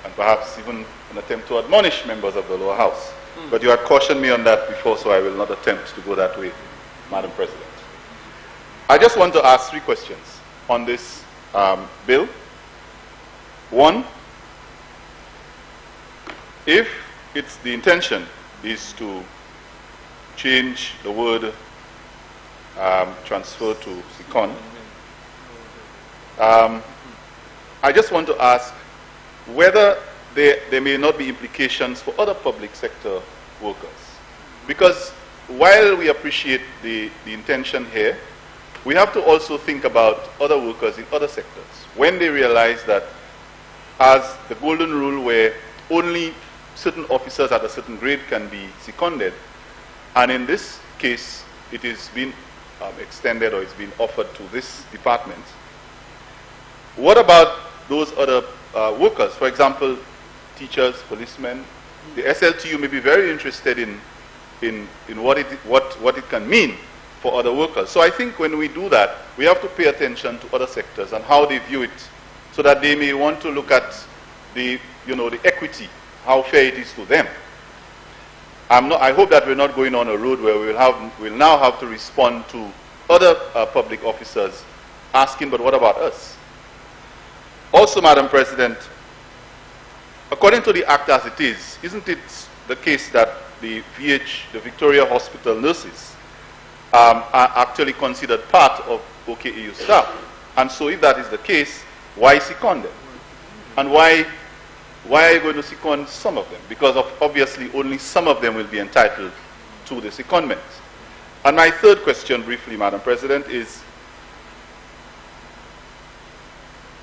and perhaps even an attempt to admonish members of the lower house. But you had cautioned me on that before, so I will not attempt to go that way, Madam President. I just want to ask 3 questions on this bill. 1, if it's the intention is to change the word transfer to second, I just want to ask whether there may not be implications for other public sector workers. Because while we appreciate the intention here, we have to also think about other workers in other sectors. When they realize that, as the golden rule where only certain officers at a certain grade can be seconded, and in this case it is being extended or it's been offered to this department, what about those other workers? For example, teachers, policemen. The SLTU may be very interested in what it can mean for other workers. So I think when we do that, we have to pay attention to other sectors and how they view it, so that they may want to look at the equity, how fair it is to them. I hope that we're not going on a road where we'll now have to respond to other public officers asking, but what about us? Also, Madam President, according to the Act as it is, isn't it the case that the Victoria Hospital nurses are actually considered part of OKEU staff? And so if that is the case, why second them? And why are you going to second some of them? Because obviously only some of them will be entitled to the secondment. And my third question, briefly, Madam President, is,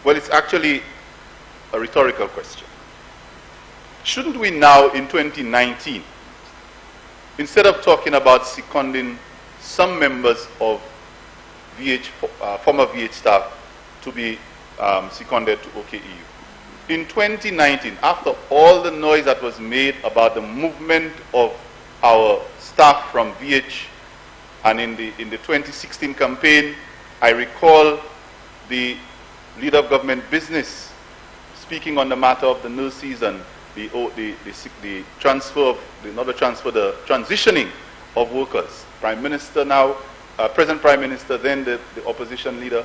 well, it's actually a rhetorical question. Shouldn't we now, in 2019, instead of talking about seconding some members of former VH staff to be seconded to OKEU, in 2019, after all the noise that was made about the movement of our staff from VH, and in the 2016 campaign, I recall the leader of government business speaking on the matter of the nurses and the transitioning of workers. Prime Minister now, present Prime Minister, then the opposition leader,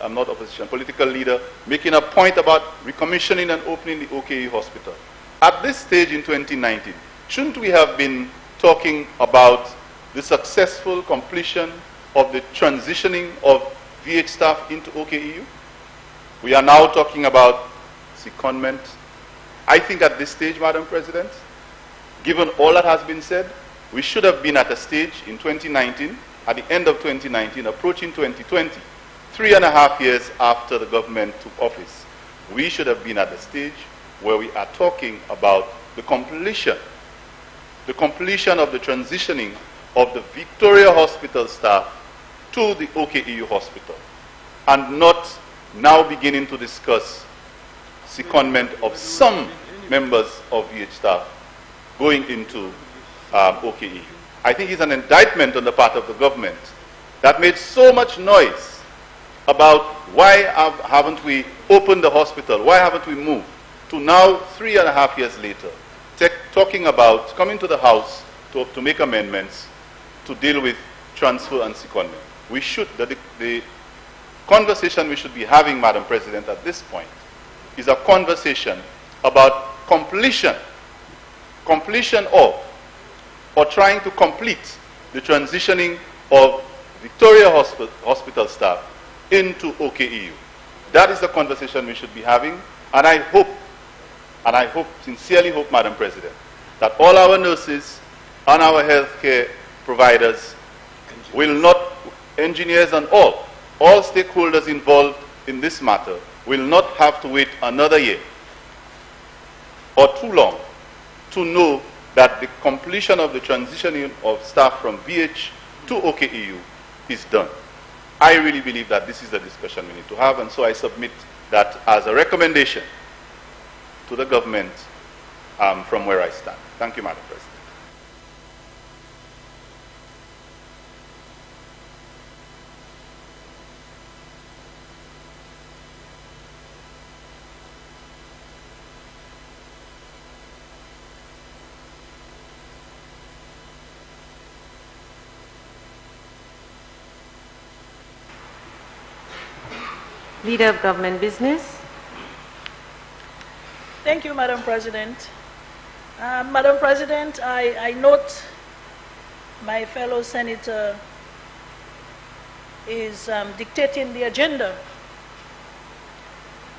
not opposition, political leader, making a point about recommissioning and opening the OKE hospital. At this stage in 2019, shouldn't we have been talking about the successful completion of the transitioning of VH staff into OKEU? We are now talking about secondment. I think at this stage, Madam President, given all that has been said, we should have been at a stage in 2019, at the end of 2019, approaching 2020, 3.5 years after the government took office. We should have been at the stage where we are talking about the completion of the transitioning of the Victoria Hospital staff to the OKEU hospital, and not now beginning to discuss secondment of some members of VH staff going into OKEU. I think it's an indictment on the part of the government that made so much noise about why haven't we opened the hospital, why haven't we moved, to now 3.5 years later, talking about coming to the House to make amendments to deal with transfer and secondment. We should, the conversation we should be having, Madam President, at this point is a conversation about completion of, or trying to complete the transitioning of Victoria Hospital staff into OKEU. That is the conversation we should be having, and I hope, sincerely hope, Madam President, that all our nurses and our healthcare providers will not, engineers and all stakeholders involved in this matter will not have to wait another year or too long to know that the completion of the transitioning of staff from VH to OKEU is done. I really believe that this is the discussion we need to have, and so I submit that as a recommendation to the government from where I stand. Thank you, Madam President. Leader of Government Business. Thank you, Madam President. Madam President, I note my fellow senator is dictating the agenda.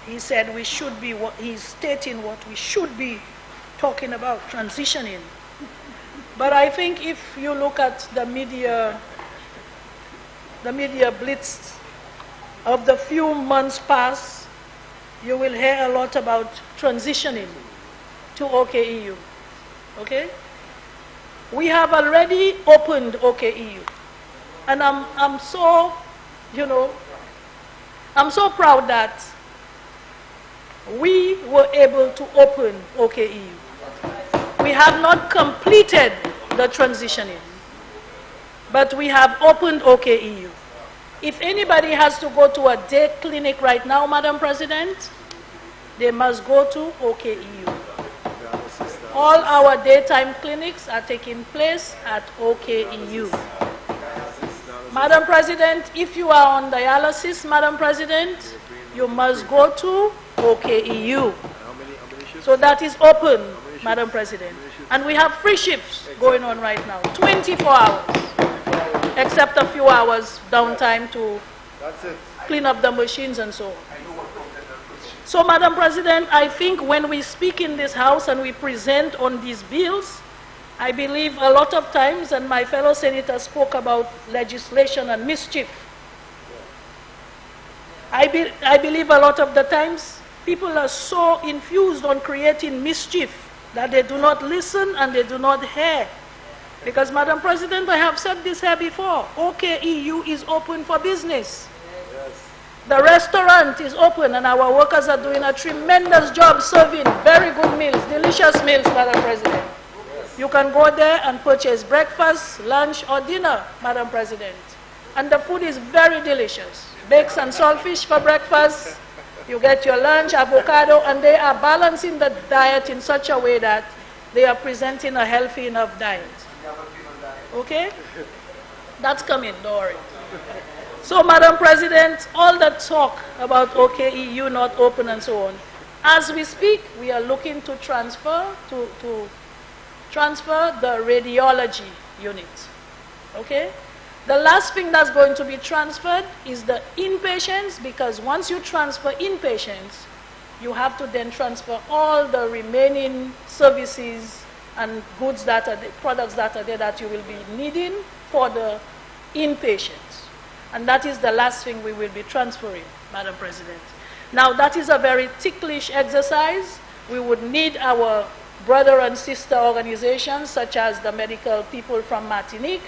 he said we should be, he's stating what we should be talking about, transitioning. But I think if you look at the media blitz of the few months past, you will hear a lot about transitioning to OKEU. Okay? We have already opened OKEU. And I'm so, I'm so proud that we were able to open OKEU. We have not completed the transitioning, but we have opened OKEU. If anybody has to go to a day clinic right now, Madam President, they must go to OKEU. All our daytime clinics are taking place at OKEU. Madam President, if you are on dialysis, Madam President, you must go to OKEU. So that is open, Madam President. And we have free shifts going on right now, 24 hours, except a few hours downtime to clean up the machines and so on. So, Madam President, I think when we speak in this House and we present on these bills, I believe a lot of times, and my fellow senators spoke about legislation and mischief. I believe a lot of the times people are so infused on creating mischief that they do not listen and they do not hear. Because, Madam President, I have said this here before, OKEU is open for business. The restaurant is open and our workers are doing a tremendous job serving very good meals, delicious meals, Madam President. You can go there and purchase breakfast, lunch, or dinner, Madam President. And the food is very delicious. Bakes and saltfish for breakfast, you get your lunch, avocado, and they are balancing the diet in such a way that they are presenting a healthy enough diet. Okay? That's coming, don't worry. So, Madam President, all that talk about OKEU not open and so on, as we speak, we are looking to transfer the radiology unit. Okay? The last thing that's going to be transferred is the inpatients, because once you transfer inpatients, you have to then transfer all the remaining services and goods that are products that are there that you will be needing for the inpatients. And that is the last thing we will be transferring, Madam President. Now, that is a very ticklish exercise. We would need our brother and sister organizations, such as the medical people from Martinique,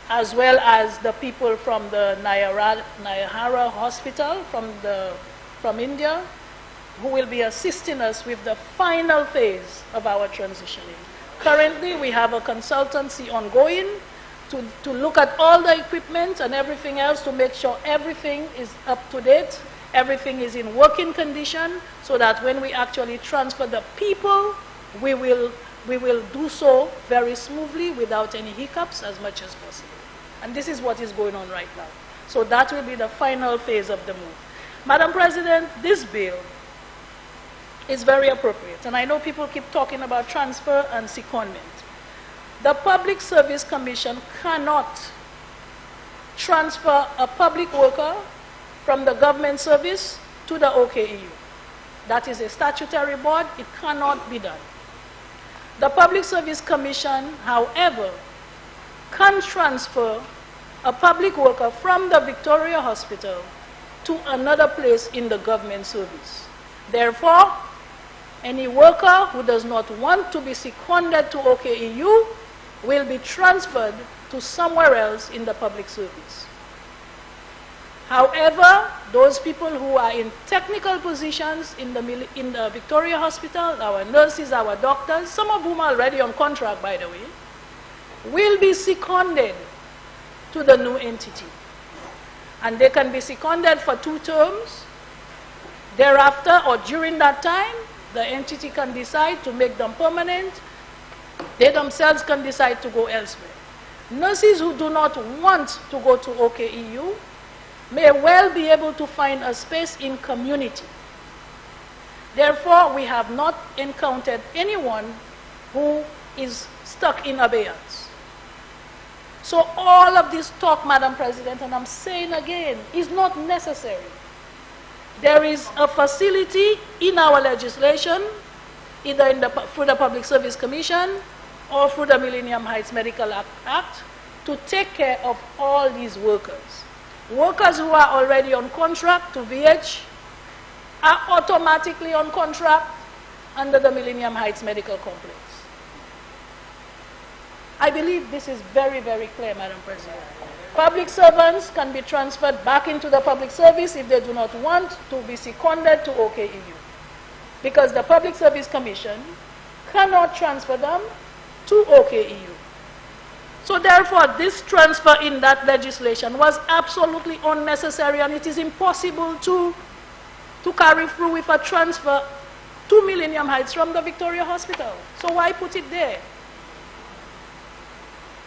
as well as the people from the Nayahara Hospital from India, who will be assisting us with the final phase of our transitioning. Currently, we have a consultancy ongoing to look at all the equipment and everything else to make sure everything is up to date, everything is in working condition, so that when we actually transfer the people, we will do so very smoothly without any hiccups as much as possible. And this is what is going on right now. So that will be the final phase of the move. Madam President, this bill is very appropriate. And I know people keep talking about transfer and secondment. The Public Service Commission cannot transfer a public worker from the government service to the OKEU. That is a statutory board. It cannot be done. The Public Service Commission, however, can transfer a public worker from the Victoria Hospital to another place in the government service. Therefore, any worker who does not want to be seconded to OKEU will be transferred to somewhere else in the public service. However, those people who are in technical positions in the Victoria Hospital, our nurses, our doctors, some of whom are already on contract, by the way, will be seconded to the new entity. And they can be seconded for 2 terms. Thereafter, or during that time, the entity can decide to make them permanent. They themselves can decide to go elsewhere. Nurses who do not want to go to OKEU may well be able to find a space in community. Therefore, we have not encountered anyone who is stuck in abeyance. So all of this talk, Madam President, and I'm saying again, is not necessary. There is a facility in our legislation, either through the Public Service Commission or through the Millennium Heights Medical Act, to take care of all these workers. Workers who are already on contract to VH are automatically on contract under the Millennium Heights Medical Complex. I believe this is very, very clear, Madam President. Public servants can be transferred back into the public service if they do not want to be seconded to OKEU, because the Public Service Commission cannot transfer them to OKEU. So therefore, this transfer in that legislation was absolutely unnecessary, and it is impossible to carry through with a transfer to Millennium Heights from the Victoria Hospital. So why put it there?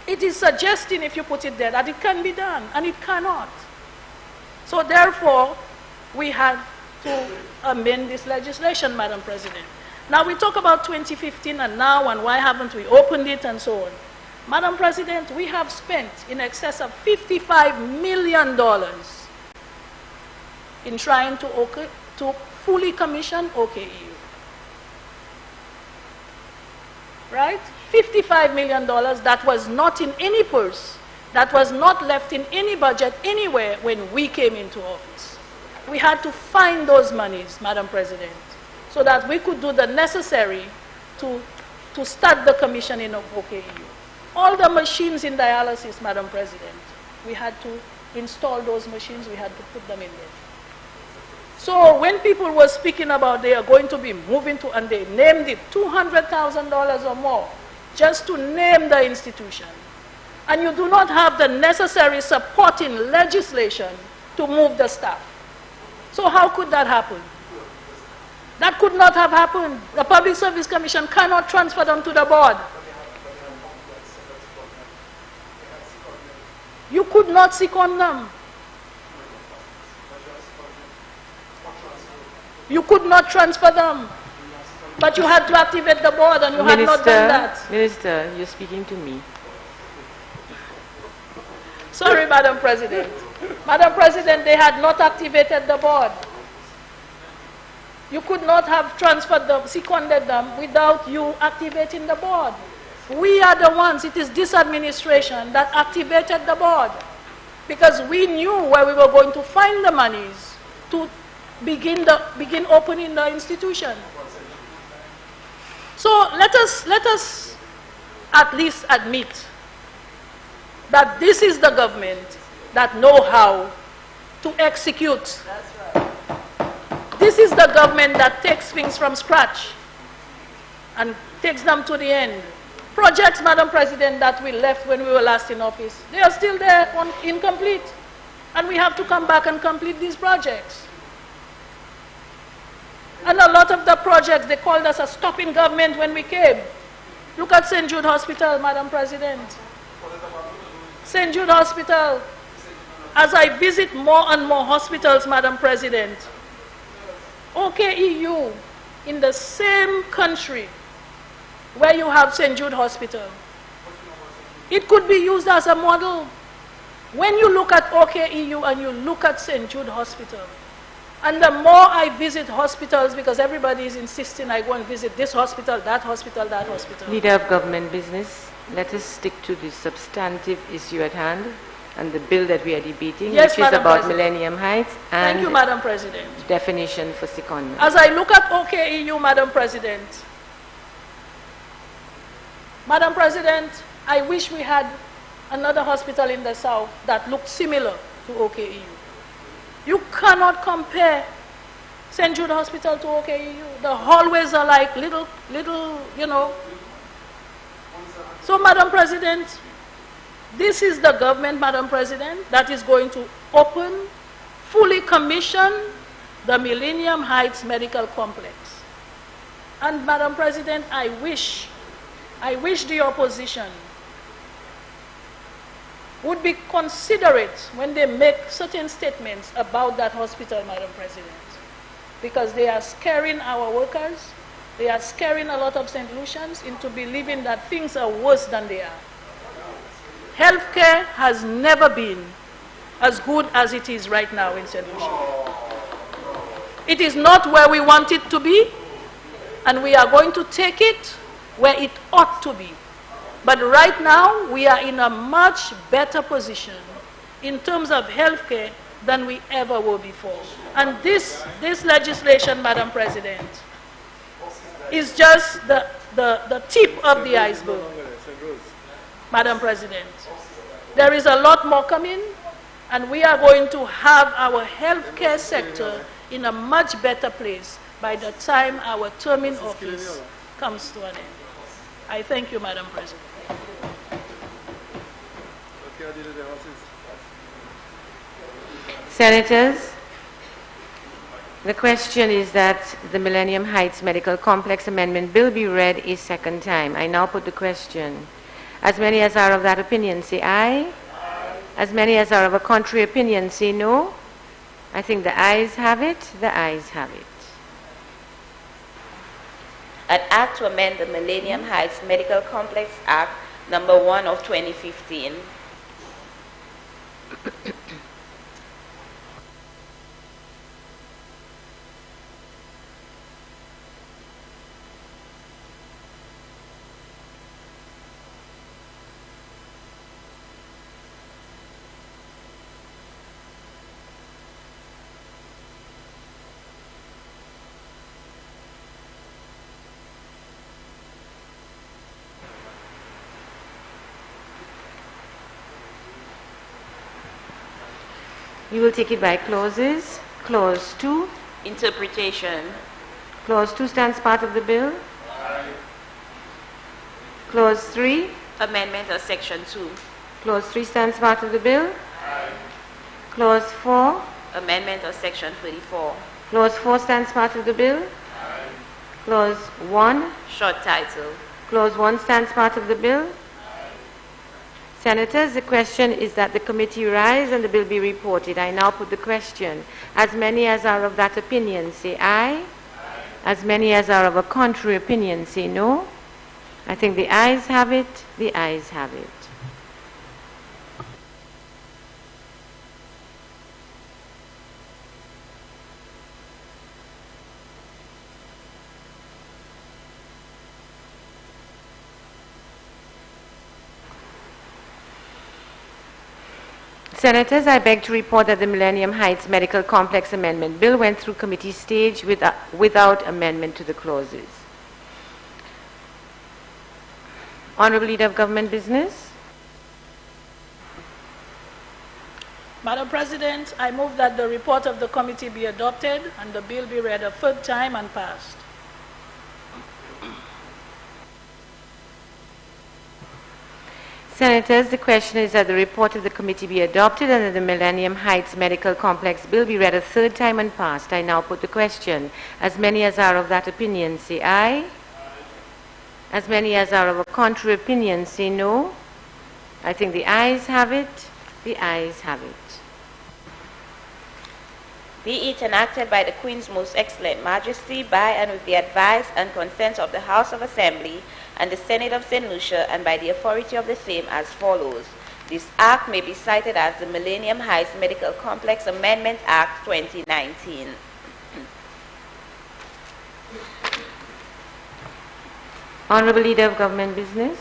It is suggesting, if you put it there, that it can be done, and it cannot. So therefore, we had to amend this legislation, Madam President. Now we talk about 2015 and now, and why haven't we opened it and so on. Madam President, we have spent in excess of $55 million in trying to fully commission OKEU. Right? $55 million that was not in any purse, that was not left in any budget anywhere when we came into office. We had to find those monies, Madam President, so that we could do the necessary to start the commissioning of OKEU. All the machines in dialysis, Madam President, we had to install those machines, we had to put them in there. So when people were speaking about they are going to be moving to, and they named it $200,000 or more, just to name the institution, and you do not have the necessary supporting legislation to move the staff. So how could that happen? That could not have happened. The Public Service Commission cannot transfer them to the board. You could not second them. You could not transfer them. But you had to activate the board, and you had not done that. Minister, you're speaking to me. Sorry, Madam President. Madam President, they had not activated the board. You could not have transferred them, seconded them, without you activating the board. We are the ones, it is this administration that activated the board, because we knew where we were going to find the monies to begin opening the institution. So let us at least admit that this is the government that know how to execute. That's right. This is the government that takes things from scratch and takes them to the end. Projects, Madam President, that we left when we were last in office, they are still there, incomplete. And we have to come back and complete these projects. And a lot of the projects, they called us a stopping government when we came. Look at St. Jude Hospital, Madam President. St. Jude Hospital, as I visit more and more hospitals, Madam President, OKEU in the same country where you have St. Jude Hospital, it could be used as a model. When you look at OKEU and you look at St. Jude Hospital, and the more I visit hospitals, because everybody is insisting I go and visit this hospital, that hospital, that hospital. Leader of Government Business, let us stick to the substantive issue at hand and the bill that we are debating, yes, which Madam is about President. Millennium Heights and thank you, Madam President. Definition for secondment. As I look at OKEU, Madam President, I wish we had another hospital in the south that looked similar to OKEU. You cannot compare St. Jude Hospital to OKEU. The hallways are like little, you know. So, Madam President, this is the government, Madam President, that is going to open, fully commission the Millennium Heights Medical Complex. And, Madam President, I wish the opposition would be considerate when they make certain statements about that hospital, Madam President, because they are scaring our workers, they are scaring a lot of St. Lucians into believing that things are worse than they are. Healthcare has never been as good as it is right now in St. Lucia. It is not where we want it to be, and we are going to take it where it ought to be. But right now, we are in a much better position in terms of healthcare than we ever were before. And this legislation, Madam President, is just the tip of the iceberg. Madam President, there is a lot more coming, and we are going to have our healthcare sector in a much better place by the time our term in office comes to an end. I thank you, Madam President. Senators, the question is that the Millennium Heights Medical Complex Amendment Bill be read a second time. I now put the question. As many as are of that opinion, say aye. As many as are of a contrary opinion, say no. I think the ayes have it. The ayes have it. An act to amend the Millennium Heights Medical Complex Act number 1 of 2015. You will take it by clauses. Clause 2. Interpretation. Clause 2 stands part of the bill. Clause 3. Amendment of Section 2. Clause 3 stands part of the bill. Clause 4. Amendment of Section 34. Clause 4 stands part of the bill. Clause 1. Short title. Clause 1 stands part of the bill. Senators, the question is that the committee rise and the bill be reported. I now put the question. As many as are of that opinion, say aye. As many as are of a contrary opinion, say no. I think the ayes have it. The ayes have it. Senators, I beg to report that the Millennium Heights Medical Complex Amendment Bill went through committee stage without amendment to the clauses. Honorable Leader of Government Business. Madam President, I move that the report of the committee be adopted and the bill be read a third time and passed. Senators, the question is that the report of the committee be adopted and that the Millennium Heights Medical Complex Bill be read a third time and passed. I now put the question. As many as are of that opinion, say aye. As many as are of a contrary opinion, say no. I think the ayes have it. The ayes have it. Be it enacted by the Queen's Most Excellent Majesty, by and with the advice and consent of the House of Assembly and the Senate of St. Lucia, and by the authority of the same as follows. This act may be cited as the Millennium Heights Medical Complex Amendment Act 2019. Honorable Leader of Government Business.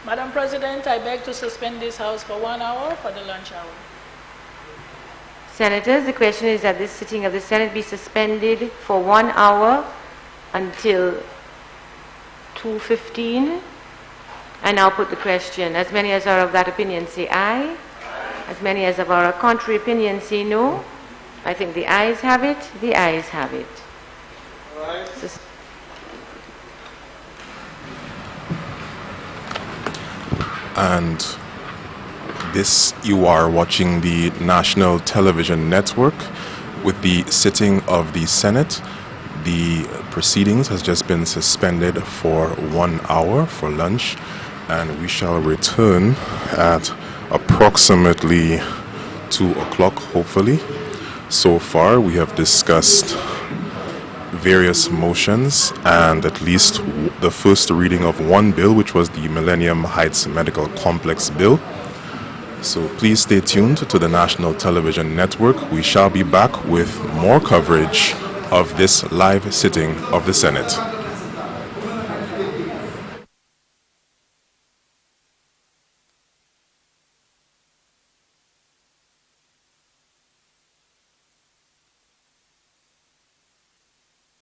Madam President, I beg to suspend this House for 1 hour for the lunch hour. Senators, the question is that this sitting of the Senate be suspended for 1 hour until 2:15. I now put the question. As many as are of that opinion, say aye. As many as are of a contrary opinion, say no. I think the ayes have it. The ayes have it. And this, you are watching the National Television Network with the sitting of the Senate. The proceedings has just been suspended for 1 hour for lunch, and we shall return at approximately 2 o'clock, hopefully. So far, we have discussed various motions and at least the first reading of one bill, which was the Millennium Heights Medical Complex Bill. So please stay tuned to the National Television Network. We shall be back with more coverage of this live sitting of the Senate.